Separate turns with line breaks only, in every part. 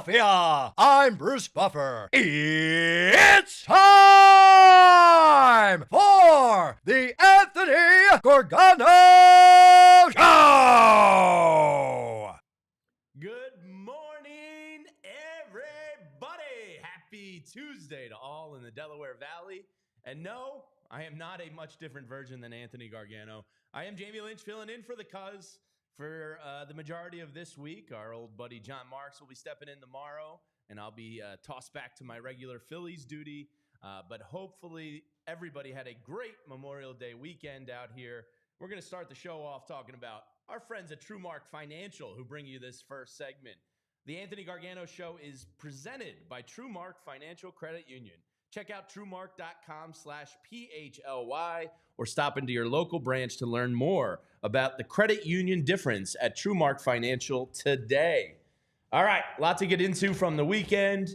Philadelphia. I'm Bruce Buffer. It's time for the Anthony Gargano Show.
Good morning, everybody. Happy Tuesday to all in the Delaware Valley. And no, I am not a much different version than Anthony Gargano. I am Jamie Lynch filling in for the Cuz for the majority of this week. Our old buddy John Marks will be stepping in tomorrow, and I'll be tossed back to my regular Phillies duty. But hopefully everybody had a great Memorial Day weekend out here. We're going to start the show off talking about our friends at TrueMark Financial who bring you this first segment. The Anthony Gargano Show is presented by TrueMark Financial Credit Union. Check out TrueMark.com/PHLY or stop into your local branch to learn more about the credit union difference at TrueMark Financial today. All right, a lot to get into from the weekend.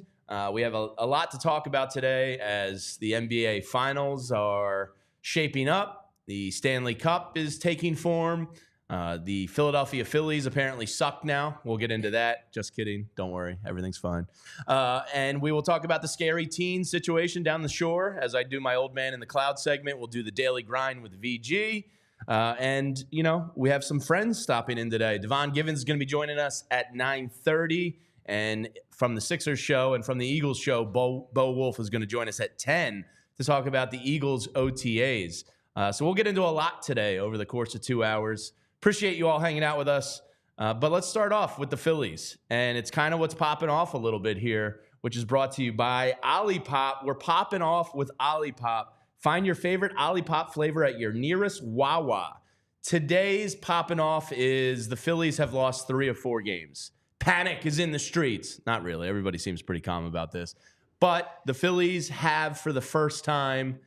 We have a lot to talk about today as the NBA Finals are shaping up. The Stanley Cup is taking form. The Philadelphia Phillies apparently suck now. We'll get into that. Just kidding. Don't worry. Everything's fine. And we will talk about the scary teen situation down the shore. As I do my Old Man in the Cloud segment, we'll do the Daily Grind with VG. And, you know, we have some friends stopping in today. Devon Givens is going to be joining us at 9:30. And from the Sixers show and from the Eagles show, Bo Wulf is going to join us at 10 to talk about the Eagles OTAs. So we'll get into a lot today over the course of 2 hours. Appreciate you all hanging out with us. But let's start off with the Phillies. And it's kind of what's popping off a little bit here, which is brought to you by Olipop. We're popping off with Olipop. Find your favorite Olipop flavor at your nearest Wawa. Today's popping off is the Phillies have lost 3 of 4 games. Panic is in the streets. Not really. Everybody seems pretty calm about this. But the Phillies have, for the first time,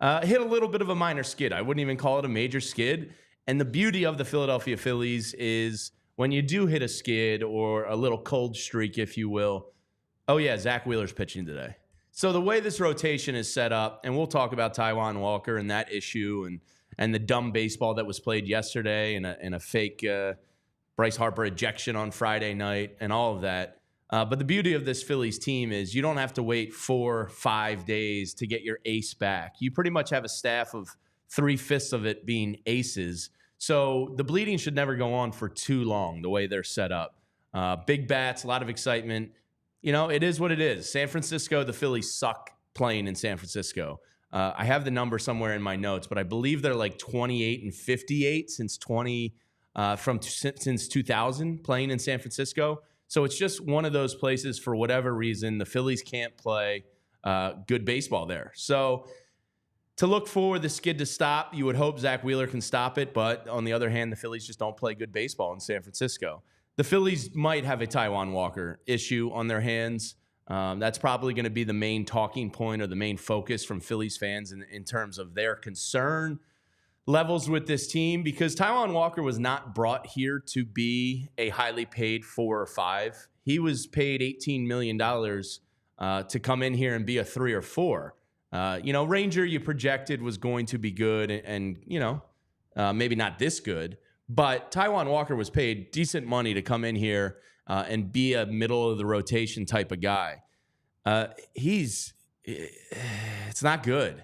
hit a little bit of a minor skid. I wouldn't even call it a major skid. And the beauty of the Philadelphia Phillies is when you do hit a skid or a little cold streak, if you will, oh yeah, Zach Wheeler's pitching today. So the way this rotation is set up, and we'll talk about Taijuan Walker and that issue and the dumb baseball that was played yesterday and a fake Bryce Harper ejection on Friday night and all of that. But the beauty of this Phillies team is you don't have to wait 4-5 days to get your ace back. You pretty much have a staff of 3/5 of it being aces. So the bleeding should never go on for too long the way they're set up. Big bats, a lot of excitement. You know, it is what it is. San Francisco, the Phillies suck playing in San Francisco. I have the number somewhere in my notes, but I believe they're like 28-58 since 2000 playing in San Francisco. So it's just one of those places for whatever reason the Phillies can't play good baseball there. So to look for the skid to stop, you would hope Zach Wheeler can stop it. But on the other hand, the Phillies just don't play good baseball in San Francisco. The Phillies might have a Taijuan Walker issue on their hands. That's probably going to be the main talking point or the main focus from Phillies fans in terms of their concern levels with this team, because Taijuan Walker was not brought here to be a highly paid 4 or 5. He was paid $18 million to come in here and be a 3 or 4. Ranger you projected was going to be good and maybe not this good, but Taijuan Walker was paid decent money to come in here and be a middle of the rotation type of guy. It's not good.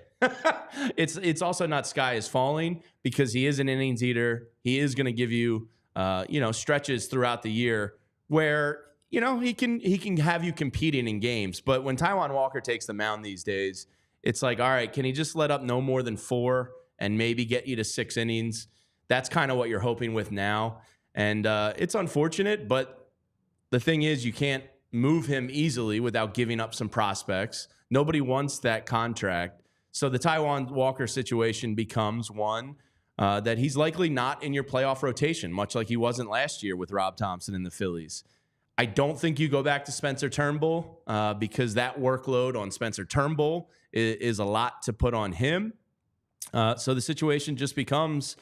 It's also not sky is falling because he is an innings eater. He is going to give you, stretches throughout the year where, he can have you competing in games. But when Taijuan Walker takes the mound these days, it's like, all right, can he just let up no more than 4 and maybe get you to 6 innings? That's kind of what you're hoping with now. And it's unfortunate, but the thing is you can't move him easily without giving up some prospects. Nobody wants that contract. So the Taijuan Walker situation becomes one that he's likely not in your playoff rotation, much like he wasn't last year with Rob Thompson and the Phillies. I don't think you go back to Spencer Turnbull because that workload on Spencer Turnbull is a lot to put on him. So the situation just becomes,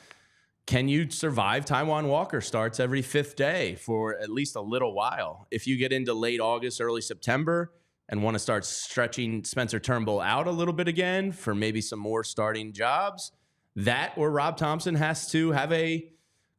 can you survive Taijuan Walker starts every 5th day for at least a little while? If you get into late August, early September, and want to start stretching Spencer Turnbull out a little bit again for maybe some more starting jobs, that or Rob Thompson has to have a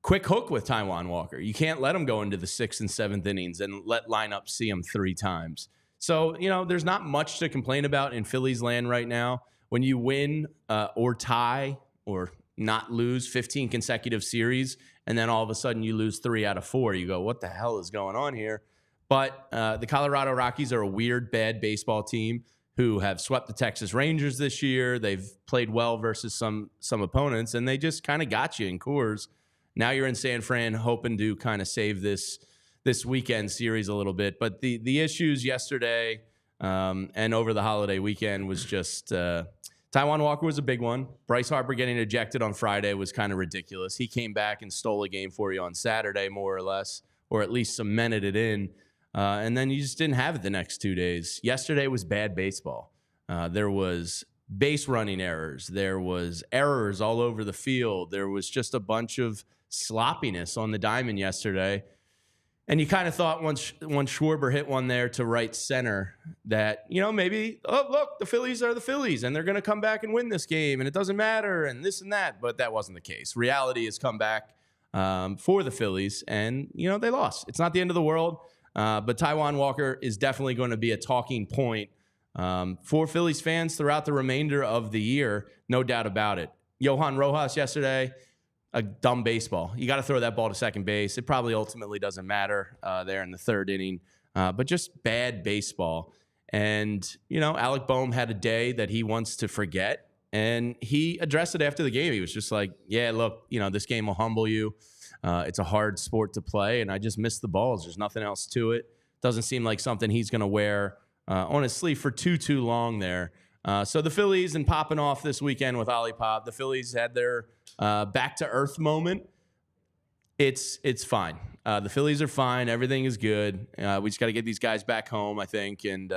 quick hook with Taijuan Walker. You can't let him go into the 6th and 7th innings and let lineups see him 3 times. So, there's not much to complain about in Phillies land right now. When you win or tie or not lose 15 consecutive series, and then all of a sudden you lose 3 out of 4, you go, what the hell is going on here? But the Colorado Rockies are a weird, bad baseball team who have swept the Texas Rangers this year. They've played well versus some opponents, and they just kind of got you in Coors. Now you're in San Fran hoping to kind of save this weekend series a little bit. But the issues yesterday and over the holiday weekend was just Taijuan Walker was a big one. Bryce Harper getting ejected on Friday was kind of ridiculous. He came back and stole a game for you on Saturday, more or less, or at least cemented it in. And then you just didn't have it the next 2 days. Yesterday was bad baseball. There was base running errors. There was errors all over the field. There was just a bunch of sloppiness on the diamond yesterday. And you kind of thought once Schwarber hit one there to right center that, maybe, oh, look, the Phillies are the Phillies, and they're going to come back and win this game, and it doesn't matter, and this and that. But that wasn't the case. Reality has come back for the Phillies, and, they lost. It's not the end of the world, but Taijuan Walker is definitely going to be a talking point for Phillies fans throughout the remainder of the year, no doubt about it. Johan Rojas yesterday, a dumb baseball. You got to throw that ball to second base. It probably ultimately doesn't matter there in the 3rd inning, but just bad baseball. And, Alec Boehm had a day that he wants to forget, and he addressed it after the game. He was just like, yeah, look, this game will humble you. It's a hard sport to play, and I just missed the balls. There's nothing else to it. Doesn't seem like something he's going to wear on his sleeve for too long there. So the Phillies and popping off this weekend with Ollie Pop. The Phillies had their back to earth moment. It's fine. The Phillies are fine. Everything is good. We just got to get these guys back home, I think, and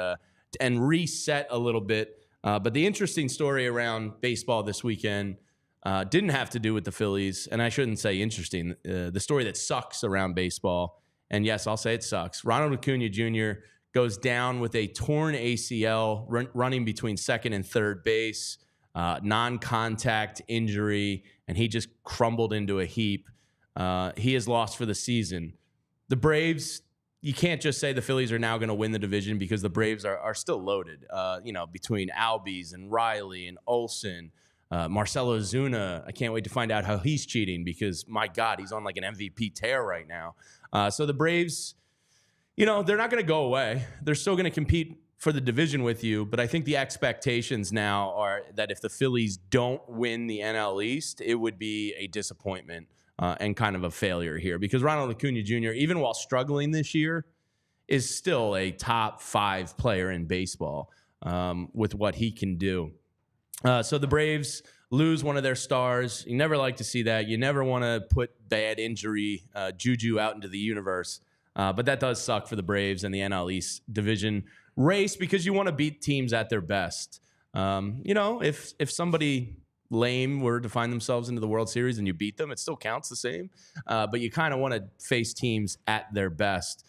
reset a little bit. But the interesting story around baseball this weekend didn't have to do with the Phillies, and I shouldn't say interesting. The story that sucks around baseball, and yes, I'll say it sucks. Ronald Acuña Jr. goes down with a torn ACL running between 2nd and 3rd base, non-contact injury, and he just crumbled into a heap. He is lost for the season. The Braves, you can't just say the Phillies are now going to win the division because the Braves are still loaded, between Albies and Riley and Olsen. Marcelo Ozuna, I can't wait to find out how he's cheating because, my God, he's on like an MVP tear right now. So the Braves, they're not going to go away. They're still going to compete for the division with you, but I think the expectations now are that if the Phillies don't win the NL East, it would be a disappointment and kind of a failure here because Ronald Acuña Jr., even while struggling this year, is still a top 5 player in baseball with what he can do. So the Braves lose one of their stars. You never like to see that. You never want to put bad injury juju out into the universe. But that does suck for the Braves and the NL East division race because you want to beat teams at their best. If somebody lame were to find themselves into the World Series and you beat them, it still counts the same. But you kind of want to face teams at their best.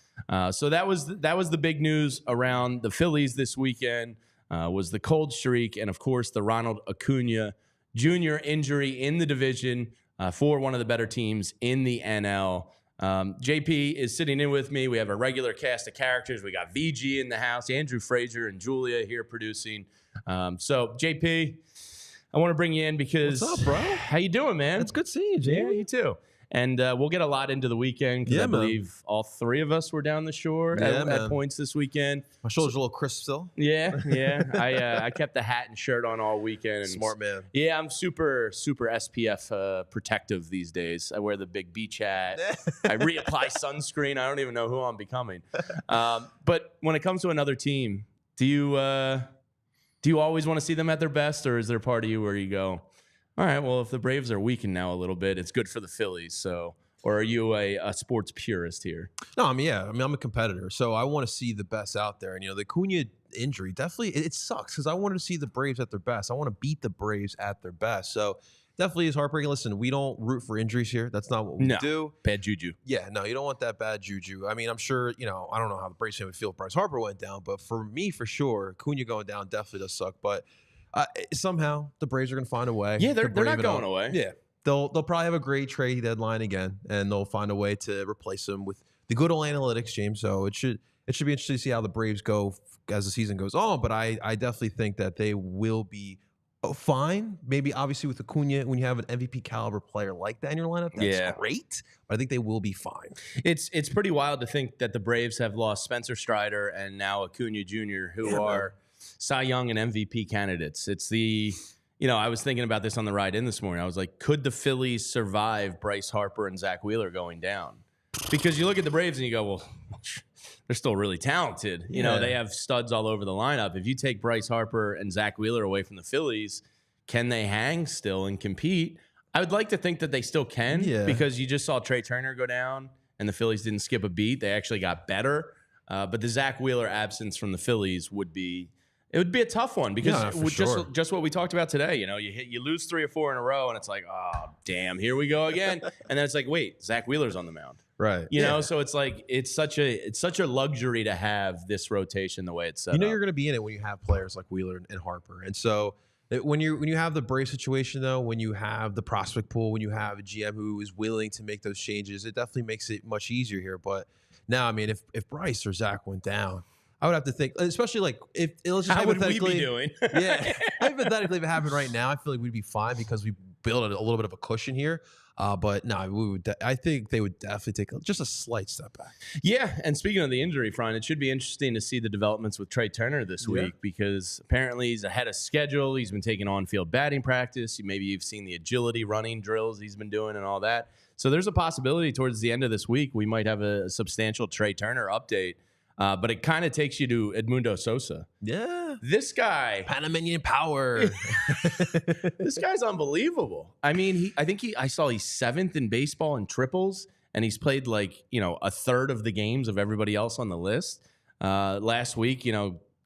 So that was the big news around the Phillies this weekend. Was the cold streak and, of course, the Ronald Acuña Jr. injury in the division for one of the better teams in the NL. JP is sitting in with me. We have a regular cast of characters. We got VG in the house, Andrew Frazier and Julia here producing. So, JP, I want to bring you in because...
What's up, bro?
How you doing, man?
It's good seeing you, Jamie.
Yeah, you too. And we'll get a lot into the weekend because I believe all 3 of us were down the shore at points this weekend.
My shoulder's a little crisp still.
Yeah. I kept the hat and shirt on all weekend. And
Smart man.
Yeah, I'm super SPF protective these days. I wear the big beach hat. I reapply sunscreen. I don't even know who I'm becoming. But when it comes to another team, do you always want to see them at their best, or is there a part of you where you go, all right, well, if the Braves are weakened now a little bit, it's good for the Phillies. So, or are you a sports purist here?
No, I'm a competitor, so I want to see the best out there. And the Acuña injury definitely it sucks because I wanted to see the Braves at their best. I want to beat the Braves at their best. So definitely is heartbreaking. Listen, we don't root for injuries here. That's not what we do.
Bad juju.
Yeah, no, you don't want that bad juju. I mean, I'm sure, I don't know how the Braves fan would feel if Bryce Harper went down, but for me, for sure, Acuña going down definitely does suck. But somehow the Braves are going to find a way.
Yeah, they're not going away.
Yeah. they'll probably have a great trade deadline again, and they'll find a way to replace him with the good old analytics, James. So it should be interesting to see how the Braves go as the season goes on. But I definitely think that they will be fine. Maybe obviously with Acuña, when you have an MVP caliber player like that in your lineup, that's great. But I think they will be fine.
It's pretty wild to think that the Braves have lost Spencer Strider and now Acuña Jr., who are Cy Young and MVP candidates. It's the, I was thinking about this on the ride in this morning. I was like, could the Phillies survive Bryce Harper and Zach Wheeler going down? Because you look at the Braves and you go, well, they're still really talented. You know, they have studs all over the lineup. If you take Bryce Harper and Zach Wheeler away from the Phillies, can they hang still and compete? I would like to think that they still can because you just saw Trey Turner go down and the Phillies didn't skip a beat. They actually got better. But the Zach Wheeler absence from the Phillies would be a tough one because just what we talked about today. You lose 3 or 4 in a row and it's like, oh, damn, here we go again. And then it's like, wait, Zach Wheeler's on the mound.
Right.
You know, so it's like it's such a luxury to have this rotation the way it's set up.
You're going to be in it when you have players like Wheeler and Harper. And so when you have the Braves situation, though, when you have the prospect pool, when you have a GM who is willing to make those changes, it definitely makes it much easier here. But now, I mean, if Bryce or Zach went down, I would have to think, especially like if let's just
how would we
hypothetically
be doing?
Hypothetically, if it happened right now, I feel like we'd be fine because we built a little bit of a cushion here. But no, I think they would definitely take just a slight step back.
Yeah, and speaking of the injury front, it should be interesting to see the developments with Trey Turner this week because apparently he's ahead of schedule. He's been taking on-field batting practice. Maybe you've seen the agility running drills he's been doing and all that. So there's a possibility towards the end of this week we might have a substantial Trey Turner update. But it kind of takes you to Edmundo Sosa. Yeah. This guy.
Panamanian power.
This guy's unbelievable. I mean, I saw he's 7th in baseball in triples, and he's played like, a third of the games of everybody else on the list. Last week,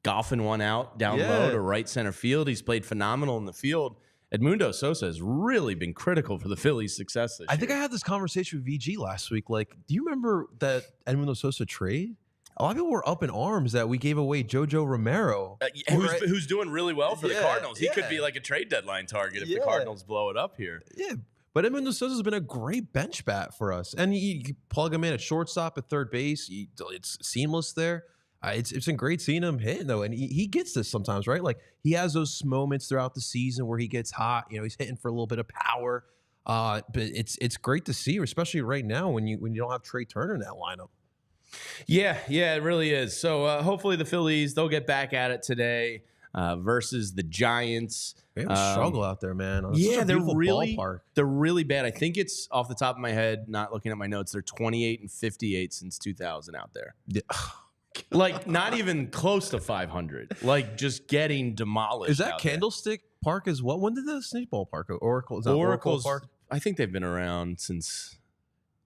golfing one out down low to right center field. He's played phenomenal in the field. Edmundo Sosa has really been critical for the Phillies' success this year.
I think I had this conversation with VG last week. Like, do you remember that Edmundo Sosa trade? A lot of people were up in arms that we gave away JoJo Romero.
Who's doing really well for the Cardinals. He could be like a trade deadline target if the Cardinals blow it up here.
Yeah, but Edmundo Sosa's been a great bench bat for us. And you plug him in at shortstop, at third base. It's seamless there. It's been great seeing him hit, though. And he gets this sometimes, right? Like, he has those moments throughout the season where he gets hot. He's hitting for a little bit of power. But it's great to see, especially right now when you don't have Trey Turner in that lineup.
Yeah, it really is. So hopefully the Phillies, they'll get back at it today versus the Giants.
They have a struggle out there, man.
They're really bad. I think it's off the top of my head, not looking at my notes. They're 28-58 since 2000 out there. Yeah. Like not even close to 500. Like just getting demolished.
Is that Candlestick Park as well? When did the Snake Ballpark go? Oracle Park?
I think they've been around since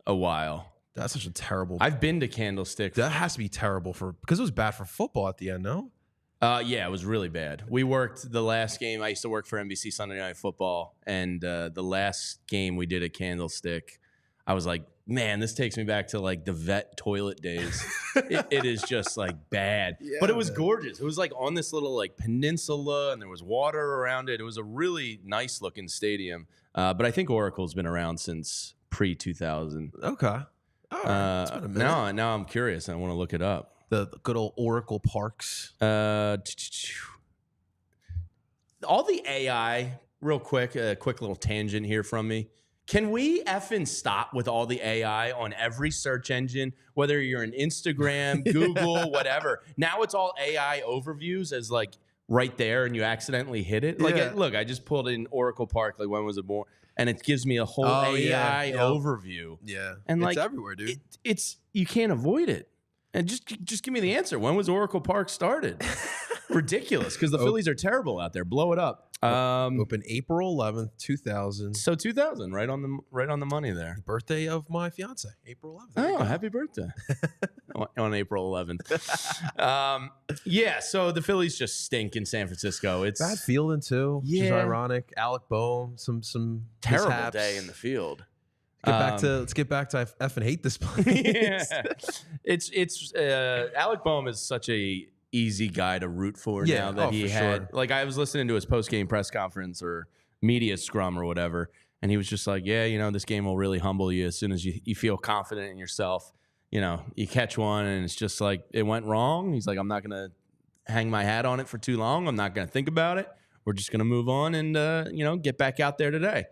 a while.
That's such a terrible.
I've been to Candlestick.
That has to be terrible because it was bad for football at the end, no?
Yeah, it was really bad. We worked the last game. I used to work for NBC Sunday Night Football, and the last game we did at Candlestick, I was like, man, this takes me back to like the vet toilet days. it is just like bad, but it was gorgeous. It was like on this little like peninsula, and there was water around it. It was a really nice looking stadium. But I think Oracle's been around since pre-2000.
Okay. All right. It's been a minute.
Now I'm curious. I want to look it up.
The good old Oracle Parks.
All the AI, real quick, a quick little tangent here from me. Can we effing stop with all the AI on every search engine, whether you're in Instagram, Google, whatever? Now it's all AI overviews as like right there and you accidentally hit it. Like, look, I just pulled in Oracle Park, like when was it born? And it gives me a whole AI overview.
Yeah.
And like,
it's everywhere, dude.
It's you can't avoid it. And just give me the answer. When was Oracle Park started? Ridiculous, because the Phillies are terrible out there. Blow it up.
Open April 11th, 2000.
So 2000, right on the money there.
Birthday of my fiance, April 11th.
Oh, happy birthday. on April 11th. Yeah, so the Phillies just stink in San Francisco. It's
bad fielding too, which is ironic. Alec Boehm, some
terrible
mishaps.
Day in the field.
Let's get back to I effing hate this place.
Yeah. It's Alec Boehm is such a easy guy to root for now that he had. Sure. Like I was listening to his post-game press conference or media scrum or whatever, And he was just like, yeah, you know, this game will really humble you as soon as you feel confident in yourself. You know, you catch one and it's just like, it went wrong. He's like, I'm not going to hang my hat on it for too long. I'm not going to think about it. We're just going to move on and, you know, get back out there today.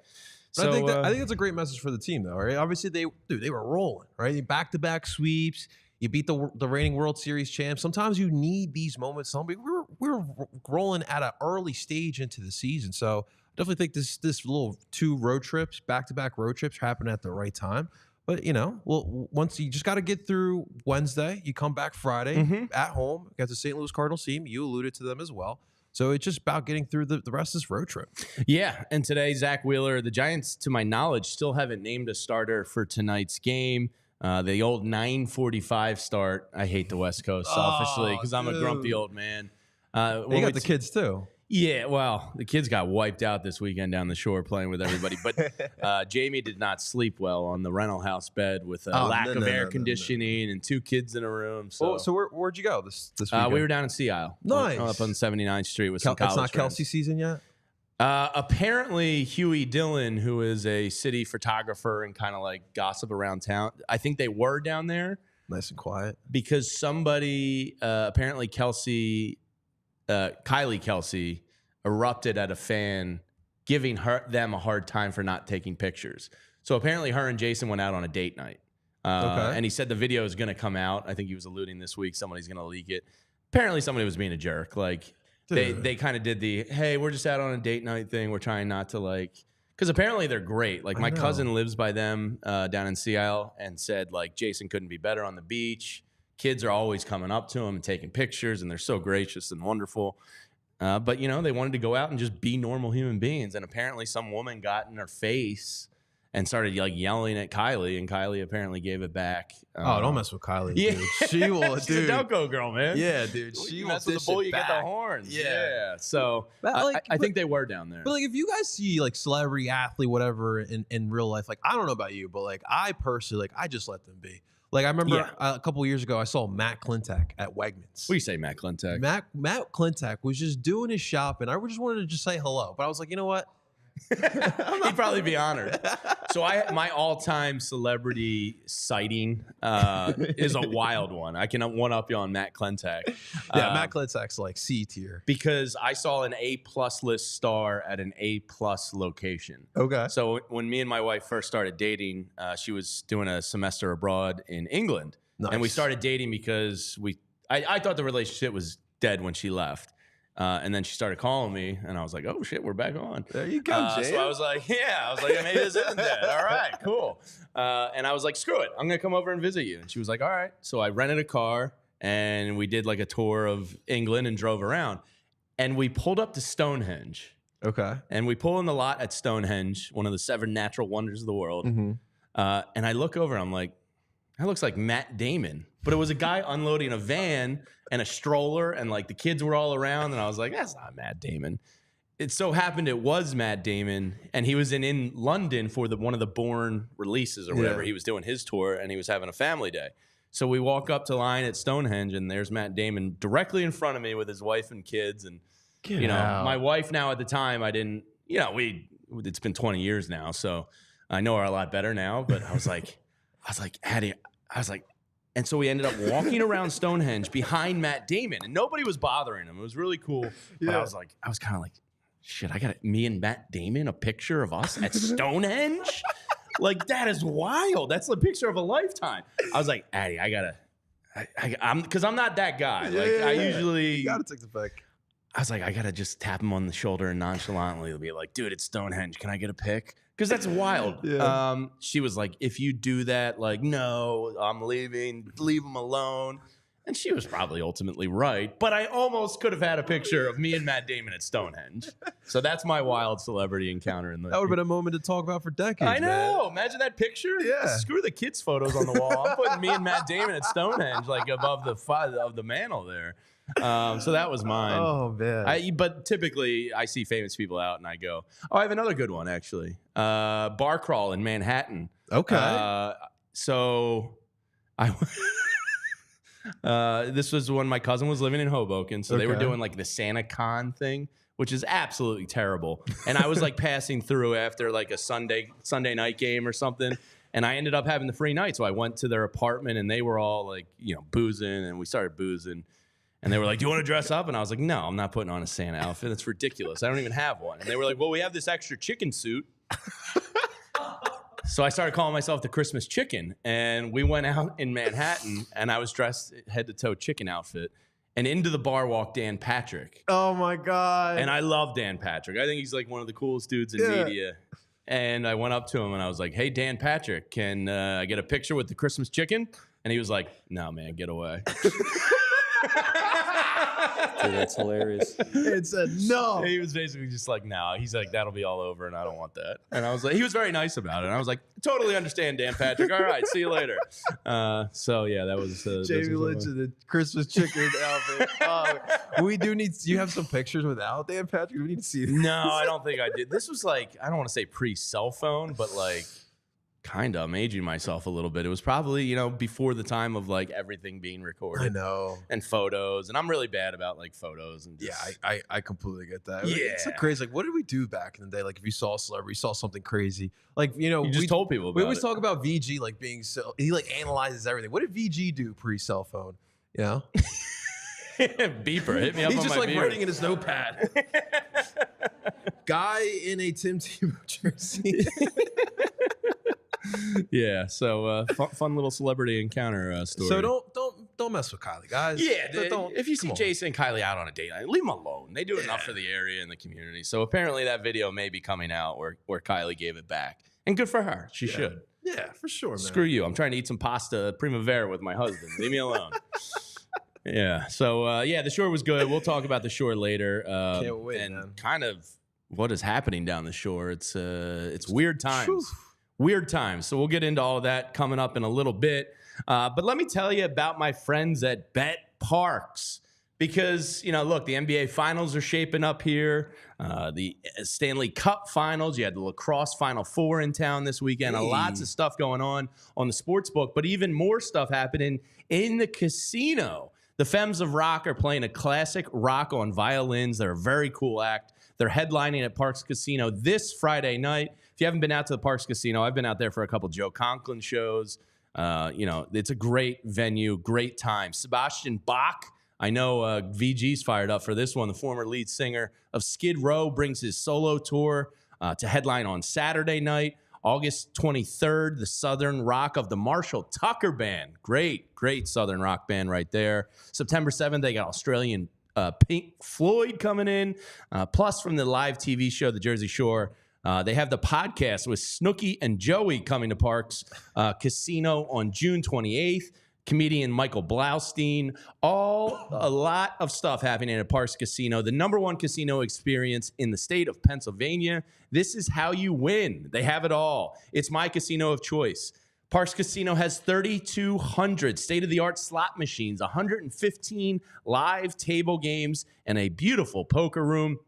So
I think that's a great message for the team, though. Right? Obviously, they were rolling, right? Back-to-back sweeps. You beat the reigning World Series champs. Sometimes you need these moments. We were rolling at an early stage into the season, so I definitely think this little 2 road trips, back-to-back road trips, happened at the right time. But, you know, well, once you just got to get through Wednesday, you come back Friday at home against the St. Louis Cardinals team. You alluded to them as well. So it's just about getting through the rest of this road trip.
Yeah, and today, Zach Wheeler, the Giants, to my knowledge, still haven't named a starter for tonight's game. The old 9:45 start. I hate the West Coast, selfishly, because I'm a grumpy old man.
You got the kids, too.
Yeah, well, the kids got wiped out this weekend down the shore playing with everybody. But Jamie did not sleep well on the rental house bed with lack of air conditioning and 2 kids in a room. So,
where'd you go this weekend?
we were down in Sea Isle.
Nice.
Up on 79th Street with some college
It's not
friends.
Kelsey season yet?
Apparently, Huey Dillon, who is a city photographer and kind of like gossip around town, I think they were down there.
Nice and quiet.
Because somebody, apparently Kylie Kelsey, erupted at a fan, giving them a hard time for not taking pictures. So apparently her and Jason went out on a date night. And he said the video is going to come out. I think he was alluding this week somebody's going to leak it. Apparently somebody was being a jerk. Like, they kind of did the, hey, we're just out on a date night thing. We're trying not to, like, because apparently they're great. Like, my cousin lives by them down in Sea Isle and said, like, Jason couldn't be better on the beach. Kids are always coming up to him and taking pictures, and they're so gracious and wonderful. But, you know, they wanted to go out and just be normal human beings. And apparently some woman got in her face and started, like, yelling at Kylie, and Kylie apparently gave it back.
Don't mess with Kylie,
yeah.
dude. She will,
She's a Delco girl, man.
Yeah, dude. She
You
will
mess with
dish
the bull,
it
you get
back.
the horns.
Yeah.
So
But,
I think they were down there.
But, like, if you guys see, like, celebrity, athlete, whatever, in real life, like, I don't know about you, but, like, I personally, like, I just let them be. Like, I remember a couple of years ago, I saw Matt Klintak at Wegmans.
What do you say, Matt Klintak?
Matt Klintak was just doing his shopping. I just wanted to just say hello. But I was like, you know what?
He'd probably be honored. So my all-time celebrity sighting is a wild one. I can one-up you on Matt Klintak.
Yeah, Matt Klintak's like C tier.
Because I saw an A+ list star at an A+ location.
Okay.
So when me and my wife first started dating, she was doing a semester abroad in England.
Nice.
And we started dating because I thought the relationship was dead when she left. And then she started calling me, and I was like, oh, shit, we're back on.
There you go, Jay.
So I was like, maybe this isn't dead. All right, cool. And I was like, screw it. I'm going to come over and visit you. And she was like, all right. So I rented a car, and we did like a tour of England and drove around. And we pulled up to Stonehenge.
Okay.
And we pull in the lot at Stonehenge, one of the 7 natural wonders of the world.
Mm-hmm.
And I look over, I'm like, that looks like Matt Damon. But it was a guy unloading a van and a stroller, and like the kids were all around, and I was like, that's not Matt Damon. It so happened it was Matt Damon, and he was in London for one of the Bourne releases or whatever.
Yeah.
He was doing his tour, and he was having a family day. So we walk up to line at Stonehenge, and there's Matt Damon directly in front of me with his wife and kids. And my wife now at the time, I didn't, it's been 20 years now, so I know her a lot better now. But I was like, Addie, and so we ended up walking around Stonehenge behind Matt Damon, and nobody was bothering him. It was really cool. But I was kind of like, shit, I got me and Matt Damon, a picture of us at Stonehenge? Like, that is wild. That's the picture of a lifetime. I was like, Addie, because I'm not that guy. I usually.
You got to take the pic.
I was like, I got to just tap him on the shoulder and nonchalantly be like, dude, it's Stonehenge. Can I get a pic? Because that's wild.
Yeah.
She was like, if you do that, like, no, I'm leaving. Leave him alone. And she was probably ultimately right. But I almost could have had a picture of me and Matt Damon at Stonehenge. So that's my wild celebrity encounter.
That would have been a moment to talk about for decades.
I know.
Man.
Imagine that picture.
Yeah.
Screw the kids' photos on the wall. I'm putting me and Matt Damon at Stonehenge, like above the mantle there. So that was mine.
Oh, man.
But typically, I see famous people out, and I go, "Oh, I have another good one actually. Bar crawl in Manhattan."
Okay.
So I This was when my cousin was living in Hoboken, so they were
Okay.
doing like the Santa Con thing, which is absolutely terrible. And I was like passing through after like a Sunday night game or something, and I ended up having the free night. So I went to their apartment, and they were all like, boozing, and we started boozing. And they were like, "Do you want to dress up?" And I was like, "No, I'm not putting on a Santa outfit. That's ridiculous. I don't even have one." And they were like, "Well, we have this extra chicken suit." So I started calling myself the Christmas Chicken. And we went out in Manhattan, and I was dressed head to toe chicken outfit. And into the bar walked Dan Patrick.
Oh my God.
And I love Dan Patrick. I think he's like one of the coolest dudes in media. And I went up to him and I was like, "Hey, Dan Patrick, can I get a picture with the Christmas Chicken?" And he was like, "No, man, get away."
Dude, that's hilarious.
It said no.
He was basically just like, "No." He's like, "That'll be all over, and I don't want that." And I was like, he was very nice about it. And I was like, "Totally understand, Dan Patrick. All right, see you later." So yeah, that was
Jamie Lynch in the Christmas chicken outfit. We do need. You have some pictures without Dan Patrick. We need to see.
No, I don't think I did. This was like, I don't want to say pre-cell phone, but like, kind of. I'm aging myself a little bit. It was probably, before the time of like everything being recorded.
I know.
And photos. And I'm really bad about like photos. And just,
I completely get that.
Yeah.
It's like crazy. Like, what did we do back in the day? Like, if you saw a celebrity, you saw something crazy. Like,
you just told people about
we always
it.
talk about VG like being so. He like analyzes everything. What did VG do pre-cell phone?
Beeper, hit me up
He's
on
just
my
like
beard.
writing in his notepad. Guy in a Tim Tebow jersey.
Yeah, so fun little celebrity encounter story.
So don't mess with Kylie, guys.
Yeah, if you see
come on.
Jason and Kylie out on a date night, leave them alone. They do enough for the area and the community. So apparently that video may be coming out where Kylie gave it back. And good for her. She should.
Yeah, for sure, man.
Screw you. I'm trying to eat some pasta primavera with my husband. Leave me alone. Yeah. So, the shore was good. We'll talk about the shore later.
Can't wait,
and
man.
kind of what is happening down the shore. It's weird times.
Whew.
Weird times. So we'll get into all of that coming up in a little bit. But let me tell you about my friends at Bet Parks. Because, look, the NBA Finals are shaping up here. The Stanley Cup Finals. You had the lacrosse Final Four in town this weekend. Lots of stuff going on the sports book. But even more stuff happening in the casino. The Femmes of Rock are playing a classic rock on violins. They're a very cool act. They're headlining at Parks Casino this Friday night. If you haven't been out to the Parks Casino, I've been out there for a couple Joe Conklin shows. It's a great venue, great time. Sebastian Bach, I know VG's fired up for this one. The former lead singer of Skid Row brings his solo tour to headline on Saturday night. August 23rd, the Southern Rock of the Marshall Tucker Band. Great Southern rock band right there. September 7th, they got Australian Pink Floyd coming in. Plus, from the live TV show, The Jersey Shore, they have the podcast with Snooki and Joey coming to Parks Casino on June 28th. Comedian Michael Blaustein. A lot of stuff happening at Parks Casino, the #1 casino experience in the state of Pennsylvania. This is how you win. They have it all. It's my casino of choice. Parks Casino has 3,200 state-of-the-art slot machines, 115 live table games, and a beautiful poker room.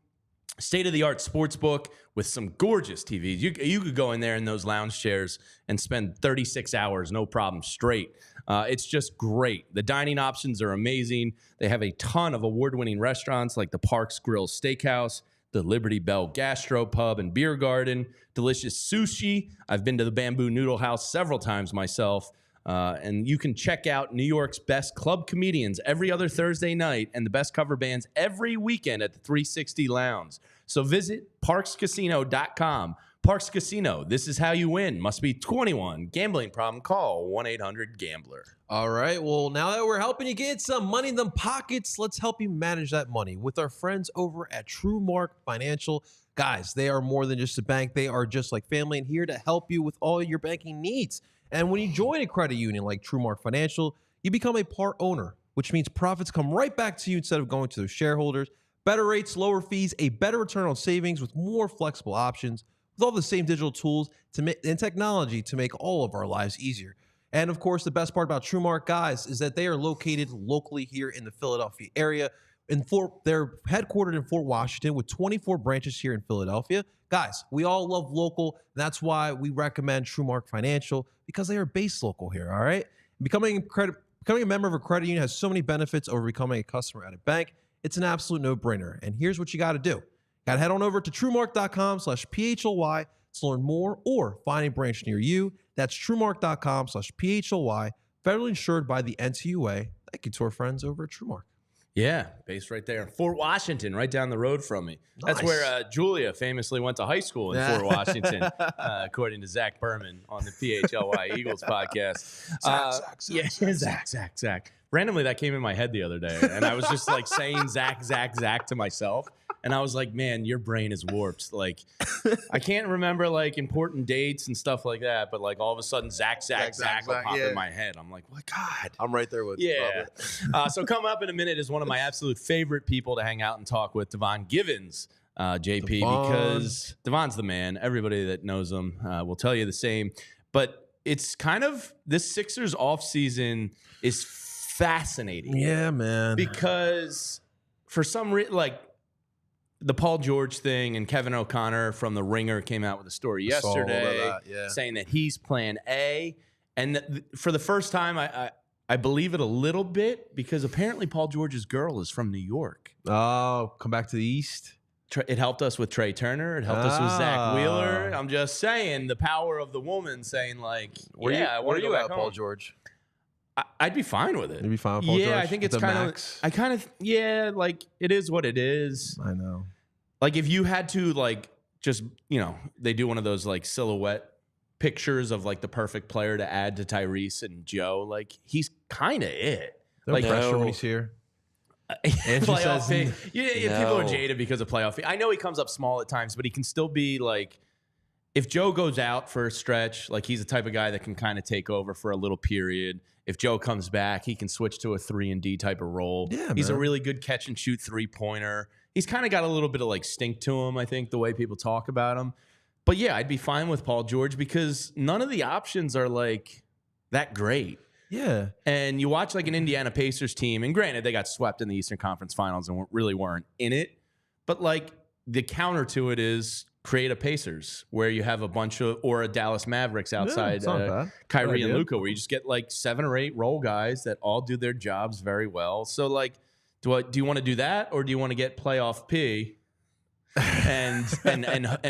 State-of-the-art sports book with some gorgeous TVs. You could go in there in those lounge chairs and spend 36 hours, no problem, straight. It's just great. The dining options are amazing. They have a ton of award-winning restaurants like the Parks Grill Steakhouse, the Liberty Bell Gastro Pub and Beer Garden, delicious sushi. I've been to the Bamboo Noodle House several times myself. And you can check out New York's best club comedians every other Thursday night and the best cover bands every weekend at the 360 Lounge. So visit parkscasino.com. Parks Casino, this is how you win. Must be 21. Gambling problem? Call 1-800-GAMBLER.
All right. Well, now that we're helping you get some money in them pockets, let's help you manage that money with our friends over at TrueMark Financial. Guys, they are more than just a bank. They are just like family and here to help you with all your banking needs. And when you join a credit union like TrueMark Financial, you become a part owner, which means profits come right back to you instead of going to those shareholders. Better rates, lower fees, a better return on savings with more flexible options, with all the same digital tools and technology to make all of our lives easier. And of course, the best part about TrueMark, guys, is that they are located locally here in the Philadelphia area. They're headquartered in Fort Washington with 24 branches here in Philadelphia. Guys, we all love local. And that's why we recommend TrueMark Financial, because they are based local here, all right? Becoming Becoming a member of a credit union has so many benefits over becoming a customer at a bank. It's an absolute no-brainer. And here's what you got to do. Got to head on over to truemark.com/PHLY to learn more or find a branch near you. That's truemark.com/PHLY, federally insured by the NCUA. Thank you to our friends over at TrueMark.
Yeah, based right there in Fort Washington, right down the road from me. That's
Nice.
where Julia famously went to high school in Fort Washington, according to Zach Berman on the PHLY Eagles podcast. Zach. Randomly, that came in my head the other day, and I was just like saying Zach to myself. And I was like, man, your brain is warped. Like, I can't remember like important dates and stuff like that, but like all of a sudden, Zach will pop in my head. I'm like, what? God.
I'm right there with you.
Yeah. So coming up in a minute is one of my absolute favorite people to hang out and talk with, Devon Givens, JP, because Devon's the man. Everybody that knows him will tell you the same. But it's kind of this Sixers offseason is fascinating.
Yeah, man.
Because for some reason, like, the Paul George thing, and Kevin O'Connor from The Ringer came out with a story yesterday saying that he's plan A. And for the first time, I believe it a little bit, because apparently Paul George's girl is from New York.
Oh, come back to the East.
It helped us with Trey Turner. It helped us with Zach Wheeler. I'm just saying the power of the woman saying, like, I want to go back home.
Paul George?
I'd be fine with it.
You'd be fine with Paul George?
Yeah, I think it's kind of, like, it is what it is.
I know.
Like, if you had to, like, just, they do one of those, like, silhouette pictures of, like, the perfect player to add to Tyrese and Joe, like, he's kind of it.
No
like,
pressure when he's here.
Playoff fee. People are jaded because of playoff fee. I know he comes up small at times, but he can still be, like, if Joe goes out for a stretch, like, he's the type of guy that can kind of take over for a little period. If Joe comes back, he can switch to a 3-and-D type of role. Yeah, he's a really good catch-and-shoot three-pointer. He's kind of got a little bit of, like, stink to him, I think, the way people talk about him. But, yeah, I'd be fine with Paul George because none of the options are, like, that great.
Yeah.
And you watch, like, an Indiana Pacers team, and granted, they got swept in the Eastern Conference Finals and really weren't in it. But, like, the counter to it is create a Pacers where you have a bunch of, or a Dallas Mavericks outside Kyrie and Luka, where you just get like 7 or 8 role guys that all do their jobs very well. So, like, do you want to do that, or do you want to get playoff P and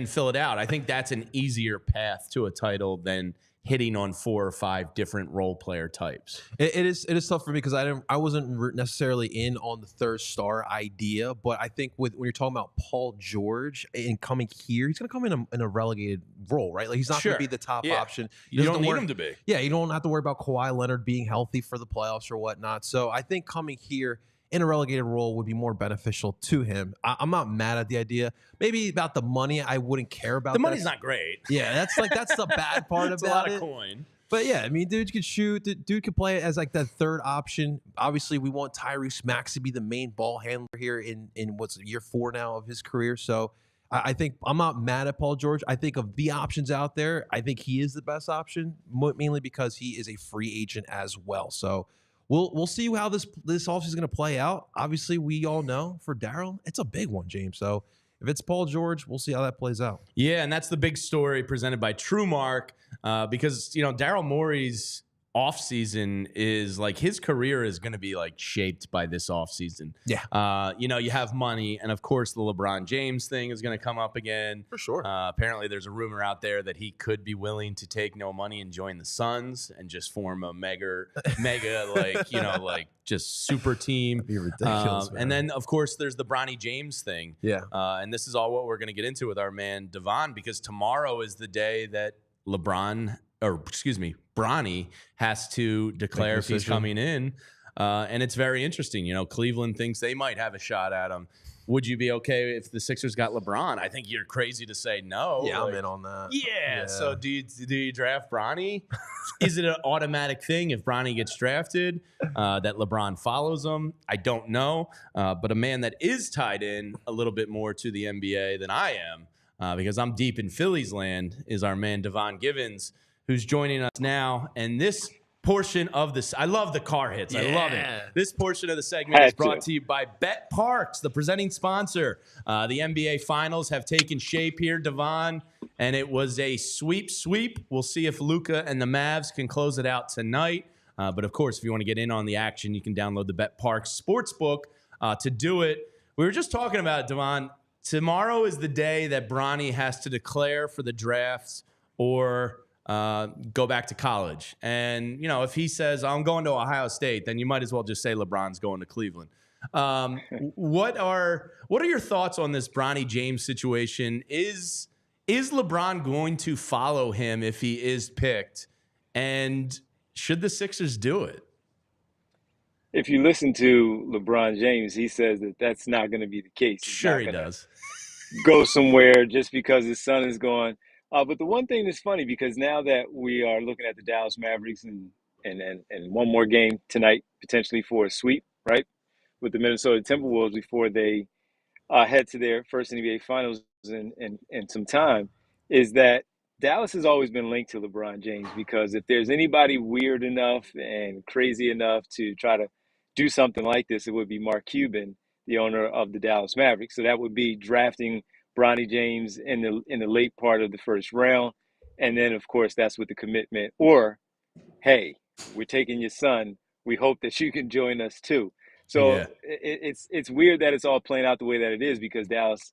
fill it out? I think that's an easier path to a title than hitting on 4 or 5 different role player types.
It is tough for me because I wasn't necessarily in on the third star idea, but I think when you're talking about Paul George and coming here, he's going to come in a relegated role, right? Like, he's not going to be the top option.
You don't need him to be.
Yeah, you don't have to worry about Kawhi Leonard being healthy for the playoffs or whatnot. So I think coming here in a relegated role would be more beneficial to him. I'm not mad at the idea. Maybe about the money, I wouldn't care about.
The money's not great.
Yeah, that's the bad part about it.
It's a lot of coin.
But yeah, I mean, dude could shoot. Dude could play as like that third option. Obviously, we want Tyrese Maxey to be the main ball handler here in what's year 4 now of his career. So I think I'm not mad at Paul George. I think of the options out there, I think he is the best option, mainly because he is a free agent as well. So We'll see how this offseason is going to play out. Obviously, we all know for Daryl, it's a big one, James. So if it's Paul George, we'll see how that plays out.
Yeah, and that's the big story presented by TrueMark because, Daryl Morey's offseason is like his career is going to be like shaped by this offseason.
Yeah.
You have money, and of course the LeBron James thing is going to come up again.
For sure.
Apparently there's a rumor out there that he could be willing to take no money and join the Suns and just form a mega like just super team.
That'd be ridiculous,
and then of course there's the Bronny James thing.
Yeah.
And this is all what we're going to get into with our man Devon, because tomorrow is the day that Bronny has to declare if he's coming in. And it's very interesting. Cleveland thinks they might have a shot at him. Would you be okay if the Sixers got LeBron? I think you're crazy to say no.
Yeah, I'm in on that.
Yeah. So do you draft Bronny? Is it an automatic thing if Bronny gets drafted that LeBron follows him? I don't know. But a man that is tied in a little bit more to the NBA than I am, because I'm deep in Phillies land, is our man Devon Givens, who's joining us now. And this portion of this, I love the car hits. Yeah. I love it. This portion of the segment is brought to you by Bet Parks, the presenting sponsor. The NBA Finals have taken shape here, Devon, and it was a sweep. We'll see if Luka and the Mavs can close it out tonight. But of course, if you want to get in on the action, you can download the BetParx Sportsbook to do it. We were just talking about, Devon, tomorrow is the day that Bronny has to declare for the drafts or go back to college. And, if he says, I'm going to Ohio State, then you might as well just say LeBron's going to Cleveland. What are your thoughts on this Bronny James situation? Is LeBron going to follow him if he is picked? And should the Sixers do it?
If you listen to LeBron James, he says that that's not going to be the case. He's
Sure,
not
he
gonna
does.
Go somewhere just because his son is gone. But the one thing that's funny, because now that we are looking at the Dallas Mavericks and one more game tonight, potentially for a sweep, right, with the Minnesota Timberwolves before they head to their first NBA Finals in some time, is that Dallas has always been linked to LeBron James, because if there's anybody weird enough and crazy enough to try to do something like this, it would be Mark Cuban, the owner of the Dallas Mavericks. So that would be drafting Bronny James in the late part of the first round. And then, of course, that's with the commitment. Or, hey, we're taking your son. We hope that you can join us too. So
Yeah.
it's weird that it's all playing out the way that it is, because Dallas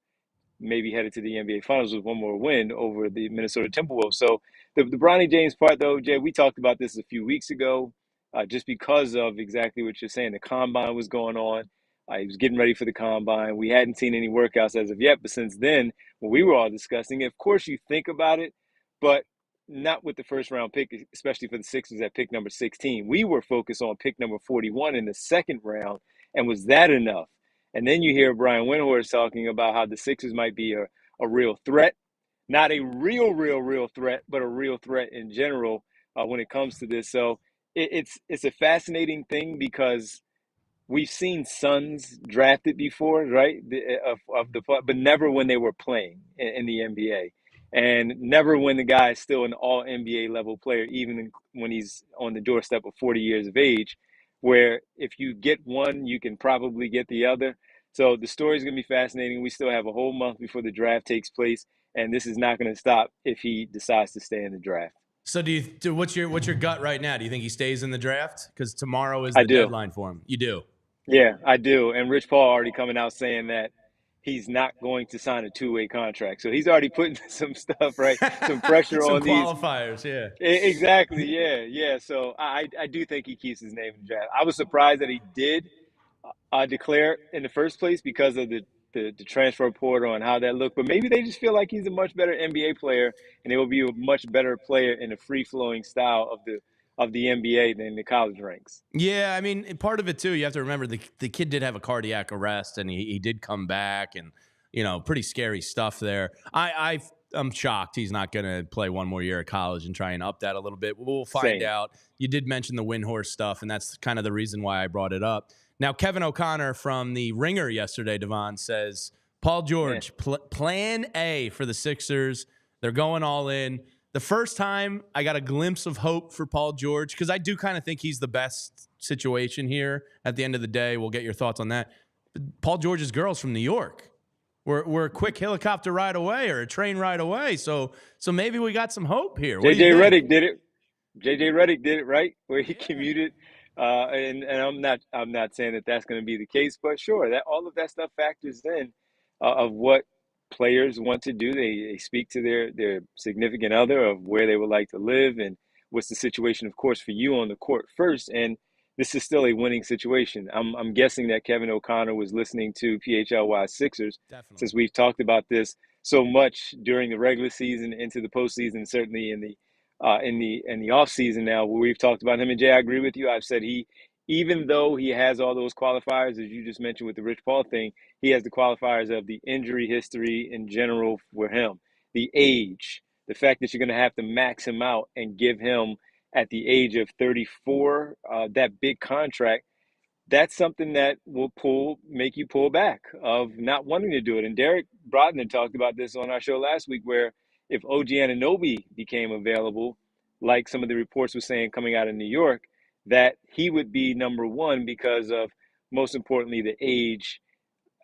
maybe headed to the NBA Finals with one more win over the Minnesota Timberwolves. So the Bronny James part, though, Jay, we talked about this a few weeks ago, just because of exactly what you're saying. The combine was going on. He was getting ready for the combine. We hadn't seen any workouts as of yet, but since then, when we were all discussing it, of course you think about it, but not with the first round pick, especially for the Sixers at pick number 16. We were focused on pick number 41 in the second round, and was that enough? And then you hear Brian Windhorst talking about how the Sixers might be a real threat, not a real threat, but a real threat in general when it comes to this. So it's a fascinating thing, because we've seen sons drafted before, right? But never when they were playing in the NBA, and never when the guy is still an all NBA level player, even when he's on the doorstep of 40 years of age, where if you get one, you can probably get the other. So the story is going to be fascinating. We still have a whole month before the draft takes place, and this is not going to stop if he decides to stay in the draft.
So what's your gut right now? Do you think he stays in the draft? Because tomorrow is
I
the
do.
deadline for him. You do?
Yeah, I do. And Rich Paul already coming out saying that he's not going to sign a two-way contract. So he's already putting some stuff, right? Some pressure
Some
on these.
qualifiers, yeah.
Exactly. Yeah. So I do think he keeps his name in the draft. I was surprised that he did declare in the first place, because of the transfer portal and how that looked. But maybe they just feel like he's a much better NBA player, and he will be a much better player in the free-flowing style of the NBA than the college ranks.
Yeah, I mean, part of it too, you have to remember the kid did have a cardiac arrest, and he did come back, and pretty scary stuff there. I'm shocked he's not going to play one more year at college and try and up that a little bit. We'll find out. You did mention the Windhorst stuff, and that's kind of the reason why I brought it up. Now, Kevin O'Connor from the Ringer yesterday, Devon, says Paul George, plan A for the Sixers. They're going all in. The first time I got a glimpse of hope for Paul George, because I do kind of think he's the best situation here at the end of the day. We'll get your thoughts on that. But Paul George's girl's from New York. We're a quick helicopter ride away or a train ride away. So maybe we got some hope here.
JJ Redick did it. JJ Redick did it, right? Where he commuted. And I'm not saying that that's going to be the case, but sure, that all of that stuff factors in of what players want to do. They speak to their significant other of where they would like to live and what's the situation, of course, for you on the court first. And this is still a winning situation. I'm guessing that Kevin O'Connor was listening to PHLY Sixers.
Definitely.
Since we've talked about this so much during the regular season, into the postseason, certainly in the off season now, where we've talked about him. And Jay, I agree with you. I've said even though he has all those qualifiers, as you just mentioned with the Rich Paul thing, he has the qualifiers of the injury history in general for him, the age, the fact that you're going to have to max him out and give him at the age of 34 that big contract. That's something that will make you pull back of not wanting to do it. And Derek Brodner talked about this on our show last week, where if OG Anunoby became available, like some of the reports were saying coming out of New York, that he would be number one because of, most importantly, the age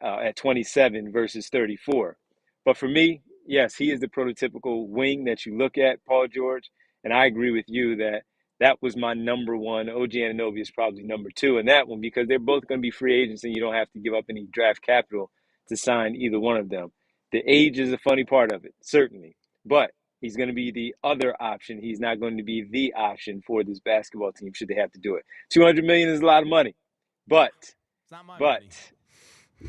at 27 versus 34. But for me, yes, he is the prototypical wing that you look at, Paul George. And I agree with you that that was my number one. OG Anunoby is probably number two in that one because they're both going to be free agents and you don't have to give up any draft capital to sign either one of them. The age is a funny part of it, certainly, but he's going to be the other option. He's not going to be the option for this basketball team should they have to do it. $200 million is a lot of money, but
It's not my money.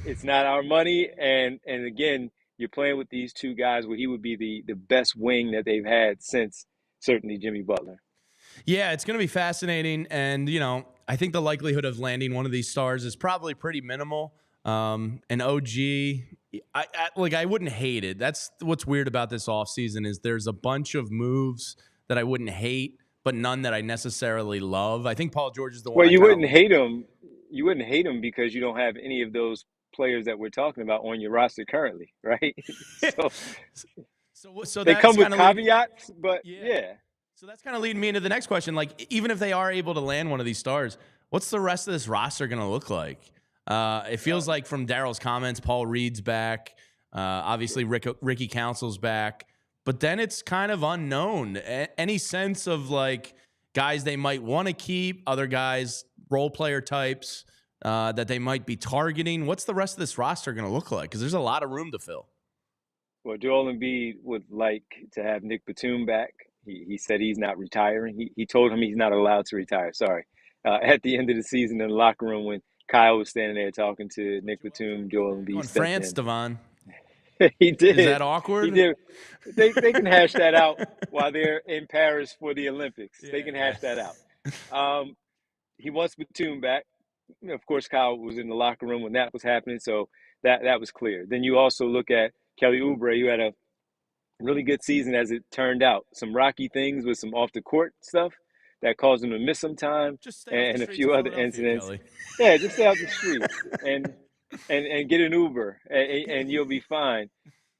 it's not our money. And again, you're playing with these two guys where he would be the best wing that they've had since certainly Jimmy Butler.
Yeah, it's going to be fascinating. And, I think the likelihood of landing one of these stars is probably pretty minimal. And OG, I wouldn't hate it. That's what's weird about this offseason is there's a bunch of moves that I wouldn't hate, but none that I necessarily love. I think Paul George is the one.
Well, you wouldn't hate him. You wouldn't hate him because you don't have any of those players that we're talking about on your roster currently, right?
So
they come with caveats, but yeah.
So that's kind of leading me into the next question. Like, even if they are able to land one of these stars, what's the rest of this roster going to look like? It feels like from Daryl's comments, Paul Reed's back. Obviously, Ricky Council's back. But then it's kind of unknown. Any sense of, like, guys they might want to keep, other guys, role player types that they might be targeting? What's the rest of this roster going to look like? Because there's a lot of room to fill.
Well, Joel Embiid would like to have Nick Batum back. He said he's not retiring. He told him he's not allowed to retire. Sorry. At the end of the season in the locker room when Kyle was standing there talking to Nick Batum, Joel Embiid
In France, Devon.
He did.
Is that awkward?
He did. They can hash that out while they're in Paris for the Olympics. Yeah, they can hash that out. He wants Batum back. Of course, Kyle was in the locker room when that was happening, so that was clear. Then you also look at Kelly Oubre, who had a really good season as it turned out. Some rocky things with some off-the-court stuff that caused him to miss some time and a few other incidents. Kelly. Yeah, just stay out the streets and get an Uber and you'll be fine.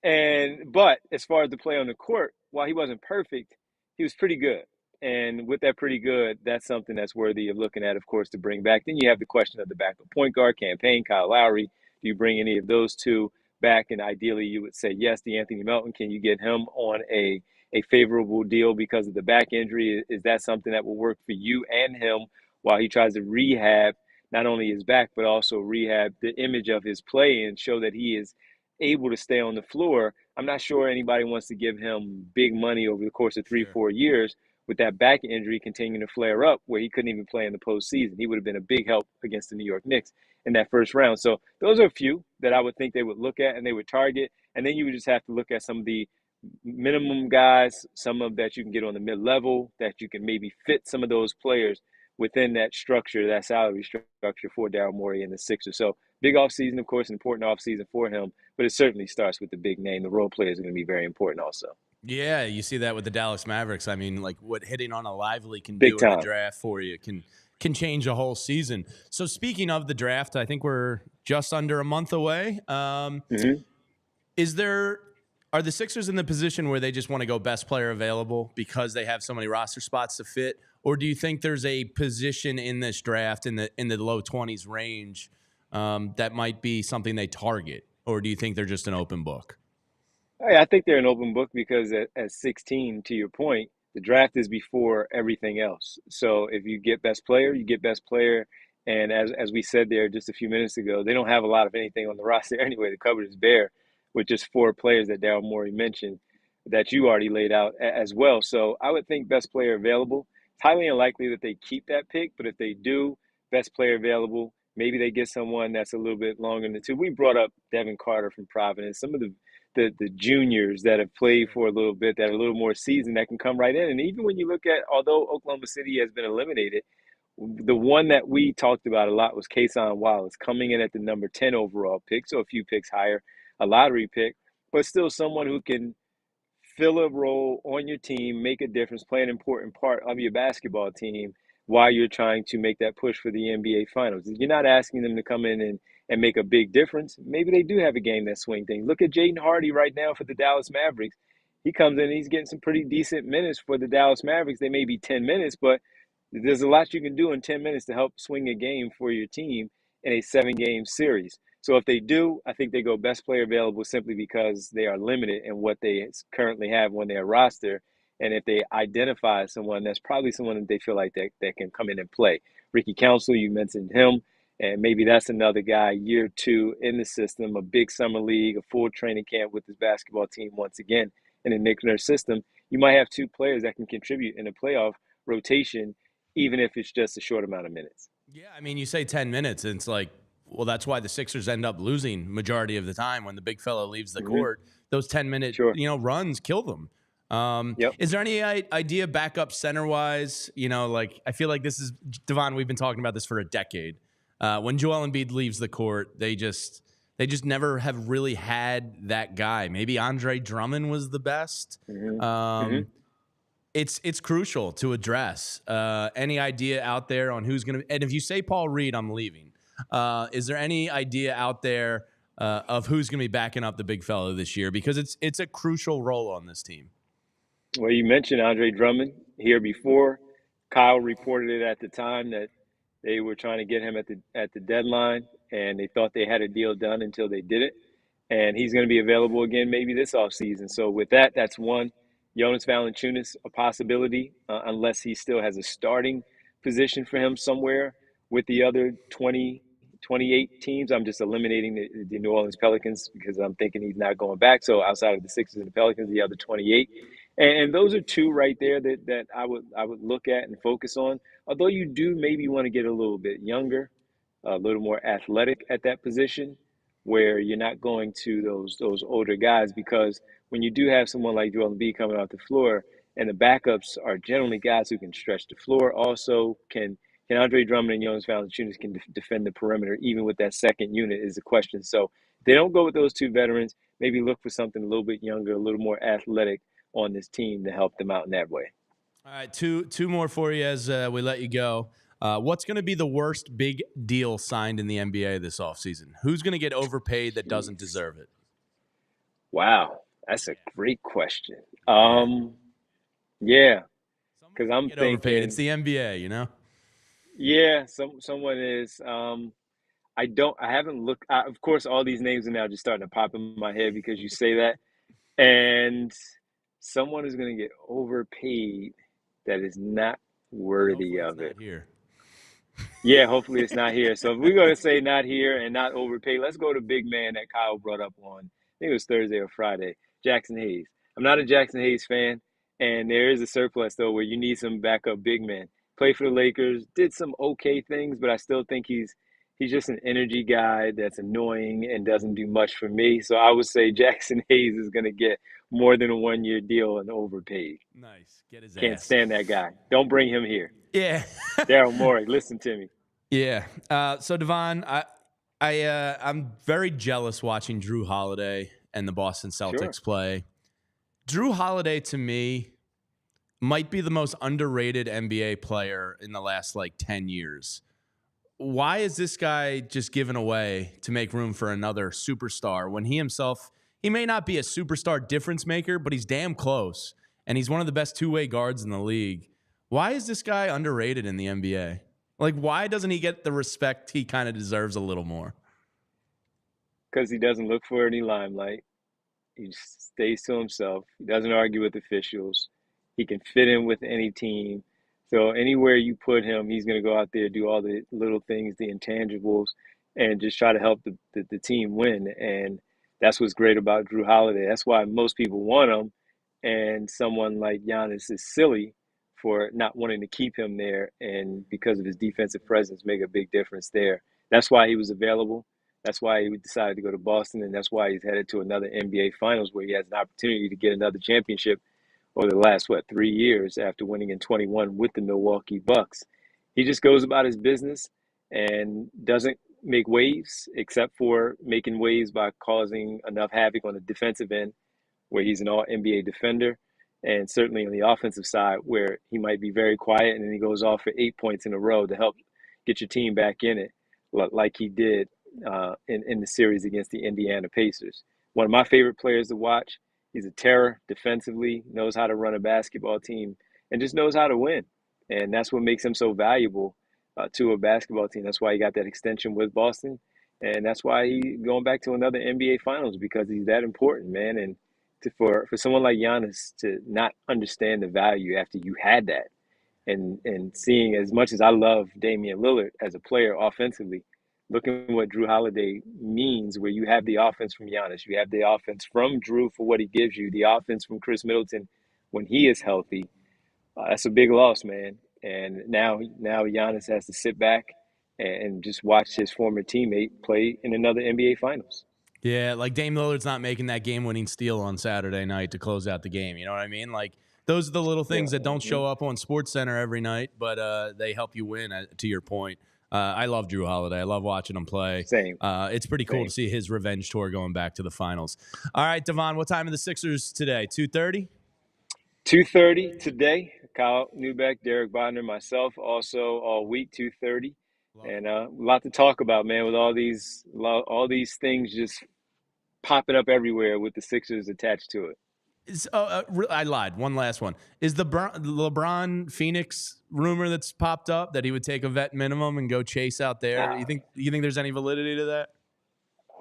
But as far as the play on the court, while he wasn't perfect, he was pretty good. And with that pretty good, that's something that's worthy of looking at, of course, to bring back. Then you have the question of the backup point guard campaign, Kyle Lowry. Do you bring any of those two back? And ideally, you would say yes. DeAnthony Melton, can you get him on a favorable deal because of the back injury? Is that something that will work for you and him while he tries to rehab not only his back, but also rehab the image of his play and show that he is able to stay on the floor? I'm not sure anybody wants to give him big money over the course of 3-4 years with that back injury continuing to flare up where he couldn't even play in the postseason. He would have been a big help against the New York Knicks in that first round. So those are a few that I would think they would look at and they would target. And then you would just have to look at some of the minimum guys, some of that you can get on the mid-level, that you can maybe fit some of those players within that structure, that salary structure for Daryl Morey and the Sixers. So big offseason, of course, important offseason for him, but it certainly starts with the big name. The role players are going to be very important also.
Yeah, you see that with the Dallas Mavericks. I mean, like what hitting on a Lively can do in the draft for you can change a whole season. So speaking of the draft, I think we're just under a month away. Are the Sixers in the position where they just want to go best player available because they have so many roster spots to fit? Or do you think there's a position in this draft in the low 20s range that might be something they target? Or do you think they're just an open book?
I think they're an open book because at 16, to your point, the draft is before everything else. So if you get best player, you get best player. And as we said there just a few minutes ago, they don't have a lot of anything on the roster anyway. The cupboard is bare with just 4 players that Daryl Morey mentioned that you already laid out as well. So I would think best player available. It's highly unlikely that they keep that pick, but if they do, best player available, maybe they get someone that's a little bit longer than 2. We brought up Devin Carter from Providence, some of the juniors that have played for a little bit, that are a little more seasoned, that can come right in. And even when you look at, although Oklahoma City has been eliminated, the one that we talked about a lot was Kason Wallace coming in at the number 10 overall pick, so a few picks higher, a lottery pick, but still someone who can fill a role on your team, make a difference, play an important part of your basketball team while you're trying to make that push for the NBA Finals. You're not asking them to come in and make a big difference. Maybe they do have a game that swing thing. Look at Jaden Hardy right now for the Dallas Mavericks. He comes in and he's getting some pretty decent minutes for the Dallas Mavericks. They may be 10 minutes, but there's a lot you can do in 10 minutes to help swing a game for your team in a 7-game series. So if they do, I think they go best player available simply because they are limited in what they currently have on their roster. And if they identify someone, that's probably someone that they feel like that can come in and play. Ricky Council, you mentioned him, and maybe that's another guy, year 2 in the system, a big summer league, a full training camp with his basketball team once again in the Nick Nurse system. You might have 2 players that can contribute in a playoff rotation, even if it's just a short amount of minutes.
Yeah, I mean, you say 10 minutes, and it's like, well, that's why the Sixers end up losing majority of the time when the big fella leaves the court. Those 10-minute
Sure.
runs kill them.
Yep.
Is there any idea backup center-wise? Like I feel like this is, Devon, we've been talking about this for a decade. When Joel Embiid leaves the court, they just never have really had that guy. Maybe Andre Drummond was the best. It's crucial to address. Any idea out there on who's going to – and if you say Paul Reed, I'm leaving. Is there any idea out there of who's going to be backing up the big fella this year? Because it's a crucial role on this team.
Well, you mentioned Andre Drummond here before. Kyle reported it at the time that they were trying to get him at the deadline, and they thought they had a deal done until they didn't. And he's going to be available again maybe this offseason. So with that, that's one. Jonas Valanciunas, a possibility, unless he still has a starting position for him somewhere with the other 28 teams. I'm just eliminating the New Orleans Pelicans because I'm thinking he's not going back. So outside of the Sixers and the Pelicans, the other 28. And those are 2 right there that I would look at and focus on. Although you do maybe want to get a little bit younger, a little more athletic at that position, where you're not going to those older guys, because when you do have someone like Joel Embiid coming off the floor, and the backups are generally guys who can stretch the floor, also can Andre Drummond and Jonas Valanciunas can defend the perimeter, even with that second unit, is the question. So if they don't go with those 2 veterans, maybe look for something a little bit younger, a little more athletic on this team to help them out in that way.
All right, two more for you as we let you go. What's going to be the worst big deal signed in the NBA this offseason? Who's going to get overpaid that doesn't deserve it?
Wow, that's a great question. Yeah, because I'm
get
thinking
overpaid. It's the NBA,
Yeah, someone is. I haven't looked. Of course, all these names are now just starting to pop in my head because you say that, and someone is going to get overpaid that is not worthy of it.
Here.
Yeah, hopefully it's not here. So if we're going to say not here and not overpaid, let's go to big man that Kyle brought up on, I think it was Thursday or Friday, Jackson Hayes. I'm not a Jackson Hayes fan, and there is a surplus, though, where you need some backup big man. Played for the Lakers, did some okay things, but I still think he's just an energy guy that's annoying and doesn't do much for me. So I would say Jackson Hayes is going to get more than a 1-year deal and overpaid.
Nice. Get his
Can't
ass.
stand that guy. Don't bring him here.
Yeah.
Daryl Morey, listen to me.
Yeah. So Devon, I'm very jealous watching Drew Holiday and the Boston Celtics play. Drew Holiday, to me, might be the most underrated NBA player in the last 10 years. Why is this guy just given away to make room for another superstar when he himself, he may not be a superstar difference maker, but he's damn close, and he's one of the best two-way guards in the league? Why is this guy underrated in the NBA? Why doesn't he get the respect he kind of deserves a little more?
Because he doesn't look for any limelight. He just stays to himself. He doesn't argue with officials. He can fit in with any team. So anywhere you put him, he's going to go out there, do all the little things, the intangibles, and just try to help the team win. And that's what's great about Drew Holiday. That's why most people want him. And someone like Giannis is silly for not wanting to keep him there. And because of his defensive presence, make a big difference there. That's why he was available. That's why he decided to go to Boston. And that's why he's headed to another NBA Finals where he has an opportunity to get another championship over the last, 3 years after winning in 21 with the Milwaukee Bucks. He just goes about his business and doesn't make waves, except for making waves by causing enough havoc on the defensive end where he's an all-NBA defender, and certainly on the offensive side where he might be very quiet and then he goes off for 8 points in a row to help get your team back in it, like he did in the series against the Indiana Pacers. One of my favorite players to watch. He's a terror defensively, knows how to run a basketball team, and just knows how to win. And that's what makes him so valuable to a basketball team. That's why he got that extension with Boston. And that's why he's going back to another NBA Finals, because he's that important, man. And for someone like Giannis to not understand the value after you had that, and seeing, as much as I love Damian Lillard as a player offensively, looking at what Drew Holiday means, where you have the offense from Giannis, you have the offense from Drew for what he gives you, the offense from Chris Middleton when he is healthy. That's a big loss, man. And now Giannis has to sit back and just watch his former teammate play in another NBA Finals.
Yeah, like Dame Lillard's not making that game-winning steal on Saturday night to close out the game. You know what I mean? Like, those are the little things that don't show up on SportsCenter every night, but they help you win, to your point. I love Drew Holiday. I love watching him play.
Same.
It's pretty cool to see his revenge tour going back to the finals. All right, Devon, what time are the Sixers today? 2:30?
2:30 today. Kyle Newbeck, Derek Bodner, myself, also all week, 2:30. And a lot to talk about, man, with all these things just popping up everywhere with the Sixers attached to it.
I lied. One last one. Is the LeBron Phoenix rumor that's popped up that he would take a vet minimum and go chase out there? You think there's any validity to that?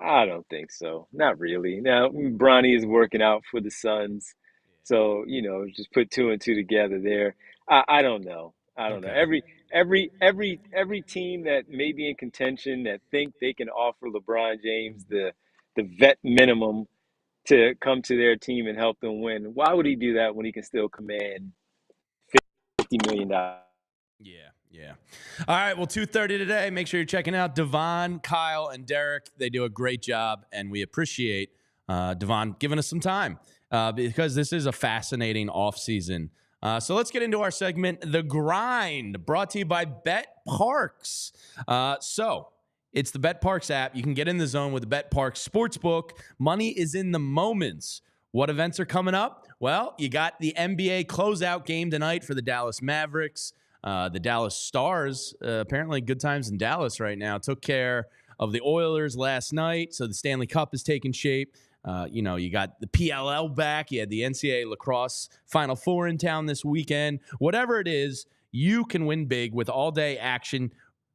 I don't think so. Not really. Now, Bronny is working out for the Suns. So, just put two and two together there. I don't know. I don't know. Every team that may be in contention that think they can offer LeBron James the vet minimum to come to their team and help them win, why would he do that when he can still command $50 million?
Yeah. All right, well, 2:30 today. Make sure you're checking out Devon, Kyle, and Derek. They do a great job, and we appreciate Devon giving us some time because this is a fascinating offseason. So let's get into our segment, The Grind, brought to you by Bet Parks. It's the Bet Parks app. You can get in the zone with the Bet Parks Sportsbook. Money is in the moments. What events are coming up? Well, you got the NBA closeout game tonight for the Dallas Mavericks. The Dallas Stars, apparently good times in Dallas right now, took care of the Oilers last night, so the Stanley Cup is taking shape. You got the PLL back. You had the NCAA lacrosse Final Four in town this weekend. Whatever it is, you can win big with all-day action.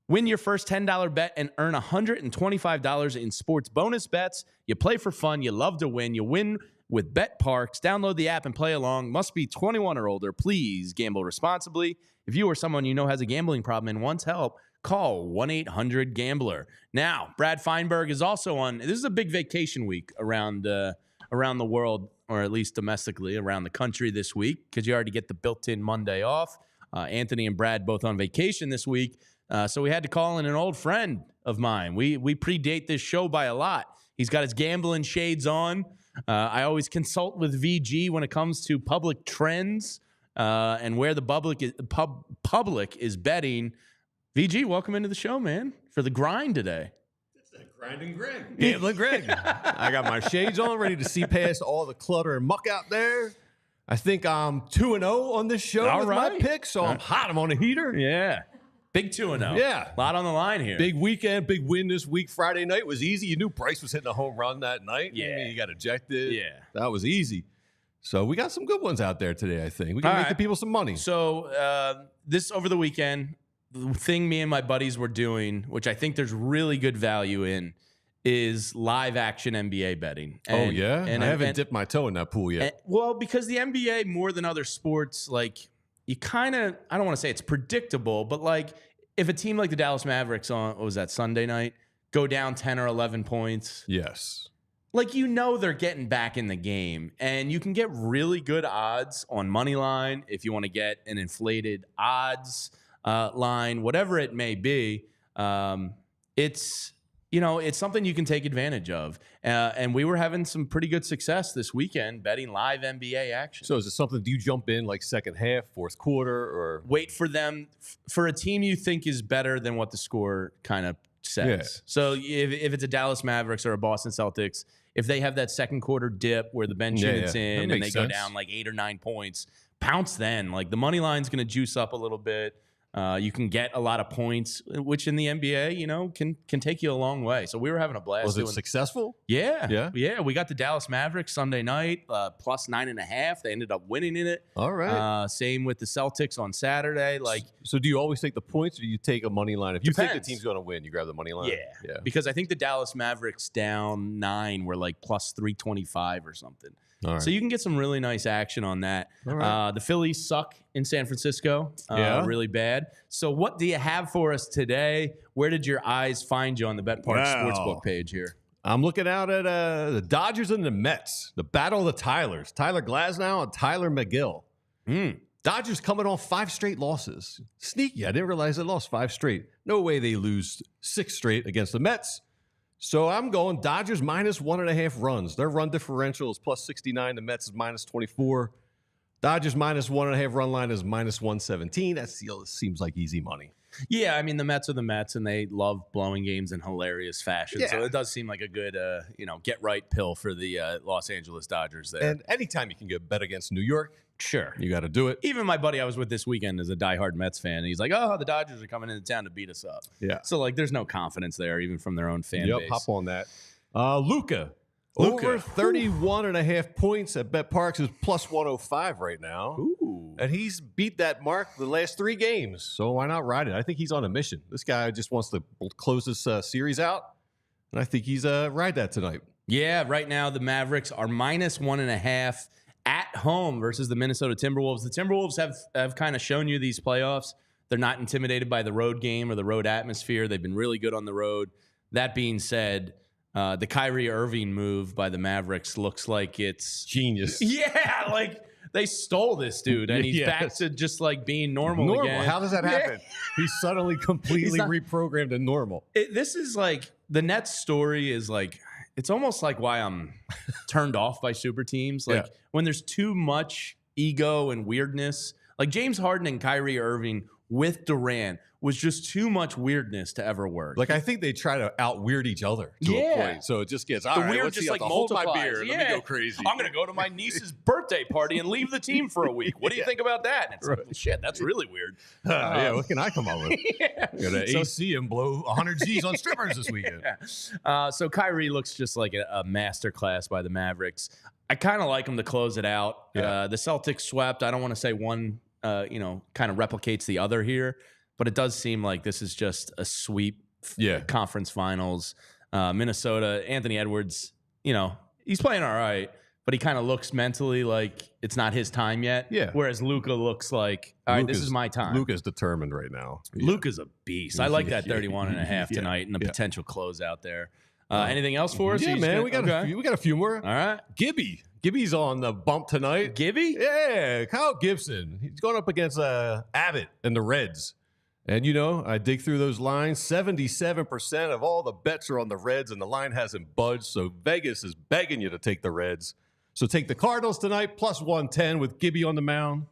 Win your first $10 bet and earn $125 in sports bonus bets. You play for fun. You love to win. You win with Bet Parks. Download the app and play along. Must be 21 or older. Please gamble responsibly. If you or someone you know has a gambling problem and wants help, call 1-800-GAMBLER. Now, Brad Feinberg is also on. This is a big vacation week around the world, or at least domestically around the country this week, because you already get the built-in Monday off. Anthony and Brad both on vacation this week. So we had to call in an old friend of mine. We predate this show by a lot. He's got his gambling shades on. I always consult with VG when it comes to public trends and where the public is betting. VG, welcome into the show, man, for The Grind today.
It's that grinding Greg. Gambling Greg. I got my shades on, ready to see past all the clutter and muck out there. I think I'm 2-0 on this show with my picks, so I'm hot. I'm on a heater.
Yeah. Big 2-0.
Yeah.
A lot on the line here.
Big weekend, big win this week. Friday night was easy. You knew Bryce was hitting a home run that night.
Yeah.
I mean, he got ejected.
Yeah.
That was easy. So we got some good ones out there today, I think. We can make the people some money.
So this over the weekend, the thing me and my buddies were doing, which I think there's really good value in, is live action NBA betting.
And I haven't dipped my toe in that pool yet.
Well, because the NBA, more than other sports, like, you kind of, I don't want to say it's predictable, but like, if a team like the Dallas Mavericks on, what was that, Sunday night, go down 10 or 11 points.
Yes.
Like, they're getting back in the game, and you can get really good odds on money line if you want to get an inflated odds line, whatever it may be. It's something you can take advantage of. And we were having some pretty good success this weekend betting live NBA action.
So is it something, do you jump in like second half, fourth quarter, or?
Wait for them, for a team you think is better than what the score kind of says.
Yeah.
So if it's a Dallas Mavericks or a Boston Celtics, if they have that second quarter dip where the bench unit's in and they go down like 8 or 9 points, pounce then. Like, the money line's going to juice up a little bit. You can get a lot of points, which in the NBA, can take you a long way. So we were having a blast.
Was it successful?
Yeah. We got the Dallas Mavericks Sunday night, plus 9.5. They ended up winning in it.
All right.
Same with the Celtics on Saturday.
So do you always take the points, or do you take a money line? If you think the
Depends.
team's going to win, you grab the money line.
Yeah. Because I think the Dallas Mavericks down 9 were like plus 325 or something.
All right.
So you can get some really nice action on that.
All right.
The Phillies suck in San Francisco, really bad. So what do you have for us today? Where did your eyes find you on the Bet Park Sportsbook page here?
I'm looking out at the Dodgers and the Mets, the battle of the Tylers. Tyler Glasnow and Tyler McGill. Dodgers coming off 5 straight losses. Sneaky. I didn't realize they lost 5 straight. No way they lose 6 straight against the Mets. So I'm going Dodgers minus 1.5 runs. Their run differential is plus 69. The Mets is minus 24. Dodgers minus 1.5 run line is minus 117. That seems like easy money.
Yeah, I mean, the Mets are the Mets, and they love blowing games in hilarious fashion.
Yeah.
So it does seem like a good, get-right pill for the Los Angeles Dodgers there.
And anytime you can get bet against New York,
sure,
you got to do it.
Even my buddy I was with this weekend is a diehard Mets fan, and he's like, oh, the Dodgers are coming into town to beat us up.
Yeah.
So, there's no confidence there, even from their own fan base.
Hop on that. Luka. Over 31.5 points at Bet Parks is plus 105 right now.
Ooh.
And he's beat that mark the last 3 games. So why not ride it? I think he's on a mission. This guy just wants to close this series out. And I think he's ride that tonight.
Yeah, right now the Mavericks are minus 1.5 at home versus the Minnesota Timberwolves. The Timberwolves have kind of shown you these playoffs. They're not intimidated by the road game or the road atmosphere. They've been really good on the road. That being said, the Kyrie Irving move by the Mavericks looks like it's
genius.
Yeah, they stole this dude, and he's back to just being normal again.
How does that happen? He's suddenly completely reprogrammed to normal.
This is the Nets story is it's almost like why I'm turned off by super teams. When there's too much ego and weirdness, James Harden and Kyrie Irving with Durant was just too much weirdness to ever work.
I think they try to out-weird each other to a point. So it just gets, all right,
weird
let's
just
see, hold my
multiplies.
beer. Let me go crazy.
I'm going to go to my niece's birthday party and leave the team for a week. What do you think about that? And it's shit, that's really weird.
What can I come up with? Got an AC and blow 100 G's on strippers this weekend.
So Kyrie looks just like a masterclass by the Mavericks. I kind of like him to close it out. The Celtics swept. I don't want to say one kind of replicates the other here, but it does seem like this is just a sweep conference finals. Minnesota, Anthony Edwards, he's playing all right, but he kind of looks mentally like it's not his time yet.
Yeah.
Whereas Luka looks like, all right, this is my time.
Luka's determined right now.
Luka's a beast. I like that 31.5 tonight and the potential closeout there. Anything else for us?
Yeah, man. We got a few more.
All right.
Gibby's on the bump tonight.
Gibby?
Yeah, Kyle Gibson. He's going up against Abbott and the Reds. And, I dig through those lines. 77% of all the bets are on the Reds, and the line hasn't budged. So Vegas is begging you to take the Reds. So take the Cardinals tonight, plus 110 with Gibby on the mound.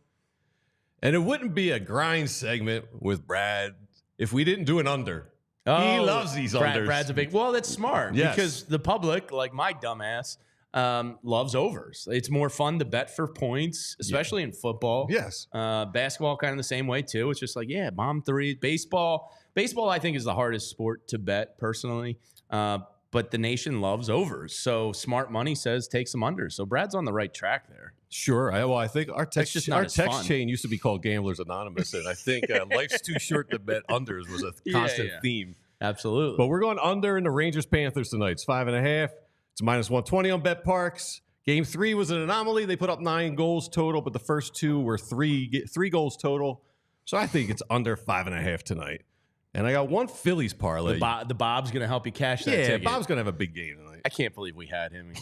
And it wouldn't be a grind segment with Brad if we didn't do an under.
Oh,
he loves these unders.
Brad's a big. Well, that's smart because the public, like my dumbass, loves overs. It's more fun to bet for points, especially in football.
Yes.
Basketball kind of the same way too. It's just bomb three. Baseball, I think is the hardest sport to bet personally. But the nation loves overs. So smart money says take some unders. So Brad's on the right track there.
Sure. I think our text
fun.
chain used to be called Gamblers Anonymous, and I think life's too short to bet unders was a constant theme.
Absolutely.
But we're going under in the Rangers-Panthers tonight. It's 5.5. It's minus 120 on Bet Parks. Game 3 was an anomaly. They put up 9 goals total, but the first 2 were 3 goals total. So I think it's under 5.5 tonight. And I got one Phillies parlay.
The Bob's going to help you cash that ticket.
Yeah, Bob's going to have a big game tonight.
I can't believe we had him.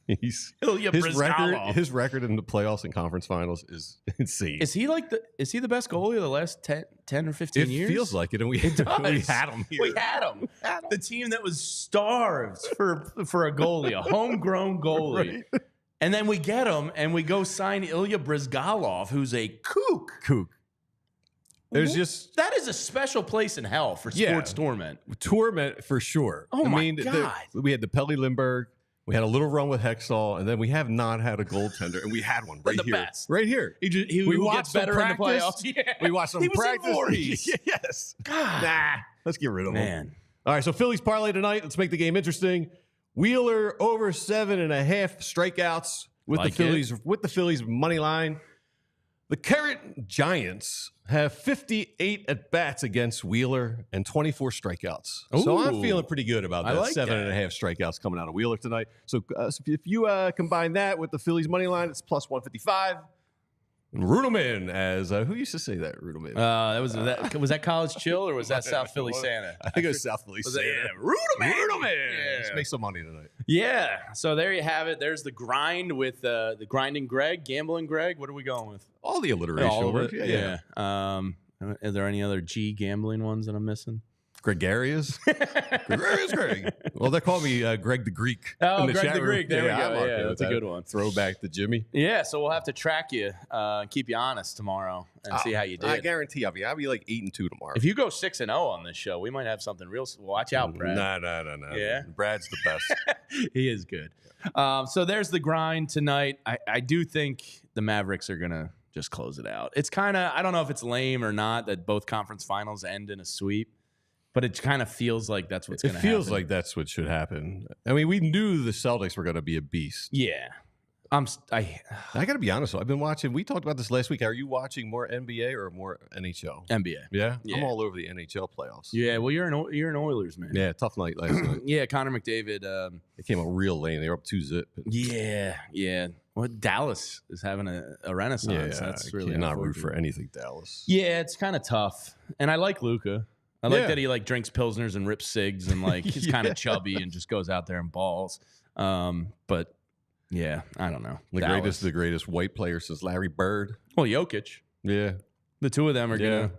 His record in the playoffs and conference finals is insane.
Is he the best goalie of the last 10 or 15 years?
It feels like it, and we had him here.
We had him. The team that was starved for a goalie, a homegrown goalie. Right. And then we get him, and we go sign Ilya Bryzgalov, who's a kook. That is a special place in hell for sports torment.
Torment for sure.
Oh, my God.
We had the Pelly Lindbergh. We had a little run with Hexall, and then we have not had a goaltender, and we had one right
The
here.
best.
Right here.
He
We
will
watched
get
some
better in the
practice.
playoffs. Yeah.
We watched some
He was in
practice.
Voorhees.
Yes.
God.
Nah. Let's get rid of him.
Man.
All right, so Phillies parlay tonight. Let's make the game interesting. Wheeler over 7.5 strikeouts with
Like
the Phillies. With the Phillies money line. The current Giants have 58 at bats against Wheeler and 24 strikeouts. So I'm
Ooh.
feeling pretty good about
I
that.
like
7.5 strikeouts coming out of Wheeler tonight. So if you combine that with the Phillies money line, it's plus 155. And Rudelman as who used to say that? Rudelman.
Was that College Chill or was that South Philly Santa?
I think it was South Philly Santa.
Rudelman.
Rudelman. Let's make some money tonight.
Yeah. So there you have it. There's the grind with the grinding Greg, gambling Greg. What are we going with?
All the alliteration
All of
work.
it?
Yeah.
Are there any other G gambling ones that I'm missing?
Gregarious. Gregarious Greg. Well, they call me Greg the Greek.
Oh,
in the
Greg
chat
the
room.
Greek. There we
I'm
go.
okay
Yeah,
with
that's a
that.
good one.
Throwback to Jimmy.
Yeah, so we'll have to track you and keep you honest tomorrow and see how you did.
I guarantee I'll be like 8-2 tomorrow.
If you go 6-0 on this show, we might have something real. Watch out, Brad.
No.
Yeah?
Brad's the best.
He is good. So there's the grind tonight. I do think the Mavericks are going to just close it out. It's kind of, I don't know if it's lame or not that both conference finals end in a sweep, but it kind of feels like that's what's going to happen.
It feels like that's what should happen. I mean, we knew the Celtics were going to be a beast.
Yeah. I
got to be honest, though. I've been watching, we talked about this last week. Are you watching more NBA or more NHL?
NBA.
Yeah?
Yeah.
I'm all over the NHL playoffs.
Yeah, well, you're an Oilers, man.
Yeah, tough night last night.
Yeah, Connor McDavid.
They came out real lame. They were up 2-0.
Yeah. Well, Dallas is having a renaissance. That's really
not root
unfortunate.
for anything Dallas.
Yeah, it's kind of tough. And I like Luka. I like
Yeah.
that he like drinks pilsners and rips cigs and like he's kind of chubby and just goes out there and balls. But yeah, I don't know.
The greatest white player since Larry Bird.
Well, Jokic.
Yeah.
The two of them are
Yeah.
gonna.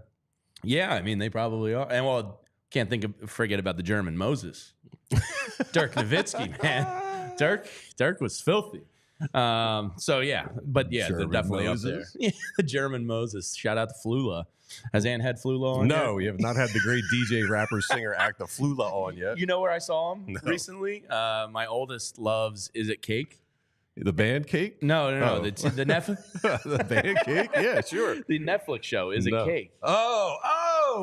Yeah, I mean they probably are. And well, can't forget about the German Moses, Dirk Nowitzki, man. Dirk was filthy. So yeah, but yeah, they're
German
definitely
Moses?
up there. Yeah, the German Moses. Shout out to Flula. Has Ann had Flula on?
No,
yet?
we have not had the great DJ, rapper, singer, actor Flula on yet.
You know where I saw him
No.
recently? My oldest loves Is It Cake?
The band Cake?
No.
Oh.
The
The band Cake? Yeah, sure.
the Netflix show Is
No.
It Cake?
Oh,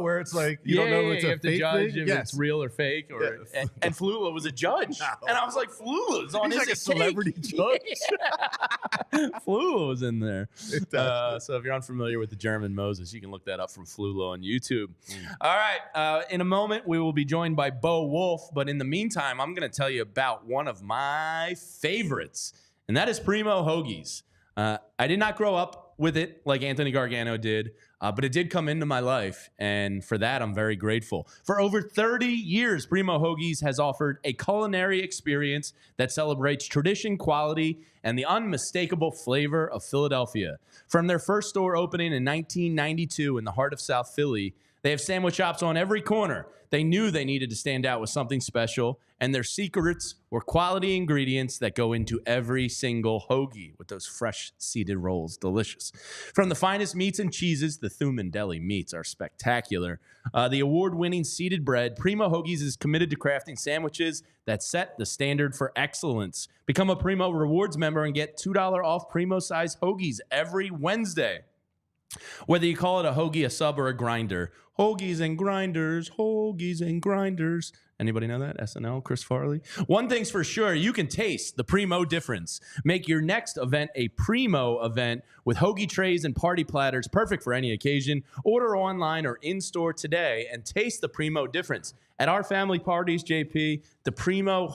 where it's like you don't know if it's
you
a
have to
fake
judge
thing?
if it's real or fake. Or and Flula was a judge, and I was like, Flula's on
He's
Is
like a
It
celebrity
Cake?
judge.
Flula was in there. So if you're unfamiliar with the German Moses, you can look that up from Flula on YouTube. All right. In a moment, we will be joined by Bo Wulf. But in the meantime, I'm going to tell you about one of my favorites, and that is Primo Hoagies. I did not grow up with it like Anthony Gargano did, but it did come into my life, and for that, I'm very grateful. For over 30 years, Primo Hoagies has offered a culinary experience that celebrates tradition, quality, and the unmistakable flavor of Philadelphia. From their first store opening in 1992 in the heart of South Philly, they have sandwich shops on every corner. They knew they needed to stand out with something special, and their secrets were quality ingredients that go into every single hoagie with those fresh seeded rolls. Delicious. From the finest meats and cheeses, the Thuman Deli meats are spectacular. The award-winning seeded bread, Primo Hoagies is committed to crafting sandwiches that set the standard for excellence. Become a Primo Rewards member and get $2 off Primo-sized hoagies every Wednesday. Whether you call it a hoagie, a sub, or a grinder, hoagies and grinders, hoagies and grinders. Anybody know that? SNL, Chris Farley? One thing's for sure, you can taste the Primo difference. Make your next event a Primo event with hoagie trays and party platters, perfect for any occasion. Order online or in-store today and taste the Primo difference. At our family parties, JP, the Primo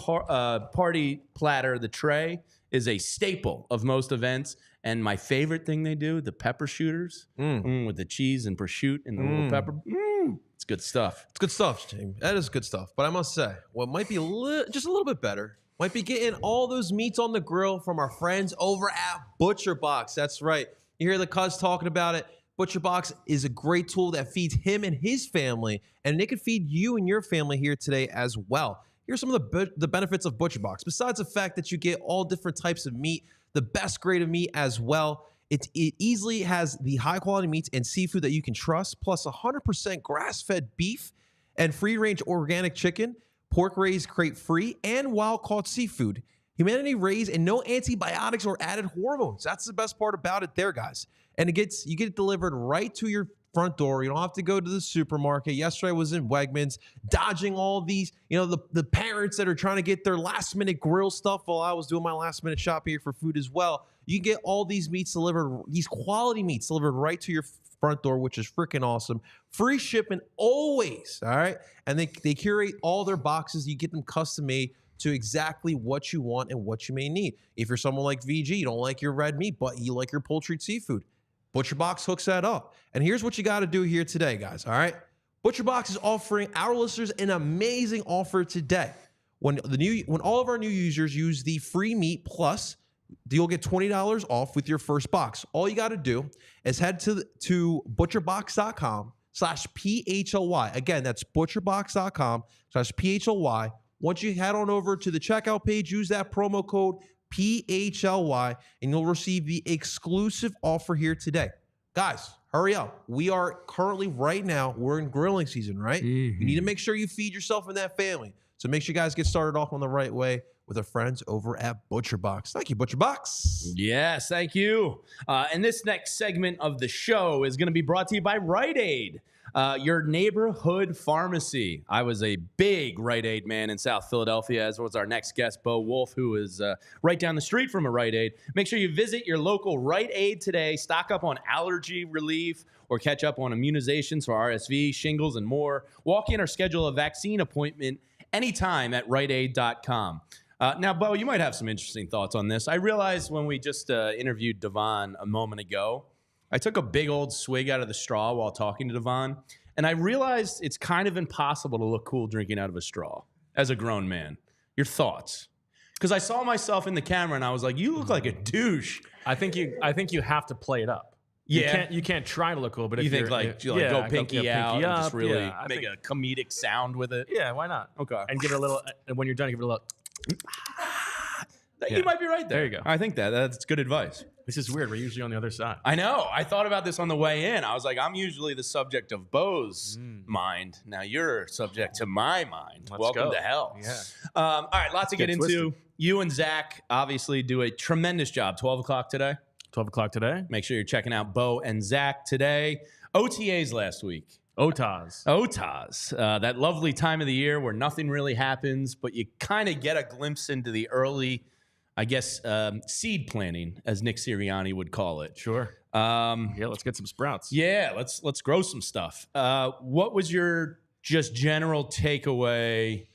party platter, the tray, is a staple of most events. And my favorite thing they do, the pepper shooters with the cheese and prosciutto and the little pepper. It's good stuff.
It's good stuff, James. That is good stuff. But I must say, what might be just a little bit better might be getting all those meats on the grill from our friends over at Butcher Box. That's right. You hear the cuz talking about it. Butcher Box is a great tool that feeds him and his family, and it could feed you and your family here today as well. Here's some of the benefits of Butcher Box. Besides the fact that you get all different types of meat, the best grade of meat as well. It easily has the high quality meats and seafood that you can trust, plus 100% grass-fed beef and free-range organic chicken, pork raised crate-free, and wild-caught seafood. humanity raised, and no antibiotics or added hormones. That's the best part about it there, guys. And you get it delivered right to your front door. You don't have to go to the supermarket. Yesterday I was in Wegmans, dodging all these, the parents that are trying to get their last minute grill stuff while I was doing my last minute shopping here for food as well. You get all these meats delivered, these quality meats delivered right to your front door, which is freaking awesome. Free shipping always, all right? And they curate all their boxes. You get them custom made to exactly what you want and what you may need. If you're someone like VG, you don't like your red meat, but you like your poultry seafood, ButcherBox hooks that up. And here's what you got to do here today, guys, all right? ButcherBox is offering our listeners an amazing offer today. When all of our new users use the free meat plus, you'll get $20 off with your first box. All you got to do is head to butcherbox.com/PHLY. Again, that's butcherbox.com/PHLY. Once you head on over to the checkout page, use that promo code PHLY, and you'll receive the exclusive offer here today. Guys, hurry up. We are currently, right now, we're in grilling season, right?
Mm-hmm.
You need to make sure you feed yourself and that family. So make sure you guys get started off on the right way with our friends over at ButcherBox. Thank you, ButcherBox.
Yes, thank you. And this next segment of the show is going to be brought to you by Rite Aid, your neighborhood pharmacy. I was a big Rite Aid man in South Philadelphia, as was our next guest, Bo Wulf, who is right down the street from a Rite Aid. Make sure you visit your local Rite Aid today. Stock up on allergy relief or catch up on immunizations for RSV, shingles, and more. Walk in or schedule a vaccine appointment anytime at riteaid.com. Now, Bo, you might have some interesting thoughts on this. I realized when we just interviewed Devon a moment ago, I took a big old swig out of the straw while talking to Devon, and I realized it's kind of impossible to look cool drinking out of a straw as a grown man. Your thoughts? Because I saw myself in the camera, and I was like, you look like a douche.
I think you have to play it up.
Yeah.
You can't try to look cool, but
You
if
think go pinky out and just really
I
make
think-
a comedic sound with it?
Yeah, why not?
Okay.
And give it a little, and when you're done, give it a little.
You might be right there.
There you go.
I think that's good advice.
This is weird. We're usually on the other side.
I know. I thought about this on the way in. I was like, I'm usually the subject of Bo's mind. Now you're subject to my mind.
Let's
Welcome
go.
to hell.
Yeah.
All right, lots to get into.
twisted.
You and Zach obviously do a tremendous job. 12 o'clock today.
12 o'clock today.
Make sure you're checking out Bo and Zach today. OTAs last week.
OTAs.
That lovely time of the year where nothing really happens, but you kind of get a glimpse into the early, I guess, seed planting, as Nick Sirianni would call it.
Sure.
Yeah,
Let's get some sprouts.
let's grow some stuff. What was your just general takeaway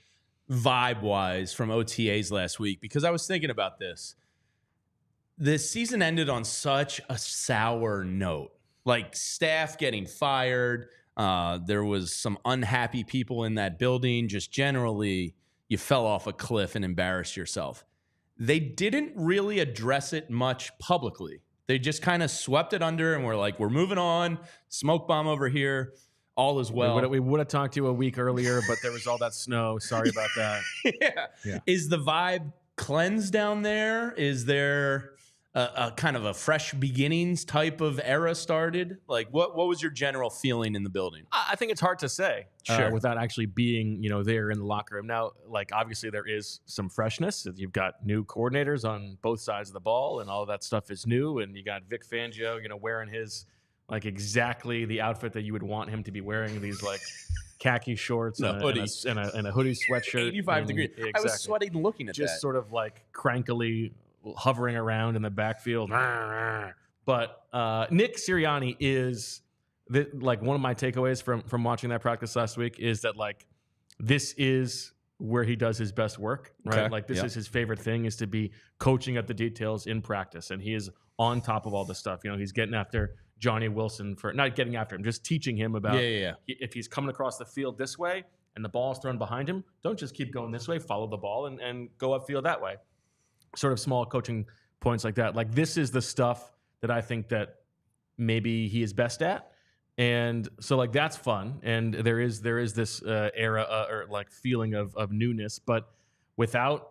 vibe-wise from OTAs last week? Because I was thinking about this. This season ended on such a sour note. Like staff getting fired. There was some unhappy people in that building. Just generally, you fell off a cliff and embarrassed yourself. They didn't really address it much publicly. They just kind of swept it under and were like, we're moving on. Smoke bomb over here. All is well.
We would have talked to you a week earlier, but there was all that snow. Sorry about that.
Yeah. Is the vibe cleansed down there? Is there a kind of a fresh beginnings type of era started? Like, what was your general feeling in the building?
I think it's hard to say
Sure.
without actually being, there in the locker room. Now, like, obviously there is some freshness. You've got new coordinators on both sides of the ball, and all of that stuff is new. And you got Vic Fangio, wearing his, like, exactly the outfit that you would want him to be wearing, these, like, khaki shorts and a hoodie sweatshirt.
85 degrees.
Exactly.
I was sweating looking at
Just
that.
sort of, like, crankily hovering around in the backfield. But Nick Sirianni is like one of my takeaways from watching that practice last week is that, like, this is where he does his best work, right?
Okay.
Like, this is his favorite thing, is to be coaching at the details in practice, and he is on top of all this stuff. He's getting after Johnny Wilson for not getting after him, just teaching him about if he's coming across the field this way and the ball is thrown behind him, don't just keep going this way, follow the ball and go upfield that way. Sort of small coaching points like that. Like, this is the stuff that I think that maybe he is best at. And so, like, that's fun. And there is this era or like feeling of newness, but without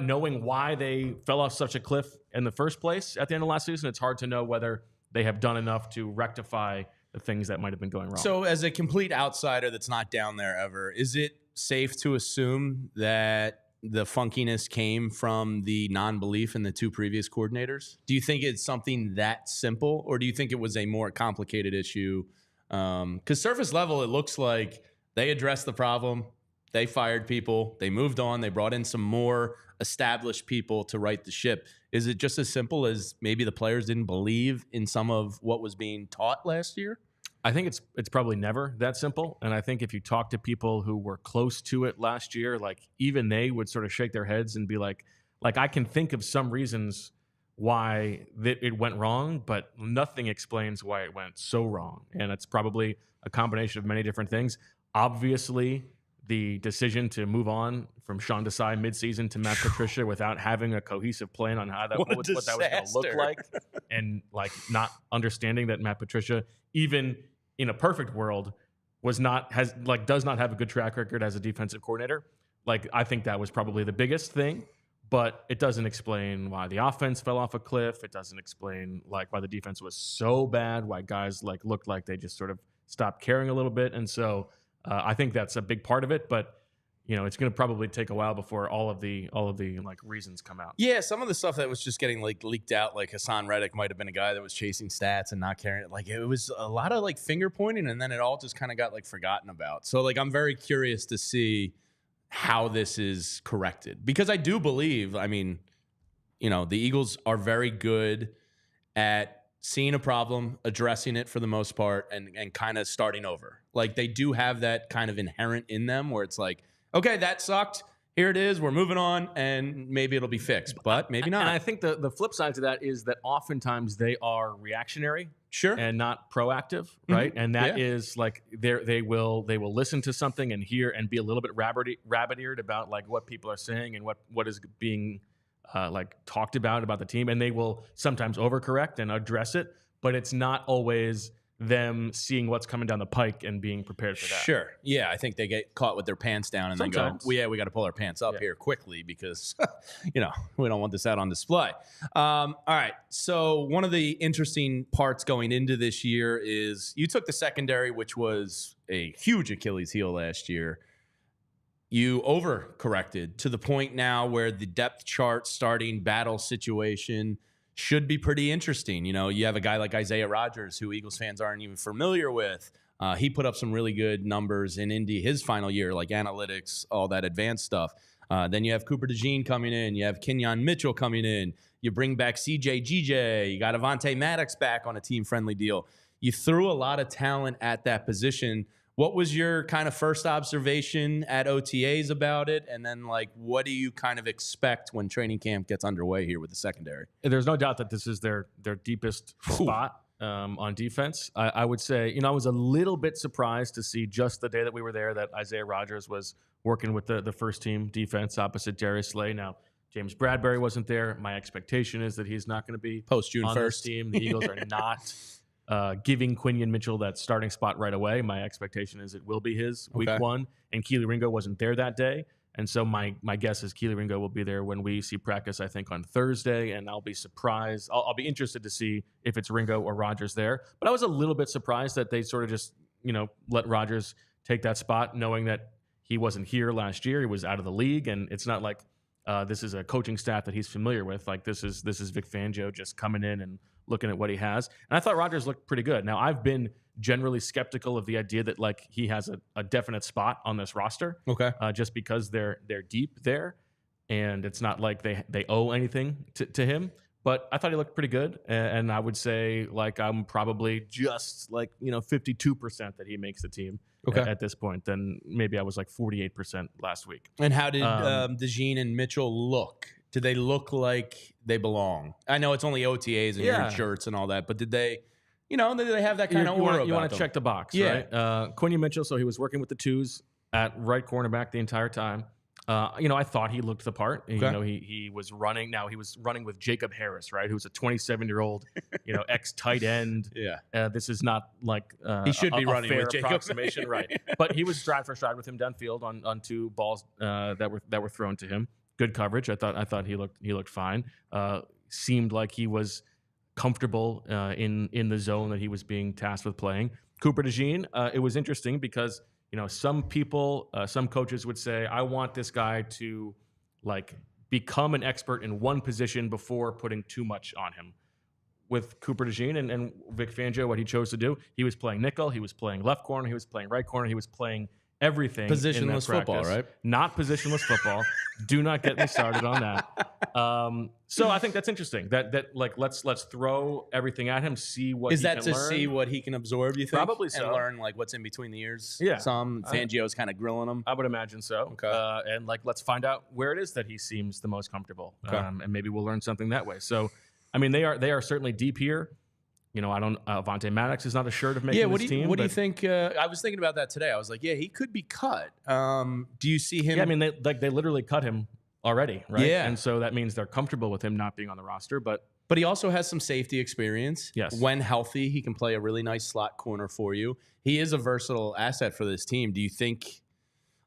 knowing why they fell off such a cliff in the first place at the end of last season, it's hard to know whether they have done enough to rectify the things that might have been going wrong.
So, as a complete outsider that's not down there ever, is it safe to assume that the funkiness came from the non-belief in the two previous coordinators? Do you think it's something that simple, or do you think it was a more complicated issue? Because surface level, it looks like they addressed the problem. They fired people. They moved on. They brought in some more established people to right the ship. Is it just as simple as maybe the players didn't believe in some of what was being taught last year?
I think it's probably never that simple. And I think if you talk to people who were close to it last year, like even they would sort of shake their heads and be like I can think of some reasons why it went wrong, but nothing explains why it went so wrong. And it's probably a combination of many different things. Obviously, the decision to move on from Sean Desai midseason to Matt Patricia without having a cohesive plan on how what that was going to look like, and like not understanding that Matt Patricia, even in a perfect world, does not have a good track record as a defensive coordinator. Like, I think that was probably the biggest thing, but it doesn't explain why the offense fell off a cliff. It doesn't explain like why the defense was so bad, why guys like looked like they just sort of stopped caring a little bit. And so I think that's a big part of it, but you know, it's going to probably take a while before all of the like reasons come out.
Yeah, some of the stuff that was just getting like leaked out, like Hassan Reddick might have been a guy that was chasing stats and not caring. Like it was a lot of like finger pointing, and then it all just kind of got like forgotten about. So like I'm very curious to see how this is corrected, because I do believe, I mean, you know, the Eagles are very good at seeing a problem, addressing it for the most part, and kind of starting over. Like they do have that kind of inherent in them where it's like, okay, that sucked. Here it is. We're moving on, and maybe it'll be fixed, but maybe not.
And I think the flip side to that is that oftentimes they are reactionary,
sure,
and not proactive, right? Mm-hmm. And that is like they will listen to something and hear and be a little bit rabbit-eared about like what people are saying and what is being like talked about the team, and they will sometimes overcorrect and address it, but it's not always them seeing what's coming down the pike and being prepared for that.
Sure. Yeah, I think they get caught with their pants down and
sometimes
they go, we got to pull our pants up here quickly because, you know, we don't want this out on display. All right. So one of the interesting parts going into this year is you took the secondary, which was a huge Achilles heel last year. You overcorrected to the point now where the depth chart starting battle situation should be pretty interesting. You know, you have a guy like Isaiah Rodgers, who Eagles fans aren't even familiar with. He put up some really good numbers in Indy his final year, like analytics, all that advanced stuff. Then you have Cooper DeJean coming in. You have Kenyon Mitchell coming in. You bring back CJ GJ. You got Avonte Maddox back on a team-friendly deal. You threw a lot of talent at that position. What was your kind of first observation at OTAs about it? And then, like, what do you kind of expect when training camp gets underway here with the secondary?
There's no doubt that this is their deepest spot on defense. I would say, you know, I was a little bit surprised to see just the day that we were there that Isaiah Rodgers was working with the first team defense opposite Darius Slay. Now, James Bradbury wasn't there. My expectation is that he's not going to be
post-June 1st.
This team. The Eagles are not giving Quinion Mitchell that starting spot right away. My expectation is it will be his week one, and Keely Ringo wasn't there that day. And so my guess is Keely Ringo will be there when we see practice, I think, on Thursday, and I'll be surprised. I'll be interested to see if it's Ringo or Rodgers there. But I was a little bit surprised that they sort of just, you know, let Rodgers take that spot, knowing that he wasn't here last year. He was out of the league, and it's not like this is a coaching staff that he's familiar with. Like this is Vic Fangio just coming in and looking at what he has. And I thought Rodgers looked pretty good. Now, I've been generally skeptical of the idea that like he has a definite spot on this roster. Just because they're deep there, and it's not like they owe anything to him. But I thought he looked pretty good, and I would say like I'm probably just like 52% that he makes the team at this point. Then maybe I was like 48% last week.
And how did DeJean and Mitchell look? Did they look like they belong? I know it's only OTAs and your shirts and all that, but did they? Did they have that kind of aura?
You want to check the box, right? Quinion Mitchell, so he was working with the twos at right cornerback the entire time. I thought he looked the part. He was running. Now he was running with Jacob Harris, right? Who's a 27-year-old, ex tight end. This is not like
he should be running
fair
with Jacob.
Approximation, right? But he was stride for stride with him downfield on two balls that were thrown to him. Good coverage. I thought he looked fine. Seemed like he was comfortable in the zone that he was being tasked with playing. Cooper DeJean, it was interesting because some people, some coaches would say, I want this guy to like become an expert in one position before putting too much on him. With Cooper DeJean and Vic Fangio, what he chose to do, he was playing nickel, he was playing left corner, he was playing right corner, he was playing everything.
Positionless football, right?
Not positionless football. Do not get me started on that. So I think that's interesting. That like let's throw everything at him, see what
is
he
that
can
to
learn.
see what he can absorb. You think
Probably so.
and learn like what's in between the ears.
Yeah,
Fangio's kind of grilling him.
I would imagine so.
Okay,
and like let's find out where it is that he seems the most comfortable.
Okay.
And maybe we'll learn something that way. So, I mean, they are certainly deep here. You know, I don't. Avonte Maddox is not assured of making this team.
What do you think? I was thinking about that today. I was like, yeah, he could be cut. Do you see him?
Yeah, I mean, they literally cut him already, right?
Yeah,
and so that means they're comfortable with him not being on the roster. But
he also has some safety experience.
Yes,
when healthy, he can play a really nice slot corner for you. He is a versatile asset for this team. Do you think?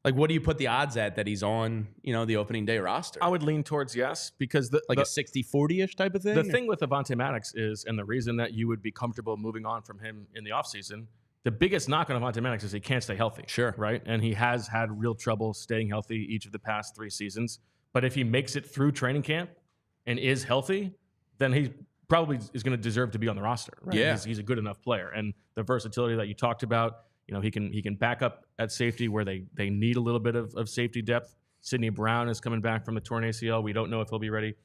Like, what do you put the odds at that he's on, the opening day roster?
I would lean towards yes, because
a 60-40-ish type of thing?
The thing with Avonte Maddox is, and the reason that you would be comfortable moving on from him in the offseason, the biggest knock on Avonte Maddox is he can't stay healthy.
Sure.
Right? And he has had real trouble staying healthy each of the past 3 seasons. But if he makes it through training camp and is healthy, then he probably is going to deserve to be on the roster. Right?
Yeah.
He's a good enough player. And the versatility that you talked about, he can back up at safety where they need a little bit of safety depth. Sidney Brown is coming back from the torn ACL. We don't know if he'll be ready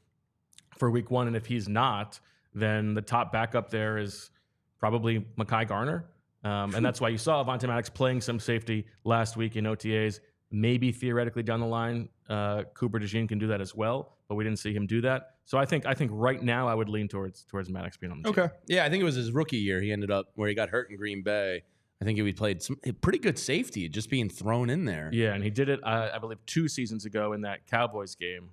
for week 1. And if he's not, then the top backup there is probably Mekhi Garner. And that's why you saw Avonte Maddox playing some safety last week in OTAs. Maybe theoretically down the line, Cooper DeJean can do that as well, but we didn't see him do that. So I think right now I would lean towards Maddox being on the team.
Okay. Yeah, I think it was his rookie year. He ended up where he got hurt in Green Bay. I think he played some pretty good safety, just being thrown in there.
Yeah, and he did it, I believe, 2 seasons ago in that Cowboys game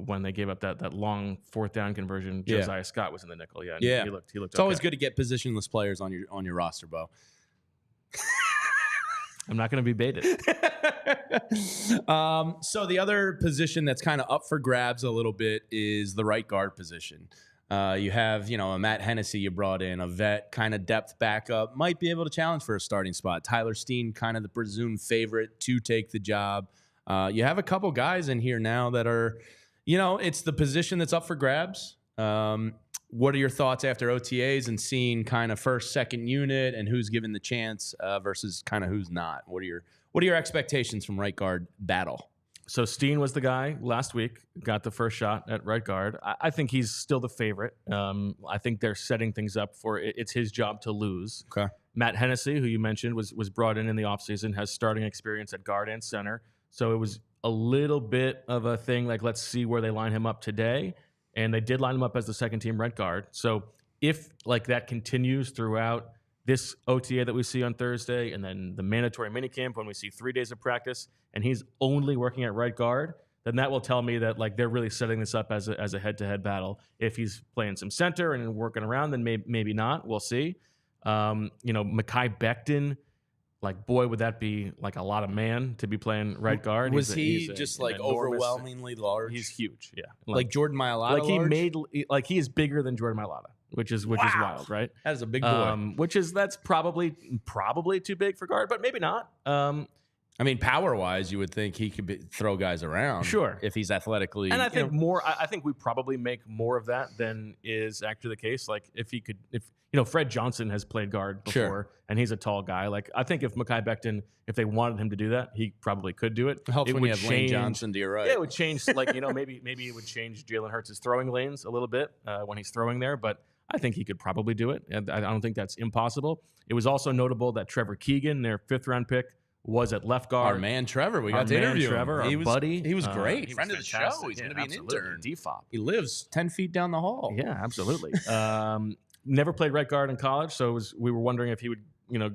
when they gave up that long 4th down conversion. Josiah Scott was in the nickel. Yeah,
yeah.
He looked.
It's always good to get positionless players on your roster, Bo.
I'm not going to be baited.
So the other position that's kind of up for grabs a little bit is the right guard position. You have, a Matt Hennessy you brought in, a vet kind of depth backup, might be able to challenge for a starting spot. Tyler Steen, kind of the presumed favorite to take the job. You have a couple guys in here now that are, it's the position that's up for grabs. What are your thoughts after OTAs and seeing kind of first, second unit and who's given the chance versus kind of who's not? What are your expectations from right guard battle?
So Steen was the guy last week, got the first shot at right guard. I think he's still the favorite. I think they're setting things up for it's his job to lose.
Okay.
Matt Hennessy, who you mentioned, was brought in the offseason, has starting experience at guard and center. So it was a little bit of a thing like, let's see where they line him up today. And they did line him up as the second team right guard. So if like that continues throughout this OTA that we see on Thursday, and then the mandatory minicamp when we see 3 days of practice, and he's only working at right guard, then that will tell me that like they're really setting this up as a head-to-head battle. If he's playing some center and working around, then maybe not. We'll see. Mekhi Becton, like boy, would that be like a lot of man to be playing right guard?
Was he just like overwhelmingly large?
He's huge, yeah.
Like Jordan Mailata.
Like he is bigger than Jordan Mailata. Which is wild, right?
That is a big boy.
That's probably too big for guard, but maybe not.
I mean, power-wise, you would think he could throw guys around.
Sure,
if he's athletically.
And I think I think we probably make more of that than is actually the case. Like if Fred Johnson has played guard before,
sure,
and he's a tall guy. Like I think if Mekhi Becton, if they wanted him to do that, he probably could do it.
It helps when you have Lane Johnson to your right.
Yeah, it would change. Like maybe it would change Jalen Hurts' throwing lanes a little bit when he's throwing there, but. I think he could probably do it. And I don't think that's impossible. It was also notable that Trevor Keegan, their 5th-round pick, was at left guard.
Our man Trevor, we got to interview
Trevor,
him.
Buddy.
He was great.
He
Friend
was
of the show. He's going to be an intern.
DFOP.
He lives 10 feet down the hall.
Yeah, absolutely. Never played right guard in college, so we were wondering if he would,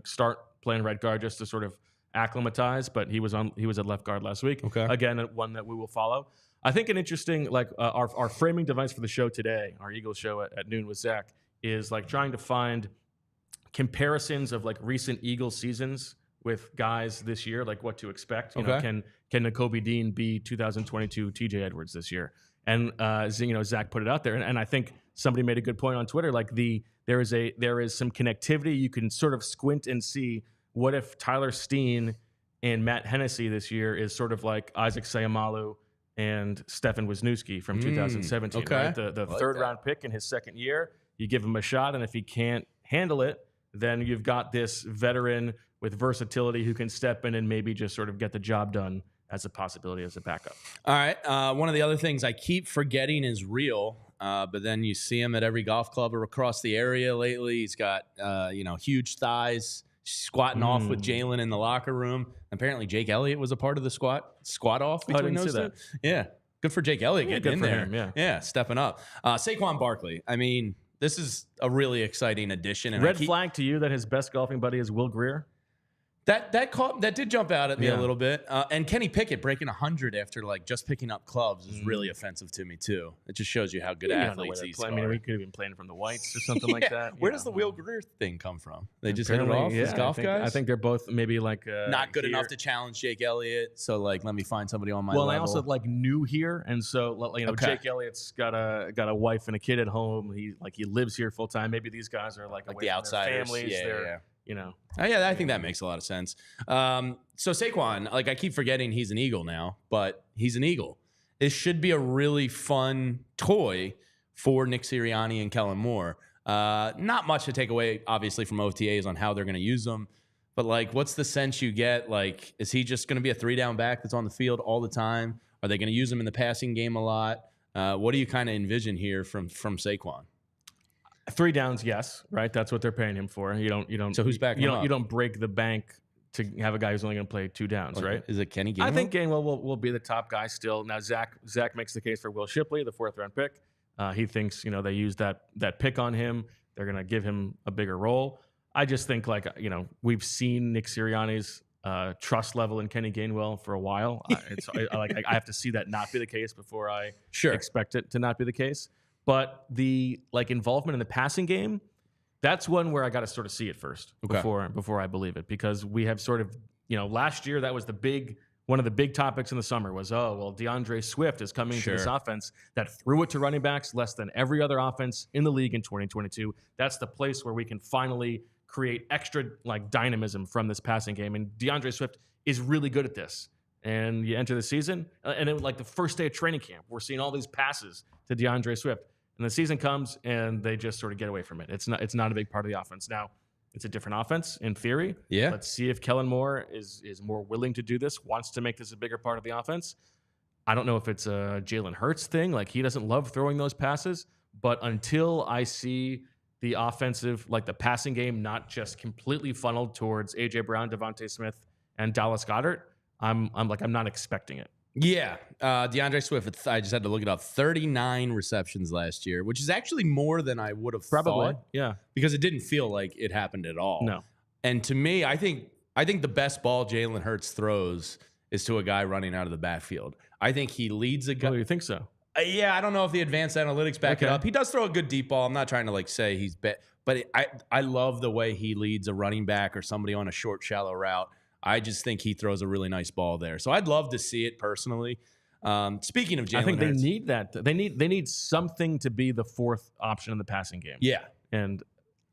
start playing right guard just to sort of acclimatize. But he was at left guard last week.
Okay.
Again, one that we will follow. I think an interesting our framing device for the show today, our Eagles show at noon with Zach, is like trying to find comparisons of like recent Eagles seasons with guys this year, like what to expect. You know, can Nakobe Dean be 2022 TJ Edwards this year? And Zach put it out there, and I think somebody made a good point on Twitter. Like there is some connectivity. You can sort of squint and see what if Tyler Steen and Matt Hennessy this year is sort of like Isaac Sayamalu and Stefan Wisniewski from 2017.
okay.
Right? The
I like
third
that.
round pick in his second year. You give him a shot, and if he can't handle it, then you've got this veteran with versatility who can step in and maybe just sort of get the job done as a possibility as a backup.
All right. One of the other things I keep forgetting is real, but then you see him at every golf club across the area lately. He's got, huge thighs, squatting off with Jalen in the locker room. Apparently, Jake Elliott was a part of the squat off between those two. Yeah. Good for Jake Elliott getting in there.
Him,
yeah, stepping up. Saquon Barkley. I mean, this is a really exciting addition. And
Red flag to you that his best golfing buddy is Will Greer?
That did jump out at me a little bit. And Kenny Pickett breaking 100 after just picking up clubs is really offensive to me too. It just shows you how good athletes these are.
I mean, we could have been playing from the Whites or something like that.
Where does the Will Greer thing come from? They just hit it off as golf guys?
I think they're both maybe
not good enough to challenge Jake Elliott. So let me find somebody on my level.
Well, I also new here, and so Jake Elliott's got a wife and a kid at home. He lives here full time. Maybe these guys are away
the
from
outsiders.
their families.
I think that makes a lot of sense. So Saquon, I keep forgetting he's an Eagle now, but he's an Eagle. This should be a really fun toy for Nick Sirianni and Kellen Moore. Not much to take away, obviously, from OTAs on how they're going to use them. But, what's the sense you get? Is he just going to be a 3-down back that's on the field all the time? Are they going to use him in the passing game a lot? What do you kind of envision here from Saquon?
3 downs, yes, right. That's what they're paying him for. You don't.
So who's backing him up?
You don't break the bank to have a guy who's only going to play 2 downs, right?
Is it Kenny Gainwell?
I think Gainwell will be the top guy still. Now Zach makes the case for Will Shipley, the 4th round pick. He thinks they used that pick on him. They're going to give him a bigger role. I just think we've seen Nick Sirianni's trust level in Kenny Gainwell for a while. I have to see that not be the case before I expect it to not be the case. But the involvement in the passing game, that's one where I got to sort of see it first before I believe it, because we have sort of last year that was one of the big topics in the summer was DeAndre Swift is coming to this offense that threw it to running backs less than every other offense in the league in 2022. That's the place where we can finally create extra dynamism from this passing game, and DeAndre Swift is really good at this. And you enter the season, and it the first day of training camp, we're seeing all these passes to DeAndre Swift. And the season comes, and they just sort of get away from it. It's not a big part of the offense. Now, it's a different offense in theory.
Yeah.
Let's see if Kellen Moore is more willing to do this, wants to make this a bigger part of the offense. I don't know if it's a Jalen Hurts thing. He doesn't love throwing those passes. But until I see the offensive, the passing game, not just completely funneled towards A.J. Brown, Devontae Smith, and Dallas Goedert, I'm not expecting it.
Yeah. DeAndre Swift, I just had to look it up, 39 receptions last year, which is actually more than I would have thought.
Yeah.
Because it didn't feel like it happened at all.
No.
And to me, I think the best ball Jalen Hurts throws is to a guy running out of the backfield. I think he leads a guy.
Oh, you think so?
Yeah, I don't know if the advanced analytics back it up. He does throw a good deep ball. I'm not trying to say he's bad, but I love the way he leads a running back or somebody on a short, shallow route. I just think he throws a really nice ball there. So I'd love to see it personally. Speaking of Jalen Hurts,
I think they need that. They need something to be the 4th option in the passing game.
Yeah.
And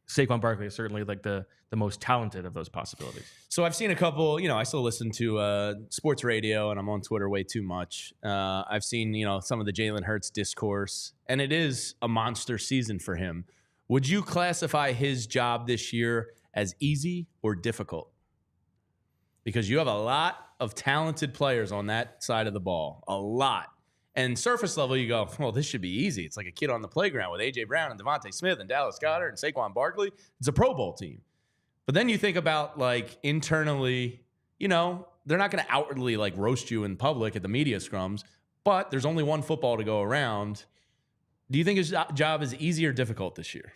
Saquon Barkley is certainly the most talented of those possibilities.
So I've seen a couple, I still listen to sports radio and I'm on Twitter way too much. I've seen, some of the Jalen Hurts discourse, and it is a monster season for him. Would you classify his job this year as easy or difficult? Because you have a lot of talented players on that side of the ball, a lot. And surface level, you go, well, this should be easy. It's like a kid on the playground with A.J. Brown and Devontae Smith and Dallas Goedert and Saquon Barkley. It's a Pro Bowl team. But then you think about, internally, they're not going to outwardly, roast you in public at the media scrums, but there's only one football to go around. Do you think his job is easy or difficult this year?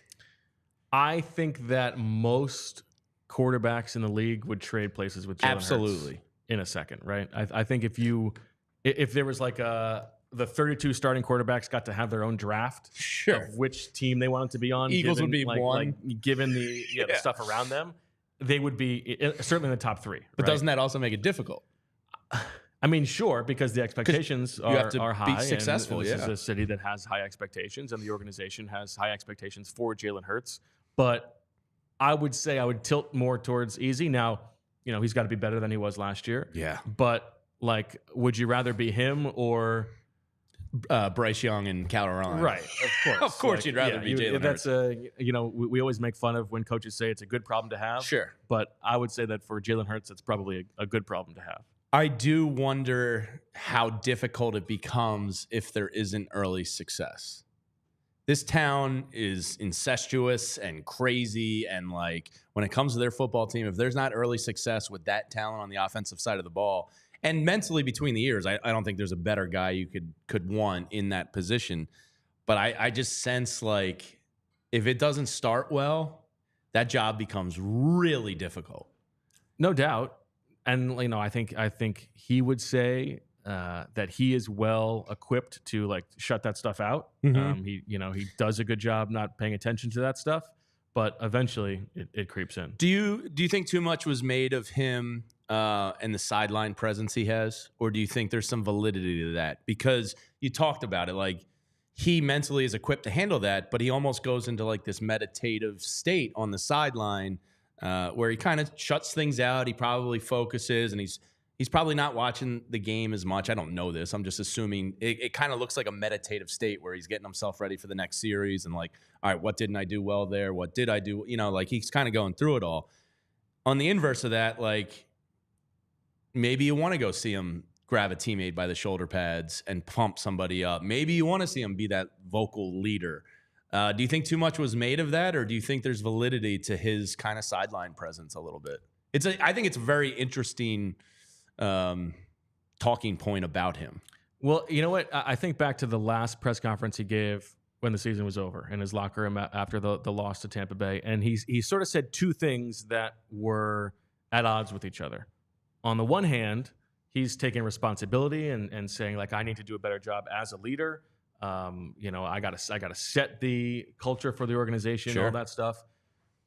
I think that most quarterbacks in the league would trade places with Jalen Hurts in a second, right? I think if there was the 32 starting quarterbacks got to have their own draft of which team they wanted to be on,
Eagles would be one.
Given the stuff around them, they would be certainly in the top 3.
But
right?
Doesn't that also make it difficult?
I mean, sure, because the expectations are high.
Be successful.
And this is a city that has high expectations, and the organization has high expectations for Jalen Hurts. But I would say I would tilt more towards easy. Now, he's got to be better than he was last year.
Yeah.
But like, would you rather be him or
Bryce Young and Cal Raleigh?
Right, of course.
Of course you'd rather be Jalen
That's
Hurts.
we always make fun of when coaches say it's a good problem to have.
Sure.
But I would say that for Jalen Hurts, it's probably a good problem to have.
I do wonder how difficult it becomes if there isn't early success. This town is incestuous and crazy, and like when it comes to their football team, if there's not early success with that talent on the offensive side of the ball and mentally between the ears, I don't think there's a better guy you could want in that position. But I just sense like if it doesn't start well, that job becomes really difficult.
No doubt. And I think he would say that he is well equipped to like shut that stuff out. He does a good job not paying attention to that stuff, but eventually it creeps in.
Do you think too much was made of him and the sideline presence he has, or do you think there's some validity to that? Because you talked about it, like he mentally is equipped to handle that, but he almost goes into like this meditative state on the sideline. Where he kind of shuts things out. He probably focuses, and he's probably not watching the game as much. I don't know this. I'm just assuming it kind of looks like a meditative state where he's getting himself ready for the next series and like, all right, what didn't I do well there? What did I do? Like he's kind of going through it all. On the inverse of that, like maybe you want to go see him grab a teammate by the shoulder pads and pump somebody up. Maybe you want to see him be that vocal leader. Do you think too much was made of that, or do you think there's validity to his kind of sideline presence a little bit? I think it's a very interesting talking point about him.
Well, you know what? I think back to the last press conference he gave when the season was over in his locker room after the loss to Tampa Bay, and he sort of said two things that were at odds with each other. On the one hand, he's taking responsibility and saying like, I need to do a better job as a leader. I gotta set the culture for the organization,
sure,
all that stuff.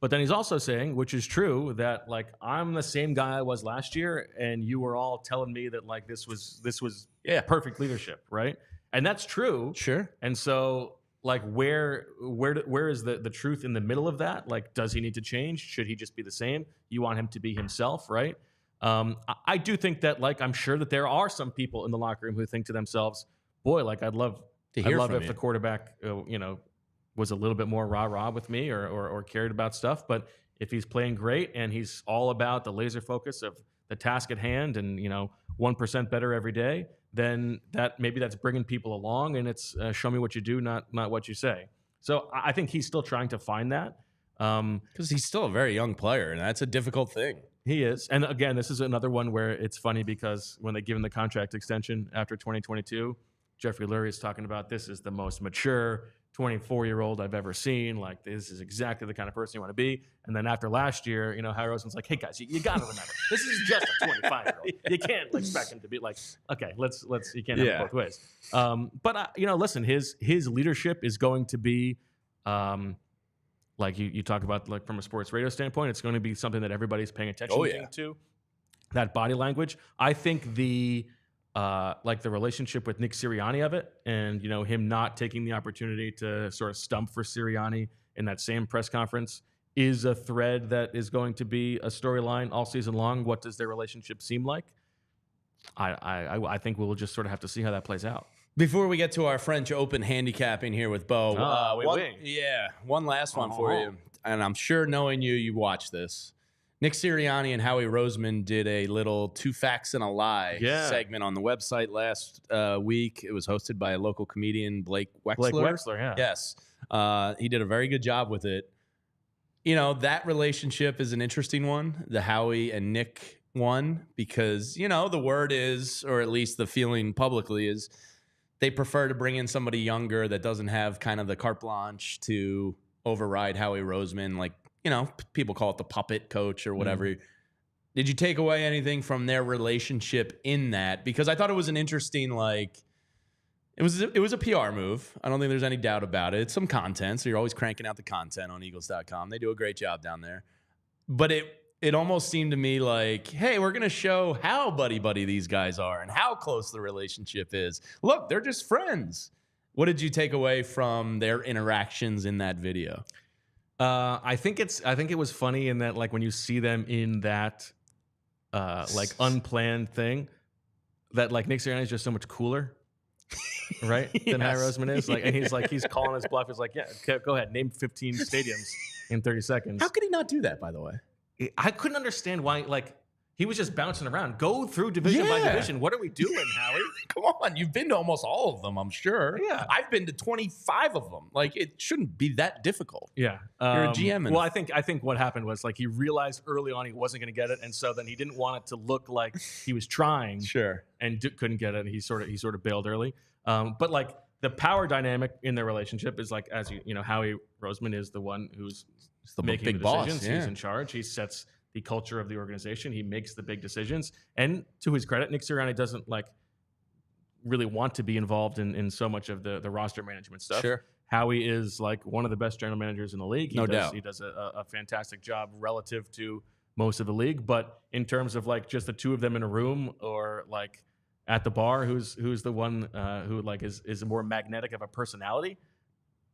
But then he's also saying, which is true, that like I'm the same guy I was last year, and you were all telling me that like this was perfect leadership, right? And that's true,
sure.
And so like where is the truth in the middle of that? Like, does he need to change? Should he just be the same? You want him to be himself, right? I do think that like I'm sure that there are some people in the locker room who think to themselves, boy, like I'd love if the quarterback, was a little bit more rah-rah with me or cared about stuff. But if he's playing great and he's all about the laser focus of the task at hand and, 1% better every day, then maybe that's bringing people along, and it's show me what you do, not what you say. So I think he's still trying to find that.
Because he's still a very young player, and that's a difficult thing.
He is. And again, this is another one where it's funny because when they give him the contract extension after 2022, Jeffrey Lurie is talking about this is the most mature 24-year-old I've ever seen. Like, this is exactly the kind of person you want to be. And then after last year, Harry Roseman's like, hey, guys, you got to remember, this is just a 25-year-old. Yeah. You can't expect him to be like, okay, let's you can't have it both ways. But listen, his leadership is going to be, like you talk about, like from a sports radio standpoint, it's going to be something that everybody's paying attention to. That body language. I think the relationship with Nick Sirianni of it, and him not taking the opportunity to sort of stump for Sirianni in that same press conference is a thread that is going to be a storyline all season long. What does their relationship seem like? I think we'll just sort of have to see how that plays out.
Before we get to our French Open handicapping here with Bo, one last one for you, and I'm sure knowing you watch this. Nick Sirianni and Howie Roseman did a little 2 facts and a lie segment on the website last week. It was hosted by a local comedian, Blake Wexler.
Yeah.
Yes. He did a very good job with it. That relationship is an interesting one, the Howie and Nick one, because, the word is, or at least the feeling publicly is, they prefer to bring in somebody younger that doesn't have kind of the carte blanche to override Howie Roseman, like, people call it the puppet coach or whatever. Did you take away anything from their relationship in that? Because I thought it was an interesting, it was a PR move. I don't think there's any doubt about it. It's some content, so you're always cranking out the content on Eagles.com. They do a great job down there. But it almost seemed to me like, hey, we're going to show how buddy-buddy these guys are and how close the relationship is. Look, they're just friends. What did you take away from their interactions in that video?
I think it was funny in that, like, when you see them in that unplanned thing, that like Nick Sirianni is just so much cooler, right? Than Howie Roseman is. Like, and he's calling his bluff. He's like, yeah, okay, go ahead, name 15 stadiums in 30 seconds.
How could he not do that, by the way?
I couldn't understand why. Like, he was just bouncing around. Go through division by division. What are we doing, Howie?
Come on, you've been to almost all of them, I'm sure.
Yeah,
I've been to 25 of them. Like, it shouldn't be that difficult.
Yeah,
you're a GM.
Well, I think what happened was like he realized early on he wasn't going to get it, and so then he didn't want it to look like he was trying.
Sure.
And couldn't get it. And he sort of bailed early. But like the power dynamic in their relationship is like, as you know, Howie Roseman is the one who's making
big
the decisions.
boss. Yeah.
He's in charge. He sets the culture of the organization. He makes the big decisions. And to his credit, Nick Sirianni doesn't like really want to be involved in so much of the roster management stuff.
Sure.
Howie is like one of the best general managers in the league.
No doubt.
He does a fantastic job relative to most of the league. But in terms of like just the two of them in a room or like at the bar, who's the one who like is more magnetic of a personality?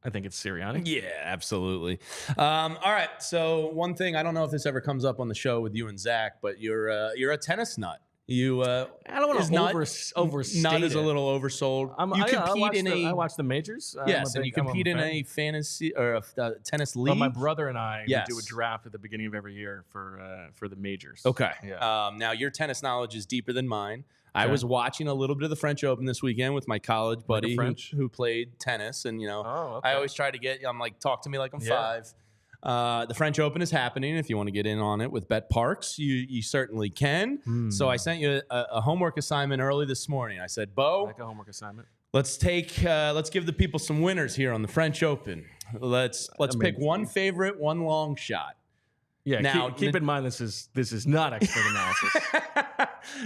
I think it's Sirianni.
Yeah, absolutely. All right. So one thing, I don't know if this ever comes up on the show with you and Zach, but you're a tennis nut. You I
don't want to overstate
Nut is
it.
a little oversold.
I watch the majors.
Yes, and you compete in a fantasy or a tennis league.
Well, my brother and I
Yes.
we do a draft at the beginning of every year for the majors.
Okay.
Yeah.
Now your tennis knowledge is deeper than mine. I was watching a little bit of the French Open this weekend with my college buddy who played tennis, and I always try to get. I'm like, talk to me like I'm 5. The French Open is happening. If you want to get in on it with Bet Parks, you certainly can. So I sent you a homework assignment early this morning. I said, Bo,
like a homework assignment.
let's give the people some winners here on the French Open. Let's pick one favorite, one long shot.
Yeah.
Now,
keep in mind this is not expert analysis.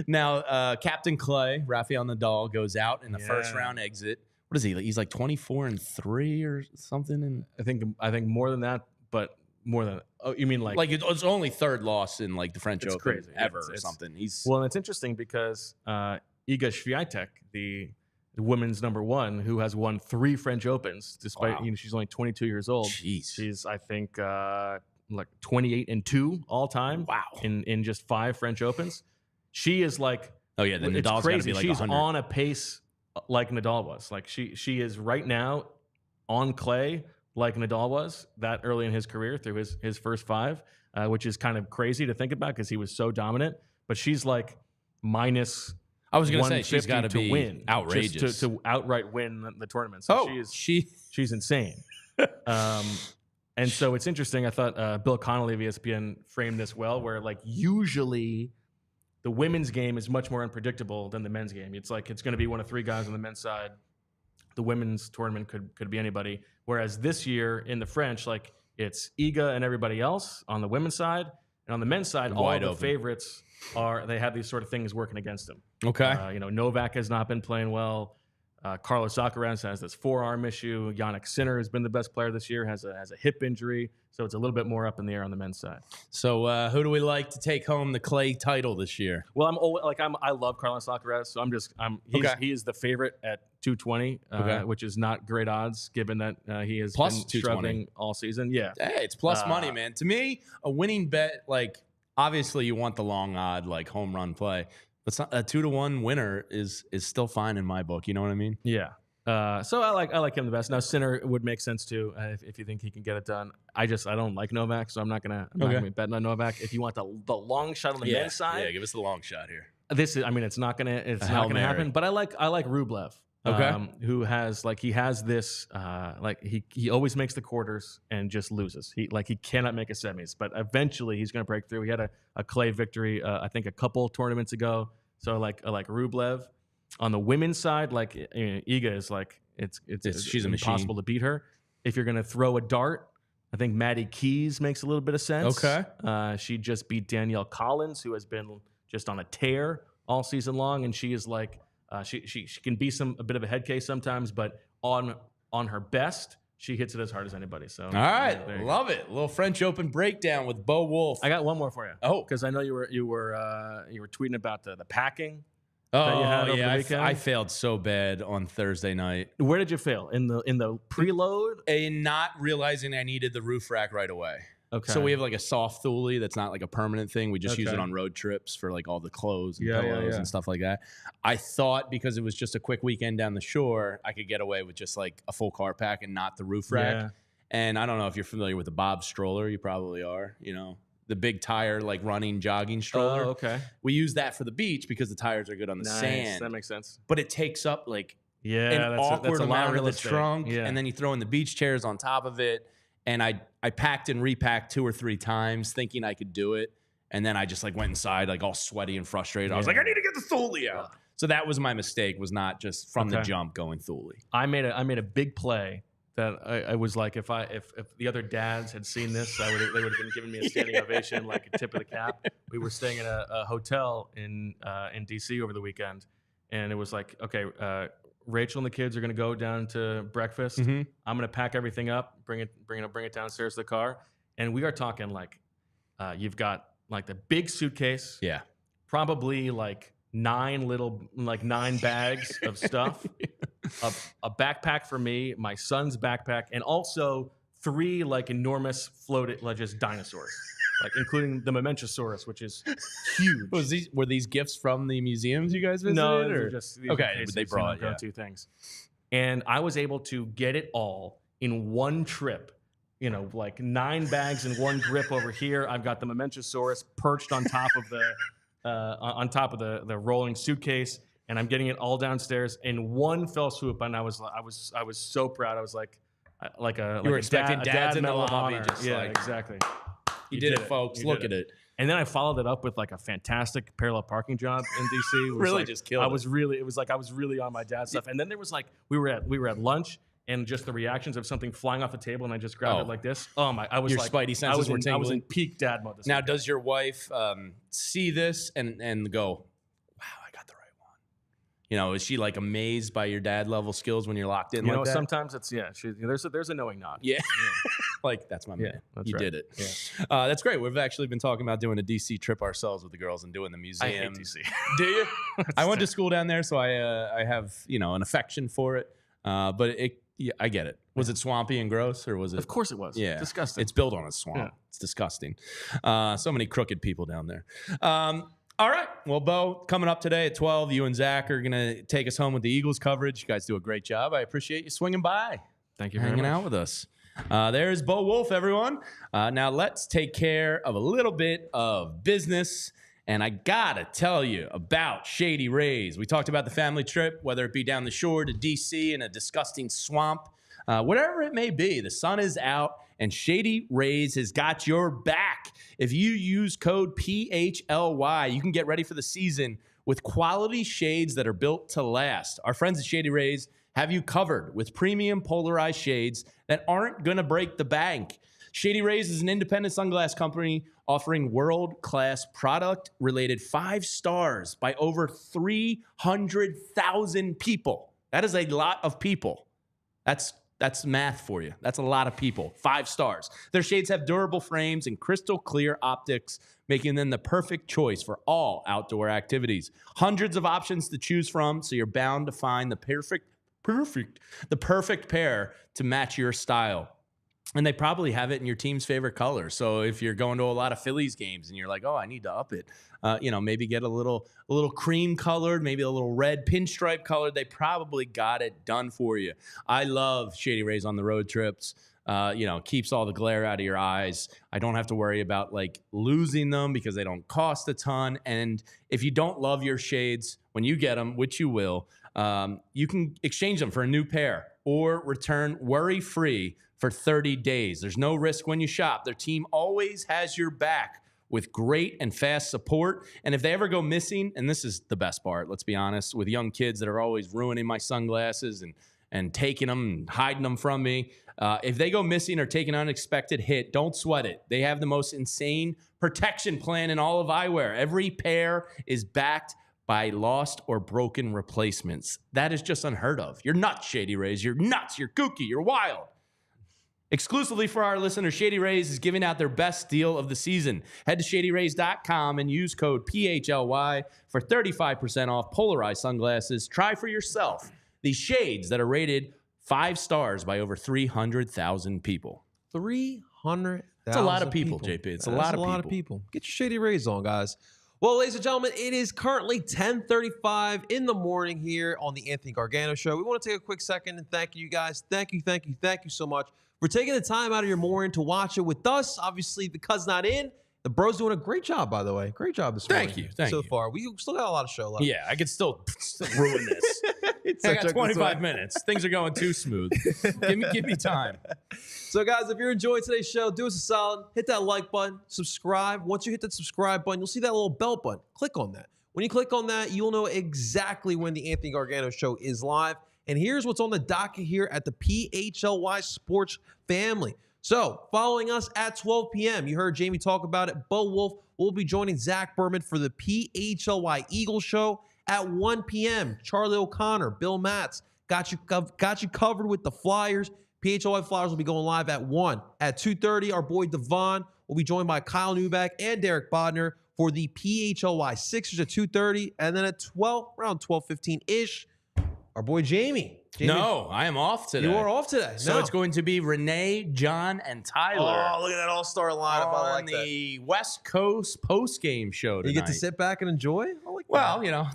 Now, Captain Clay, Rafael Nadal, goes out in the first round exit. What is he? He's like 24-3 or something. And
I think more than that, but more than. Oh, you mean like
it's only third loss in like the French Open
crazy.
ever
It's
or something.
Well, and it's interesting because Iga Swiatek, the women's number 1, who has won 3 French Opens, despite she's only 22 years old.
Jeez.
She's I think like 28-2 all time.
Wow.
In just 5 French Opens. She is like,
oh yeah, then
it's
Nadal's
crazy.
Be like
She's
100.
on a pace like Nadal was. Like she is right now on clay like Nadal was that early in his career through his first 5, which is kind of crazy to think about because he was so dominant. But she's like minus.
I was going to say she's got to be
win,
outrageous
to outright win the tournament. So she's insane. And so it's interesting. I thought Bill Connolly of ESPN framed this well, where like usually the women's game is much more unpredictable than the men's game. It's like it's going to be one of 3 guys on the men's side. The women's tournament could be anybody. Whereas this year in the French, like it's Iga and everybody else on the women's side, and on the men's side, all the favorites they have these sort of things working against them.
Okay,
Novak has not been playing well. Carlos Alcaraz has this forearm issue. Yannick Sinner has been the best player this year, has a hip injury. So it's a little bit more up in the air on the men's side.
So who do we like to take home the clay title this year?
Well, I love Carlos Alcaraz, so he is the favorite at 220, which is not great odds given that he has
plus
been struggling all season. Yeah,
hey, it's plus money, man. To me, a winning bet, like obviously you want the long odd like home run play. But a 2-1 winner is still fine in my book. You know what I mean?
Yeah. So I like him the best. Now Sinner would make sense too if you think he can get it done. I don't like Novak, so I'm not gonna be betting on Novak. If you want the long shot on the men's side,
give us the long shot here.
It's not gonna happen. But I like Rublev. Who has this he always makes the quarters and just loses. He cannot make a semis, but eventually he's going to break through. He had a clay victory I think a couple tournaments ago. So I like Rublev. On the women's side, Iga is she's impossible to beat her. If you're going to throw a dart, I think Maddie Keys makes a little bit of sense.
Okay.
She just beat Danielle Collins, who has been just on a tear all season long, and she is like. She can be a bit of a head case sometimes, but on her best, she hits it as hard as anybody. So
all right, love it. A little French Open breakdown with Bo Wulf.
I got one more for you.
Oh,
because I know you were tweeting about the packing.
Oh yeah, I failed so bad on Thursday night.
Where did you fail in the preload?
In not realizing I needed the roof rack right away.
Okay.
So we have like a soft Thule that's not like a permanent thing. We just use it
Okay.
on road trips for like all the clothes and
Yeah, yeah,
pillows
yeah.
and stuff like that. I thought because it was just a quick weekend down the shore, I could get away with just like a full car pack and not the roof rack.
Yeah.
And I don't know if you're familiar with the Bob stroller. You probably are. The big tire like running jogging stroller.
Oh, okay.
We use that for the beach because the tires are good on the
Nice.
sand.
That makes sense.
But it takes up like
Yeah,
an awkward
that's a lot
amount of
real
the
estate.
trunk,
Yeah.
and then you throw in the beach chairs on top of it. And I packed and repacked 2 or 3 times thinking I could do it. And then I just like went inside like all sweaty and frustrated. I was like, I need to get the Thule out. So that was my mistake, was not just from the jump going Thule.
I made a big play that I was like, if the other dads had seen this, they would have been giving me a standing ovation, like a tip of the cap. We were staying in a hotel in DC over the weekend, and it was like, okay, Rachel and the kids are going to go down to breakfast.
Mm-hmm.
I'm going to pack everything up, bring it downstairs to the car, and we are talking like, you've got like the big suitcase,
Yeah.
probably like 9 bags of stuff, a backpack for me, my son's backpack, and also 3 like enormous floated like just dinosaurs, like including the Momentosaurus, which is huge.
Were these gifts from the museums you guys visited?
No,
or?
they're just these
Okay,
are
but they
cases,
brought,
go
yeah.
two things, and I was able to get it all in one trip. Like 9 bags in one grip over here. I've got the Momentosaurus perched on top of the rolling suitcase, and I'm getting it all downstairs in one fell swoop. And I was so proud. I was like
You were expecting dads in the
Medal of
lobby,
Honor.
just
yeah,
like,
exactly.
You did it, folks. Look at it.
And then I followed it up with like a fantastic parallel parking job in DC. It was
Really
like,
just killed it.
It was like I was really on my dad's stuff. And then there was like we were at lunch, and just the reactions of something flying off the table, and I just grabbed it like this. Oh my! I was
Your
like,
spidey senses
I was
were
in, I was in
tingling.
peak dad mode.
Now, does your wife see this and go, wow, I got the right one? Is she like amazed by your dad level skills when you're locked in like that?
Sometimes it's there's a knowing nod.
Yeah. Like, that's my man.
that's
You
right.
did it. Yeah. That's great. We've actually been talking about doing a DC trip ourselves with the girls and doing the museum.
I hate DC.
Do you? I went to school down there, so I have an affection for it. But I get it. Was it swampy and gross, or was it?
Of course it was.
Yeah,
Disgusting.
It's built on a swamp.
Yeah.
It's disgusting. So many crooked people down there. All right. Well, Bo, coming up today at 12, you and Zach are going to take us home with the Eagles coverage. You guys do a great job. I appreciate you swinging by.
Thank you very
Hanging
much.
out with us. There's Bo Wulf, everyone. Now let's take care of a little bit of business. And I gotta tell you about Shady Rays. We talked about the family trip, whether it be down the shore to DC in a disgusting swamp, whatever it may be. The sun is out, and Shady Rays has got your back. If you use code PHLY, you can get ready for the season with quality shades that are built to last. Our friends at Shady Rays have you covered with premium polarized shades that aren't gonna break the bank. Shady Rays is an independent sunglass company offering world-class product, related 5 stars by over 300,000 people. That is a lot of people. That's math for you. That's a lot of people. 5 stars. Their shades have durable frames and crystal clear optics, making them the perfect choice for all outdoor activities. Hundreds of options to choose from, so you're bound to find the perfect pair to match your style. And they probably have it in your team's favorite color. So if you're going to a lot of Phillies games and you're like, oh, I need to up it, maybe get a little cream colored, maybe a little red pinstripe colored. They probably got it done for you. I love Shady Rays on the road trips. Keeps all the glare out of your eyes. I don't have to worry about like losing them because they don't cost a ton. And if you don't love your shades when you get them, which you will, you can exchange them for a new pair or return worry-free for 30 days. There's no risk when you shop. Their team always has your back with great and fast support. And if they ever go missing, and this is the best part, let's be honest, with young kids that are always ruining my sunglasses and taking them and hiding them from me, if they go missing or take an unexpected hit, don't sweat it. They have the most insane protection plan in all of eyewear. Every pair is backed by lost or broken replacements. That is just unheard of. You're nuts, Shady Rays. You're nuts. You're kooky. You're wild. Exclusively for our listeners, Shady Rays is giving out their best deal of the season. Head to shadyrays.com and use code PHLY for 35% off polarized sunglasses. Try for yourself these shades that are rated 5 stars by over 300,000 people.
300,000.
It's a lot of people, JP. It's a lot of
people. Get your Shady Rays on, guys. Well, ladies and gentlemen, it is currently 10:35 in the morning here on the Anthony Gargano Show. We want to take a quick second and thank you guys. Thank you so much for taking the time out of your morning to watch it with us. Obviously, the cuz not in. The bro's doing a great job, by the way. Great job this morning.
Thank you.
So far, we still got a lot of show left.
Yeah, I could still ruin this. I got 25 minutes. Things are going too smooth. Give me time.
So, guys, if you're enjoying today's show, do us a solid. Hit that like button. Subscribe. Once you hit that subscribe button, you'll see that little bell button. Click on that. When you click on that, you'll know exactly when the Anthony Gargano Show is live. And here's what's on the docket here at the PHLY Sports family. So, following us at 12 p.m., you heard Jamie talk about it. Bo Wulf will be joining Zach Berman for the PHLY Eagles Show at 1 p.m. Charlie O'Connor, Bill Matz, got you covered with the Flyers. PHLY Flyers will be going live at 1. At 2:30, our boy Devon will be joined by Kyle Newback and Derek Bodner for the PHLY Sixers at 2:30. And then at 12, around 12:15-ish, our boy Jamie.
No, I am off today.
You are off today.
So it's going to be Renee, John, and Tyler.
Oh, look at that all-star lineup. I like that.
The West Coast post-game show tonight.
You get to sit back and enjoy? I like that.
Well, you know,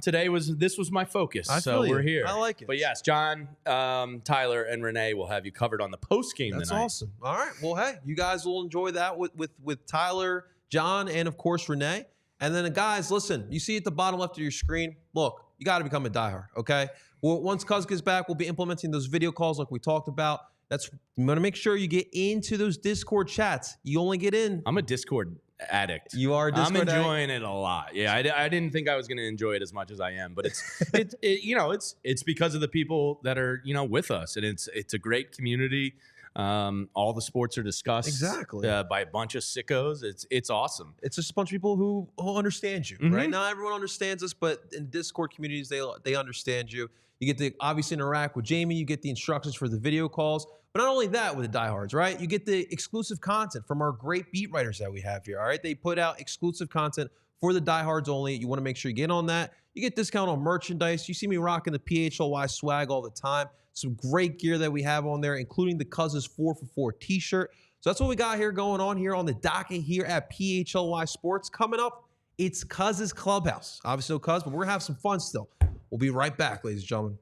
this was my focus, so we're here.
I like it.
But yes, John, Tyler, and Renee will have you covered on the post-game tonight.
That's awesome. All right. Well, hey, you guys will enjoy that with Tyler, John, and, of course, Renee. And then, guys, listen, you see at the bottom left of your screen, look, you got to become a diehard, okay? Well, once Cuz gets back, we'll be implementing those video calls like we talked about. You want to make sure you get into those Discord chats. You only get in.
I'm a Discord addict.
You are a Discord addict?
I'm enjoying it a lot. Yeah, I didn't think I was going to enjoy it as much as I am, but it's because of the people that are, with us, and it's a great community. All the sports are discussed
exactly
by a bunch of sickos. It's awesome.
It's just a bunch of people who understand you, right? Not everyone understands us, but in Discord communities, they understand you. You get to obviously interact with Jamie. You get the instructions for the video calls. But not only that with the diehards, right? You get the exclusive content from our great beat writers that we have here, all right? They put out exclusive content for the diehards only. You want to make sure you get on that. You get discount on merchandise. You see me rocking the PHLY swag all the time. Some great gear that we have on there, including the Cousins 4for4 t-shirt. So that's what we got here going on here on the docket here at PHLY Sports. Coming up, it's Cousins Clubhouse. Obviously no Cuz, but we're going to have some fun still. We'll be right back, ladies and gentlemen.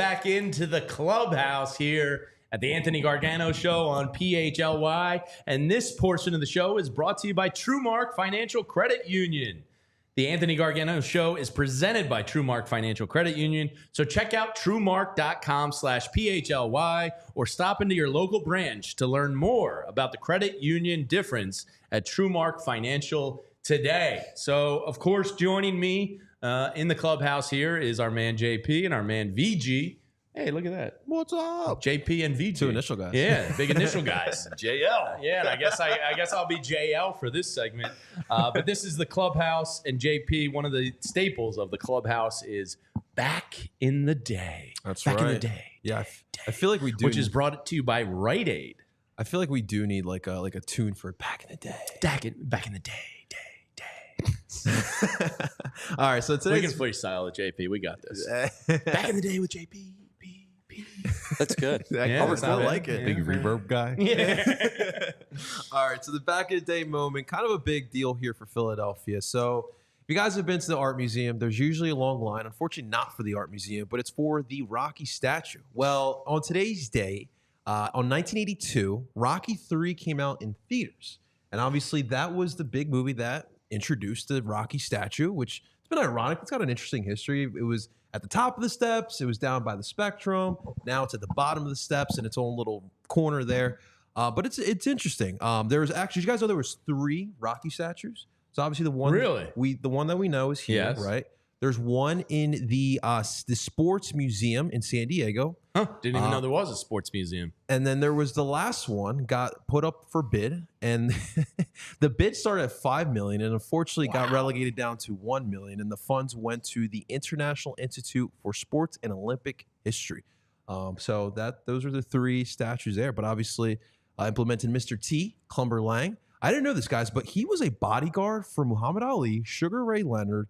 back into the clubhouse here at the Anthony Gargano Show on PHLY. And this portion of the show is brought to you by TrueMark Financial Credit Union. The Anthony Gargano Show is presented by TrueMark Financial Credit Union. So check out TrueMark.com/PHLY or stop into your local branch to learn more about the credit union difference at TrueMark Financial today. So, of course, joining me in the clubhouse here is our man JP and our man VG. Hey, look at that.
What's up?
JP and VG.
Two initial guys.
Yeah, big initial guys.
JL.
Yeah, and I guess I'll be JL for this segment. But this is the clubhouse, and JP, one of the staples of the clubhouse is Back in the Day.
That's
Back
right.
in the Day.
Yeah, I feel like we do.
Which is brought to you by Rite Aid.
I feel like we do need like a tune for Back in the Day.
Back in the day.
All right, so
We
today's
can freestyle it, JP. We got this. Back in the day with JP.
That's good.
Yeah,
I
that's not
like
bad.
it.
Big reverb guy.
Yeah.
All right, so the Back in the Day moment, kind of a big deal here for Philadelphia. So if you guys have been to the art museum, there's usually a long line. Unfortunately, not for the art museum, but it's for the Rocky statue. Well, on today's day, on 1982, Rocky III came out in theaters. And obviously, that was the big movie that introduced the Rocky statue, which it's been ironic. It's got an interesting history. It was at the top of the steps. It was down by the Spectrum. Now it's at the bottom of the steps in its own little corner there. But it's interesting. There was actually, you guys know there was 3 Rocky statues. So obviously the one the one that we know is here,
Yes.
right? There's one in the Sports Museum in San Diego.
Huh, didn't even know there was a sports museum.
And then there was the last one got put up for bid, and the bid started at $5 million, and unfortunately got relegated down to $1 million. And the funds went to the International Institute for Sports and Olympic History. So those are the 3 statues there. But obviously, implemented Mr. T, Clubber Lang. I didn't know this, guys, but he was a bodyguard for Muhammad Ali, Sugar Ray Leonard,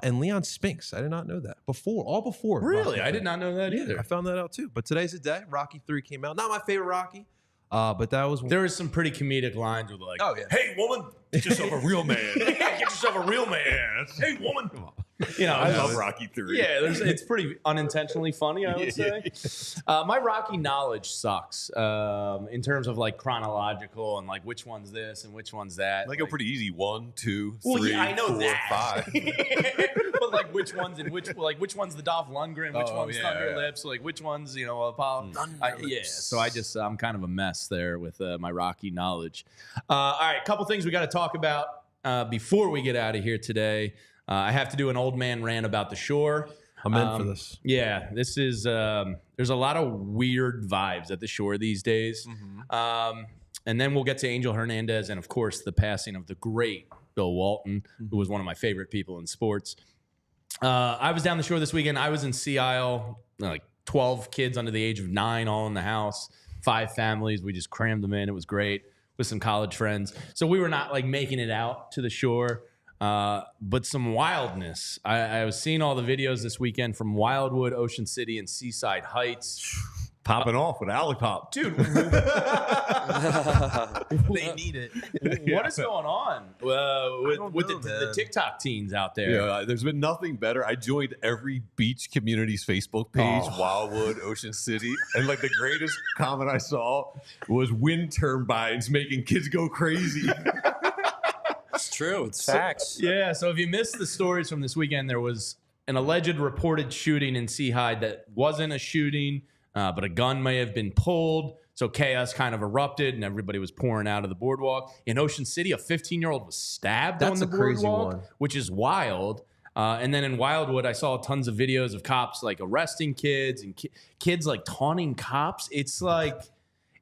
and Leon Spinks. I did not know that all before.
Really?
Rocky
I did not know that
III.
either.
I found that out too. But today's the day. Rocky III came out. Not my favorite Rocky, but that was
There was some pretty comedic lines with like,
Oh, yeah.
hey, woman, get yourself a real man. Get yourself a real man. Hey, woman. You know,
I love Rocky 3.
Yeah, it's pretty unintentionally funny, I would say. My Rocky knowledge sucks in terms of like chronological and like which one's this and which one's that.
They go pretty easy. 1, 2, 3,
Well, yeah, I know
4,
that.
5.
But like which one's which one's the Dolph Lundgren, which one's Thunder Lips, like which one's Apollo. So I'm kind of a mess there with my Rocky knowledge. All right, a couple things we got to talk about before we get out of here today. I have to do an old man rant about the Shore.
I'm in for this.
Yeah, this is there's a lot of weird vibes at the Shore these days. And then we'll get to Angel Hernandez and, of course, the passing of the great Bill Walton, who was one of my favorite people in sports. I was down the Shore this weekend. I was in Sea Isle, like 12 kids under the age of 9 all in the house, 5 families. We just crammed them in. It was great with some college friends. So we were not like making it out to the Shore. But some wildness. I was seeing all the videos this weekend from Wildwood, Ocean City, and Seaside Heights.
Popping off with Alley-Pop.
Dude,
They need it.
what is going on with the TikTok teens out there?
Yeah, there's been nothing better. I joined every beach community's Facebook page, Wildwood, Ocean City, and like the greatest comment I saw was wind turbines making kids go crazy.
It's true. It's facts.
Yeah, so if you missed the stories from this weekend, there was an alleged reported shooting in Seahide that wasn't a shooting, but a gun may have been pulled. So chaos kind of erupted and everybody was pouring out of the boardwalk. In Ocean City, a 15-year-old was stabbed on the
crazy
boardwalk,
one.
which is wild. And then in Wildwood, I saw tons of videos of cops like arresting kids and kids like taunting cops. It's like,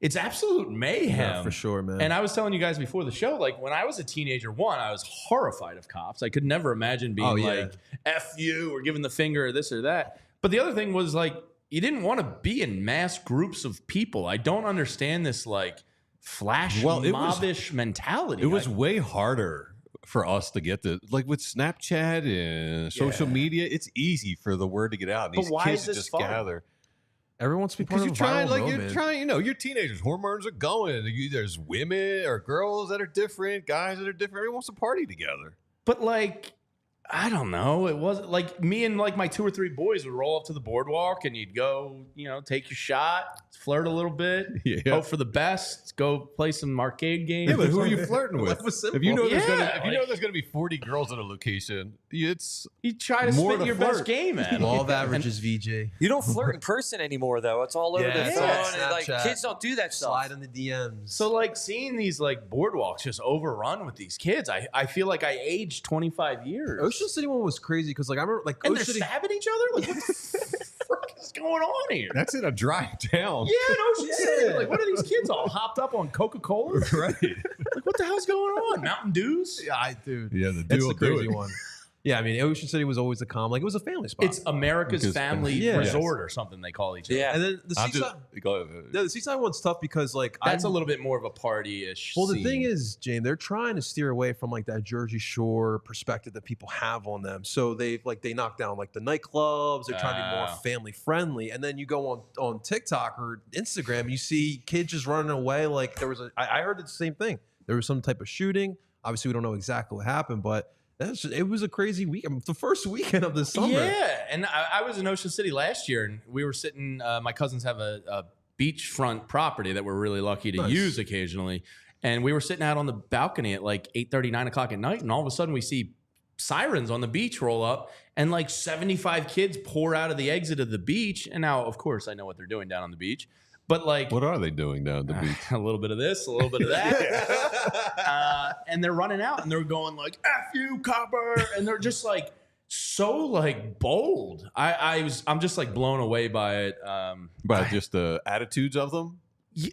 it's absolute mayhem.
Yeah, for sure, man.
And I was telling you guys before the show, like when I was a teenager, I was horrified of cops. I could never imagine being like, F you or giving the finger or this or that. But the other thing was like, you didn't want to be in mass groups of people. I don't understand this like flash mobbish mentality.
It was way harder for us to get like with Snapchat and social media. It's easy for the word to get out. And
But
these
why
kids
is this
just
fun?
gather.
Everyone wants to be part
Because
of a
you're trying,
viral
like
moment.
you're trying, you're teenagers. Hormones are going. There's women or girls that are different, guys that are different. Everyone wants to party together.
But like, I don't know. It wasn't like me and like my 2 or 3 boys would roll up to the boardwalk and you'd go, take your shot, flirt a little bit, hope for the best, go play some arcade games.
Yeah, but who are you flirting with? If you know there's gonna be 40 girls in a location,
you try to spit your best game at.
Law of averages, VJ.
You don't flirt in person anymore, though. It's all over the phone. And, like kids don't do that stuff.
Slide in the DMs.
So like seeing these like boardwalks just overrun with these kids, I feel like I aged 25 years.
Ocean City one was crazy because like I remember like
and
Ocean
they're
City
stabbing each other. Like what the frick is going on here?
That's in a dry town.
Yeah, in Ocean City. Like what are these kids all hopped up on Coca-Cola?
Right.
Like what the hell's going on? Mountain Dews?
Yeah, dude.
Yeah, the
That's
dude
the crazy one. Yeah, I mean, Ocean City was always a calm. Like, it was a family spot.
It's America's family resort or something they call each other.
Yeah.
And then the Seaside, the Seaside one's tough because, like,
that's a little bit more of a party-ish
Well, the
scene.
thing is, Jane, they're trying to steer away from, like, that Jersey Shore perspective that people have on them. So they knock down, like, the nightclubs. They're trying to be more family-friendly. And then you go on TikTok or Instagram, and you see kids just running away. Like, there was I heard the same thing. There was some type of shooting. Obviously, we don't know exactly what happened, but it was a crazy weekend. The first weekend of the summer.
Yeah, and I was in Ocean City last year, and we were sitting. My cousins have a beachfront property that we're really lucky to use occasionally, and we were sitting out on the balcony at like 8:30, 9 o'clock at night, and all of a sudden we see sirens on the beach roll up, and like 75 kids pour out of the exit of the beach. And now, of course, I know what they're doing down on the beach. But like,
what are they doing down at the beach?
A little bit of this, a little bit of that, and they're running out and they're going like "F you, copper," and they're just like so like bold. I'm just like blown away by it.
By just the attitudes of them.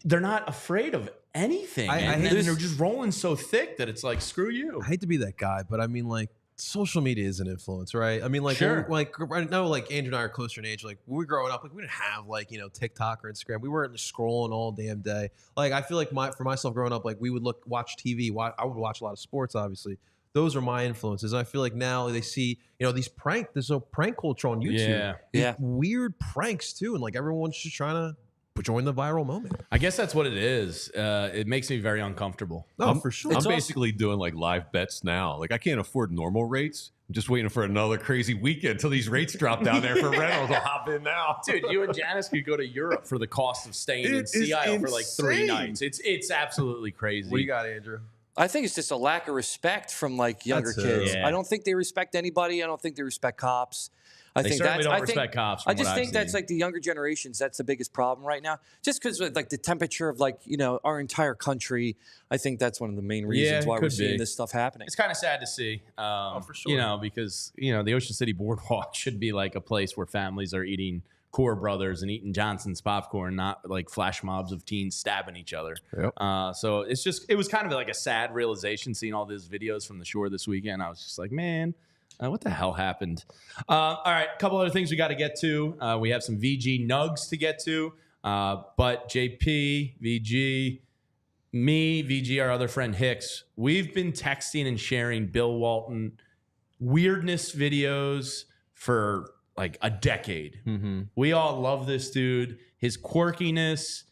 They're not afraid of anything, and they're just rolling so thick that it's like screw you.
I hate to be that guy, but I mean, like, social media is an influence, right? I mean, like, right now, like, Andrew and I are closer in age. Like, when we were growing up, like, we didn't have, like, TikTok or Instagram. We weren't just scrolling all damn day. Like, I feel like for myself growing up, like, we would watch TV. I would watch a lot of sports, obviously. Those are my influences. And I feel like now they see, there's no prank culture on YouTube.
Yeah.
Weird pranks, too. And, like, everyone's just trying to join the viral moment.
I guess that's what it is. It makes me very uncomfortable.
Oh, for sure.
I'm basically doing like live bets now. Like I can't afford normal rates. I'm just waiting for another crazy weekend until these rates drop down there for rentals. I'll hop in now.
Dude, you and Janice could go to Europe for the cost of staying in Seattle for like 3 nights. It's absolutely crazy.
What do you got, Andrew?
I think it's just a lack of respect from like younger kids.
Yeah.
I don't think they respect anybody. I don't think they respect cops.
They certainly don't respect cops.
I just think that's like the younger generations. That's the biggest problem right now. Just because like the temperature of like our entire country. I think that's one of the main reasons why we're seeing this stuff happening.
It's kind of sad to see.
For sure.
Because the Ocean City Boardwalk should be like a place where families are eating Core Brothers and eating Johnson's popcorn, not like flash mobs of teens stabbing each other.
Yep.
So it was kind of like a sad realization seeing all these videos from the shore this weekend. I was just like, man. What the hell happened? All right, a couple other things we got to get to. We have some VG nugs to get to. But JP, VG, me, VG, our other friend Hicks, we've been texting and sharing Bill Walton weirdness videos for like a decade. Mm-hmm. We all love this dude. His quirkiness,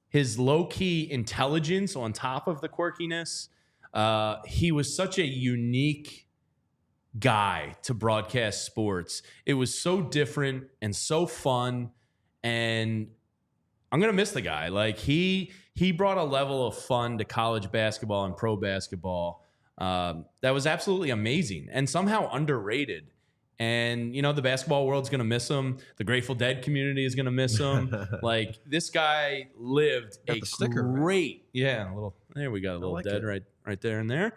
his low-key intelligence on top of the quirkiness. He was such a unique guy to broadcast sports. It was so different and so fun, and I'm gonna miss the guy. Like he brought a level of fun to college basketball and pro basketball that was absolutely amazing and somehow underrated. And the basketball world's gonna miss him. The Grateful Dead community is gonna miss him. Like this guy lived a great, there we go, a little like dead right there and there.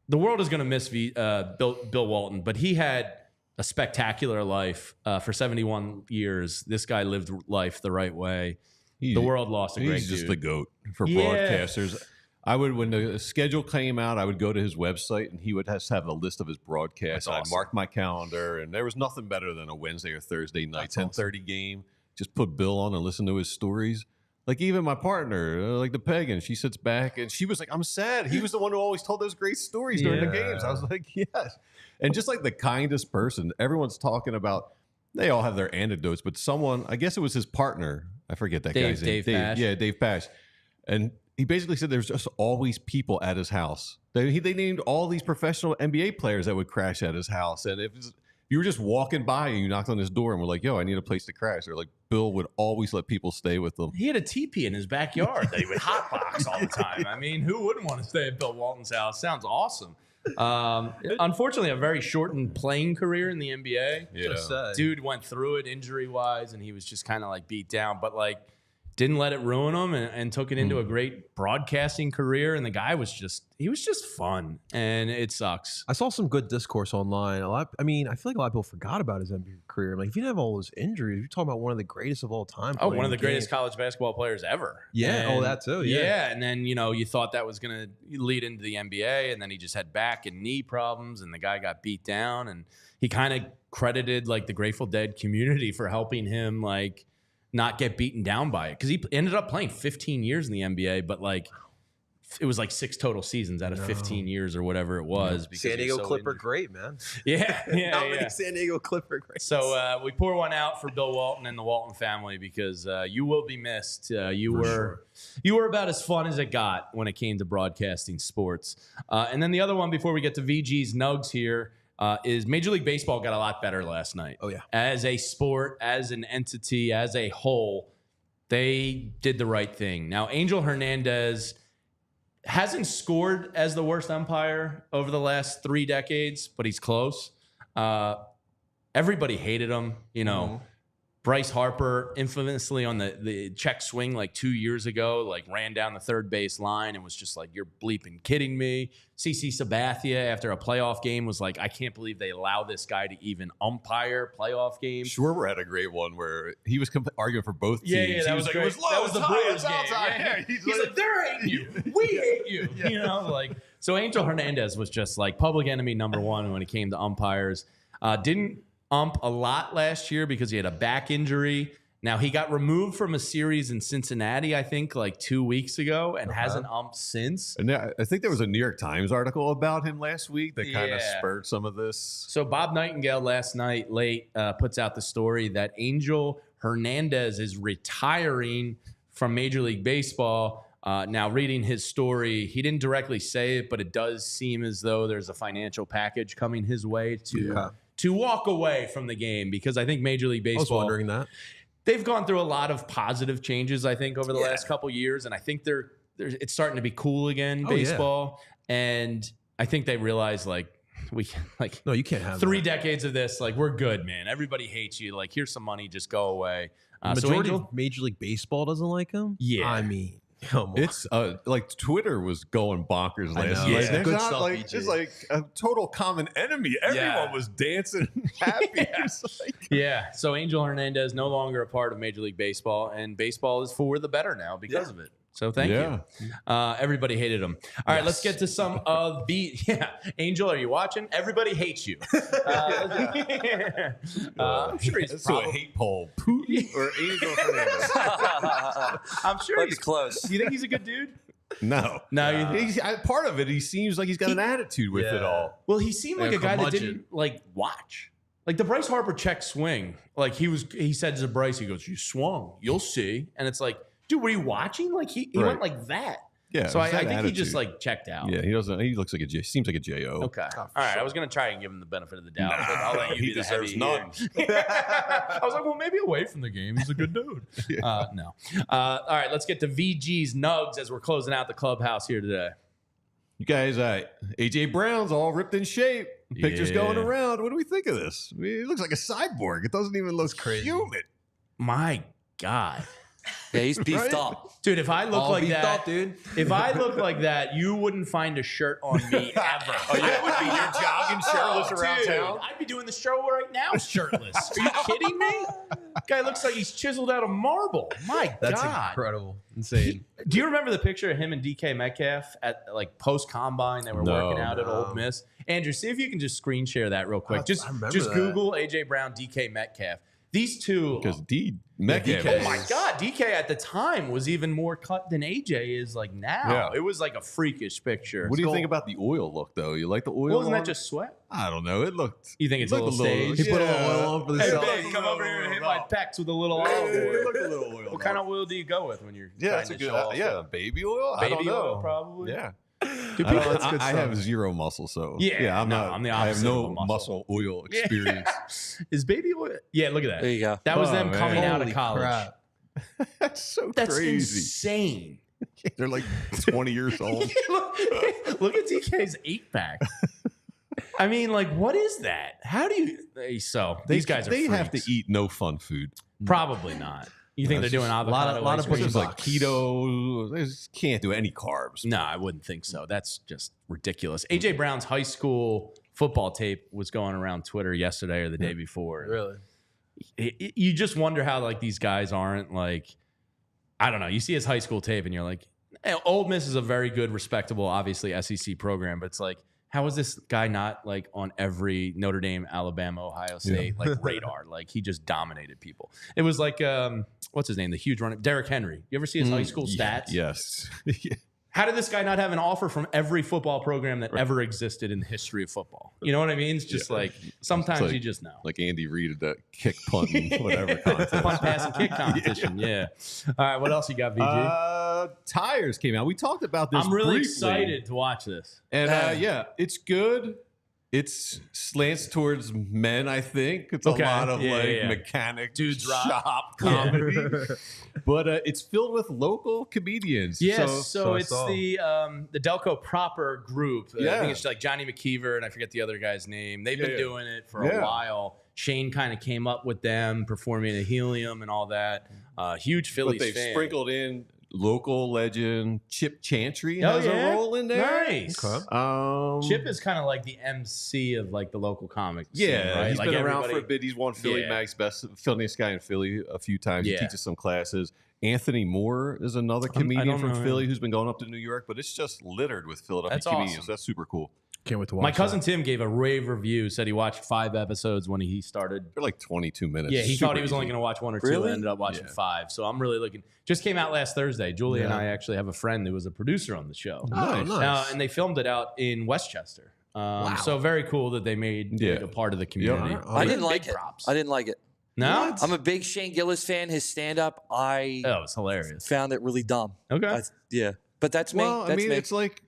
The world is going to miss Bill Walton, but he had a spectacular life for 71 years. This guy lived life the right way. The world lost a great dude.
He's just the GOAT for broadcasters. When the schedule came out, I would go to his website, and he would have a list of his broadcasts. Awesome. I'd mark my calendar, and there was nothing better than a Wednesday or Thursday night, 10:30 game. Just put Bill on and listen to his stories. Like even my partner, like the Pagan, she sits back and she was like, I'm sad. He was the one who always told those great stories during the games. I was like, yes. And just like the kindest person. Everyone's talking about, they all have their anecdotes, but someone, I guess it was his partner. I forget that guy's name.
Dave Pash.
Yeah, Dave Pash. And he basically said there's just always people at his house They named all these professional NBA players that would crash at his house. And if you were just walking by and you knocked on his door and were like, yo, I need a place to crash, or like Bill would always let people stay with them.
He had a teepee in his backyard that he would hotbox all the time. I mean, who wouldn't want to stay at Bill Walton's house? Sounds awesome. Unfortunately, a very shortened playing career in the NBA.
Yeah.
Dude went through it injury-wise, and he was just kind of like beat down. But like, didn't let it ruin him and took it into a great broadcasting career. And the guy was just fun, and it sucks.
I saw some good discourse online. I feel like a lot of people forgot about his NBA career. I'm like, if you didn't have all those injuries, you're talking about one of the greatest of all time.
Oh, one of the greatest college basketball players ever.
Yeah.
And,
that too. Yeah.
And then, you thought that was going to lead into the NBA, and then he just had back and knee problems, and the guy got beat down, and he kind of credited like the Grateful Dead community for helping him like not get beaten down by it, because he ended up playing 15 years in the NBA, but like it was like 6 total seasons out of 15 years or whatever it was. Because
San Diego Clipper, great man.
Yeah.
How many San Diego Clipper great?
So we pour one out for Bill Walton and the Walton family, because you will be missed. You were about as fun as it got when it came to broadcasting sports. And then the other one before we get to VG's Nugs here. Is Major League Baseball got a lot better last night.
Oh, yeah.
As a sport, as an entity, as a whole, they did the right thing. Now, Angel Hernandez hasn't scored as the worst umpire over the last 3 decades, but he's close. Everybody hated him. Bryce Harper, infamously on the check swing like 2 years ago, like ran down the third base line and was just like, you're bleeping kidding me. CC Sabathia, after a playoff game, was like, I can't believe they allow this guy to even umpire playoff games.
Schwarber had a great one where he was arguing for both teams.
Yeah, that was
like,
great.
It was low,
that was the Brewers game.
Yeah.
He's like, they're hating you. We hate you. So Angel Hernandez was just like public enemy number one when it came to umpires. Didn't ump a lot last year because he had a back injury. Now, he got removed from a series in Cincinnati, I think, like 2 weeks ago, and hasn't umped since.
And I think there was a New York Times article about him last week that kind of spurred some of this.
So Bob Nightingale last night late puts out the story that Angel Hernandez is retiring from Major League Baseball. Now, reading his story, he didn't directly say it, but it does seem as though there's a financial package coming his way to walk away from the game, because I think Major League Baseball,
I was wondering that.
They've gone through a lot of positive changes, I think, over the last couple years, and I think it's starting to be cool again, baseball. And I think they realize, like, no, you can't have 3 decades of this. Like, we're good, man. Everybody hates you. Like, here's some money, just go away.
Majority of Major League Baseball doesn't like him.
Yeah,
I mean, come on.
It's like Twitter was going bonkers last year.
Yeah.
Good stuff, like just like a total common enemy. Everyone was dancing happy.
So Angel Hernandez no longer a part of Major League Baseball, and baseball is for the better now because of it. So thank you. Everybody hated him. All right, let's get to some of the Angel, are you watching? Everybody hates you. I'm sure he's
probably a hate poll. Putin or Angel Hernandez.
I'm sure
he's close.
You think he's a good dude?
No. Part of it, he seems like he's got an attitude with it all.
Well, he seemed like a guy that didn't like watch. Like the Bryce Harper check swing. Like he said to Bryce, he goes, "You swung, you'll see," and it's like, dude, were you watching? Like he went like that.
Yeah.
So I think he just like checked out.
Yeah, he doesn't. He looks like seems like a JO.
Okay. All right. I was gonna try and give him the benefit of the doubt, but I'll let you
he
be the
deserves
heavy
none.
I was like, well, maybe away from the game. He's a good dude. No. All right. Let's get to VG's Nugs as we're closing out the clubhouse here today.
You guys, AJ Brown's all ripped in shape. Pictures going around. What do we think of this? I mean, it looks like a cyborg. It doesn't even look human.
My God.
Yeah, he's beefed up.
Dude, if I look like that,
dude.
If I look like that, you wouldn't find a shirt on me ever.
It would be your jogging shirtless around town.
I'd be doing the show right now shirtless. Are you kidding me? Guy looks like he's chiseled out of marble. My God.
That's incredible. Insane.
Do you remember the picture of him and DK Metcalf at like post-combine? They were working out at Ole Miss. Andrew, see if you can just screen share that real quick. Just Google AJ Brown, DK Metcalf. These two.
Because Metcalf.
Oh my God, DK at the time was even more cut than AJ is like now.
Yeah.
It was like a freakish picture.
What do you think about the oil look, though? You like the oil?
Well, isn't that just sweat?
I don't know. It looked.
You think it's a little staged?
He put a little oil on for the
Hey, babe, come over here and hit my pecs with a little olive oil.
It looked a little oil.
What kind of oil do you go with when you're
Yeah,
trying
that's a
to
good.
show off?
Baby oil. I don't
Baby
know.
oil, probably.
Yeah. I have zero muscle, so I'm the opposite. I have no muscle oil experience.
Is baby oil? Yeah, look at that.
There you go.
That was them coming out of
Holy
college.
crap.
That's so
That's
crazy.
insane.
They're like 20 years old.
Look at DK's 8-pack. I mean, like, what is that? How do you? These guys are.
They
freaks.
have to eat no fun food.
Probably not. You think they're doing avocado?
a lot of
ice cream?
push-ups
Like keto, they just can't do any carbs.
No, I wouldn't think so. That's just ridiculous. AJ Brown's high school football tape was going around Twitter yesterday or the day before.
Really?
You just wonder how like these guys aren't like, I don't know. You see his high school tape and you're like, Ole Miss is a very good, respectable, obviously SEC program, but it's like, how is this guy not like on every Notre Dame, Alabama, Ohio State like radar? Like he just dominated people. It was like what's his name? The huge runner, Derrick Henry. You ever see his high school stats?
Yes.
How did this guy not have an offer from every football program that ever existed in the history of football? You know what I mean? It's just like sometimes
like,
you just know.
Like Andy Reid at that kick punt and whatever contest.
Punt, pass, and kick competition. Yeah. All right. What else you got, VG?
Tires came out. We talked about this.
I'm really
briefly.
excited to watch this.
And it's good. It's slants towards men, I think. It's a lot of mechanic
dudes
shop comedy. But it's filled with local comedians.
Yes, so
I
it's
saw.
the Delco proper group. I
Yeah.
think it's like Johnny McKeever and I forget the other guy's name. They've been doing it for a while. Shane kind of came up with them performing at Helium and all that. Huge Phillies
But they've
fan.
sprinkled in local legend Chip Chantry has a role in there.
Nice.
Okay.
Chip is kind of like the MC of like the local comic scene,
Yeah,
right?
he's
Like
been around for a
everybody-
bit. He's won Philly
Yeah.
Mag's best funniest guy in Philly a few times. He
Yeah.
teaches some classes. Anthony Moore is another comedian
don't
from
know
Philly who's been going up to New York, but it's just littered with Philadelphia
That's
comedians.
awesome.
That's super cool.
Can't wait to watch
My cousin
that.
Tim gave a rave review, said he watched 5 episodes when he started.
They're like 22 minutes.
Yeah, he
Super
thought he was only
easy.
going to watch 1 or 2
Really?
and ended up watching
Yeah.
5. So I'm really looking. Just came out last Thursday. Julie and
Yeah.
I actually have a friend who was a producer on the show.
Oh, nice.
And they filmed it out in Westchester. So very cool that they made like, a part of the community.
Yeah.
I didn't
Big
like it.
props.
I didn't like it.
No?
I'm a big Shane Gillis fan. His stand-up, I
Oh, it's hilarious.
found it really dumb.
Okay.
But that's me.
Well, I
That's
mean,
me.
it's like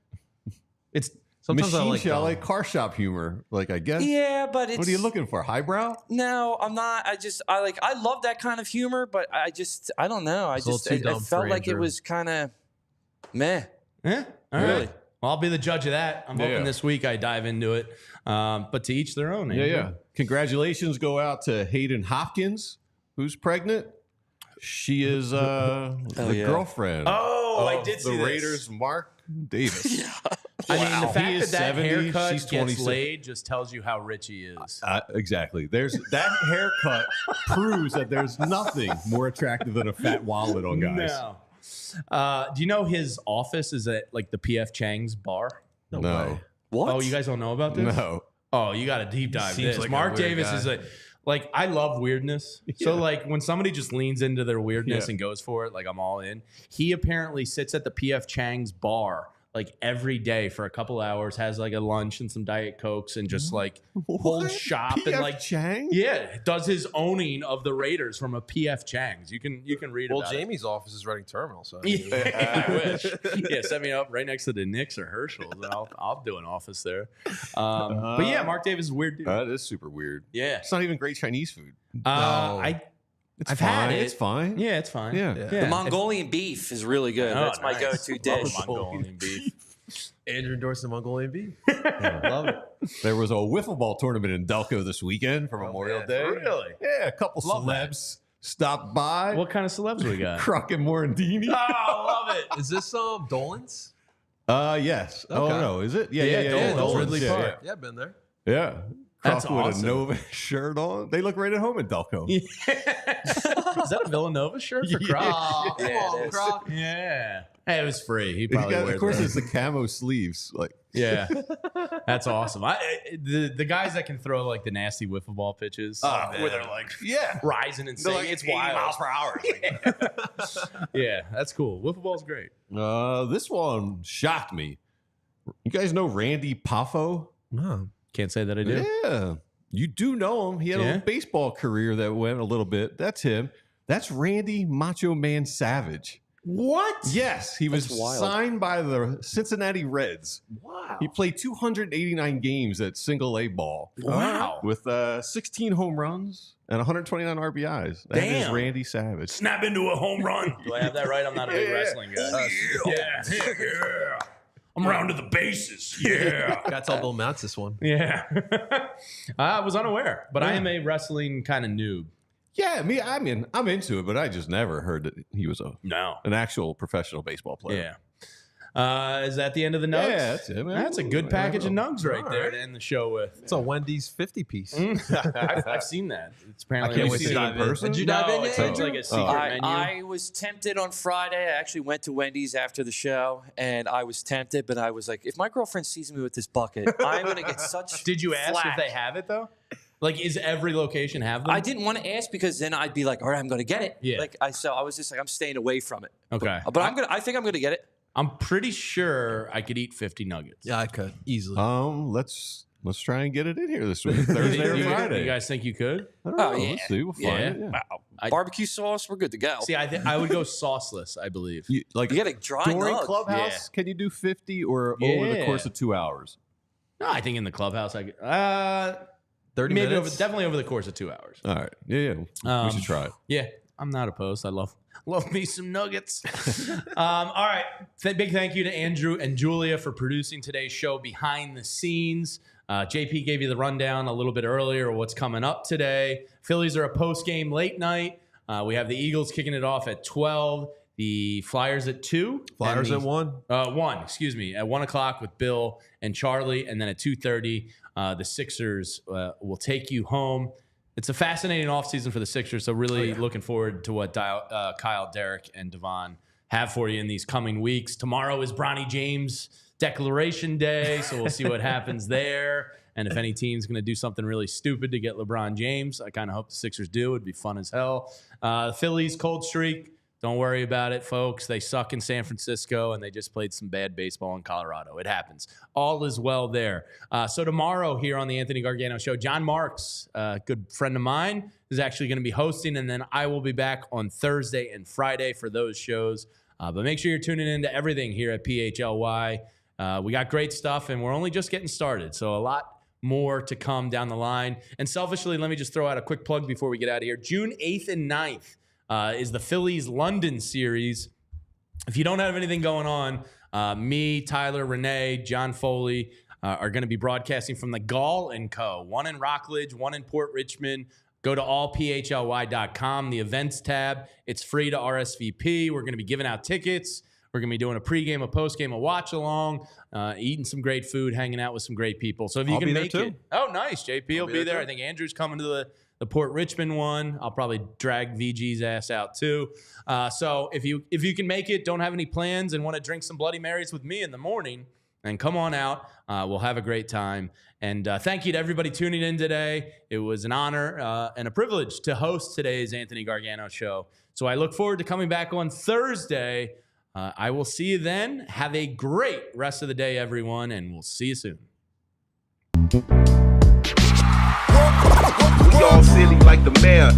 It's
Sometimes I
machine
like
shop,
dumb.
like car shop humor. Like, I guess.
yeah, but it's.
What are you looking for? Highbrow?
No, I'm not. I love that kind of humor, but I don't know.
It's a little too
It
dumb
felt
for
like it
Andrew.
was kind of meh.
Yeah. All
Really?
right. Well, I'll be the judge of that. I'm hoping
Yeah.
this week I dive into it. But to each their own.
Yeah,
Andrew.
yeah. Congratulations go out to Hayden Hopkins, who's pregnant. She is the
yeah.
girlfriend.
Oh, I did see
the
this.
Raiders' Mark Davis.
I mean, the
Wow.
fact
He is
that
70,
haircut
she's
gets
26.
laid just tells you how rich he is.
Exactly. There's that haircut proves that there's nothing more attractive than a fat wallet on guys.
No. Do you know his office is at like the PF Chang's bar?
No.
What?
Oh, you guys don't know about this?
No.
Oh, you got to deep dive
Seems
this.
like a
Mark
weird
Davis
guy.
is like I love weirdness. So like when somebody just leans into their weirdness
Yeah.
and goes for it, like I'm all in. He apparently sits at the PF Chang's bar like every day for a couple hours, has like a lunch and some Diet Cokes and just like holds shop and
PF
like
Chang?
does his owning of the Raiders from a PF Chang's. You can read
Well,
about
Jamie's office is running terminal, so
it. Yeah, I wish. Yeah, set me up right next to the Knicks or Herschel's, and I'll do an office there. But yeah, Mark Davis is a weird dude.
That is super weird.
Yeah,
It's not even great Chinese food.
I've
fine.
had it.
It's fine.
Yeah, it's fine.
Yeah.
The Mongolian beef is really good.
Oh,
That's my
nice.
go-to
Love
dish.
Mongolian beef.
Andrew endorsed the Mongolian beef. Love it.
There was a wiffle ball tournament in Delco this weekend for Memorial
man.
Day.
Really?
Yeah, a couple
Love that.
celebs stopped by.
What kind of celebs we got?
Crockett Morandini.
Oh, love it.
Is this Dolan's?
Yes. Oh
Okay.
no, is it? Yeah,
Dolan's,
Dolan's,
Ridley
yeah,
Park.
Yeah, I've been there.
Yeah.
That's
Crockett with
awesome.
a Nova shirt on. They look right at home in Delco.
Is that a Villanova shirt for Croc?
Oh, come
Yeah,
on,
it is.
Croc.
Yeah. Hey, it was free. He
He's
probably
got-
wears
of course,
that.
it's the camo sleeves. Like,
Yeah, that's awesome. The guys that can throw like the nasty wiffle ball pitches, where they're like
yeah,
rising and
they're
singing,
like
it's
80
wild.
miles per hour.
Yeah, that's cool. Wiffle ball's great.
This one shocked me. You guys know Randy Poffo?
No.
Can't say that I do.
Yeah, you do know him. He had
Yeah?
a baseball career that went a little bit. That's him. That's Randy Macho Man Savage. What? Yes, he was
wild.
signed by the Cincinnati Reds.
Wow.
He played 289 games at single-A ball.
Wow.
With 16 home runs and 129 RBIs. That is
Damn.
Randy Savage.
Snap into a home run. Do I have that right? I'm not a big wrestling guy. Yeah. I'm round to the bases. Yeah.
That's all Bill Mounts this one.
Yeah. I was unaware, but I am a wrestling kind of noob.
Yeah, I'm into it, but I just never heard that he was an actual professional baseball player.
Yeah. Is that the end of the nugs?
Yeah, that's it, man.
That's a good package of nugs right there to end the show with.
It's a Wendy's 50 piece.
I've seen that. It's apparently
I can't wait
see
to
it in
dive in.
person?
Did you dive in yet?
It's like a secret menu.
I was tempted on Friday. I actually went to Wendy's after the show, and I was tempted, but I was like, if my girlfriend sees me with this bucket, I'm going to get such
Did you ask if they have it, though? Like, is every location have them?
I didn't want to ask because then I'd be like, all right, I'm going to get it.
Yeah.
So I was just like, I'm staying away from it.
Okay.
But I think I'm going to get it.
I'm pretty sure I could eat 50 nuggets.
Yeah, I could easily.
Let's try and get it in here this week, Thursday or Friday.
You guys think you could?
I don't know.
yeah.
Let's see. We'll find it. Yeah.
Barbecue sauce, we're good to go.
See, I would go sauceless, I believe.
You
get a dry
during
nug.
Clubhouse, can you do 50 or over the course of 2 hours?
No, I think in the clubhouse I could.
30
maybe
minutes?
definitely over the course of 2 hours.
All right. Yeah. We should try it.
Yeah, I'm not opposed. I love me some nuggets. All right. Big thank you to Andrew and Julia for producing today's show behind the scenes. JP gave you the rundown a little bit earlier of what's coming up today. Phillies are a post-game late night. We have the Eagles kicking it off at 12. The Flyers at 2.
Flyers at 1?
1, excuse me, at 1 o'clock with Bill and Charlie. And then at 2:30, the Sixers will take you home. It's a fascinating offseason for the Sixers, so really looking forward to what Kyle, Derek, and Devon have for you in these coming weeks. Tomorrow is Bronny James Declaration Day, so we'll see what happens there. And if any team's going to do something really stupid to get LeBron James, I kind of hope the Sixers do. It'd be fun as hell. Phillies cold streak. Don't worry about it, folks. They suck in San Francisco, and they just played some bad baseball in Colorado. It happens. All is well there. So tomorrow here on the Anthony Gargano Show, John Marks, a good friend of mine, is actually going to be hosting, and then I will be back on Thursday and Friday for those shows. But make sure you're tuning into everything here at PHLY. We got great stuff, and we're only just getting started, so a lot more to come down the line. And selfishly, let me just throw out a quick plug before we get out of here. June 8th and 9th. Is the Phillies London series. If you don't have anything going on, me, Tyler, Renee, John Foley are going to be broadcasting from the Gall & Co. One in Rockledge, one in Port Richmond. Go to allphly.com, the events tab. It's free to RSVP. We're going to be giving out tickets. We're going to be doing a pregame, a postgame, a watch along, eating some great food, hanging out with some great people. So if you can make it. Oh, nice. JP will be there. I think Andrew's coming to the Port Richmond one. I'll probably drag VG's ass out too. So if you can make it, don't have any plans, and want to drink some Bloody Marys with me in the morning, then come on out. We'll have a great time. And thank you to everybody tuning in today. It was an honor and a privilege to host today's Anthony Gargano Show. So I look forward to coming back on Thursday. I will see you then. Have a great rest of the day, everyone, and we'll see you soon.
We all silly like the mayor.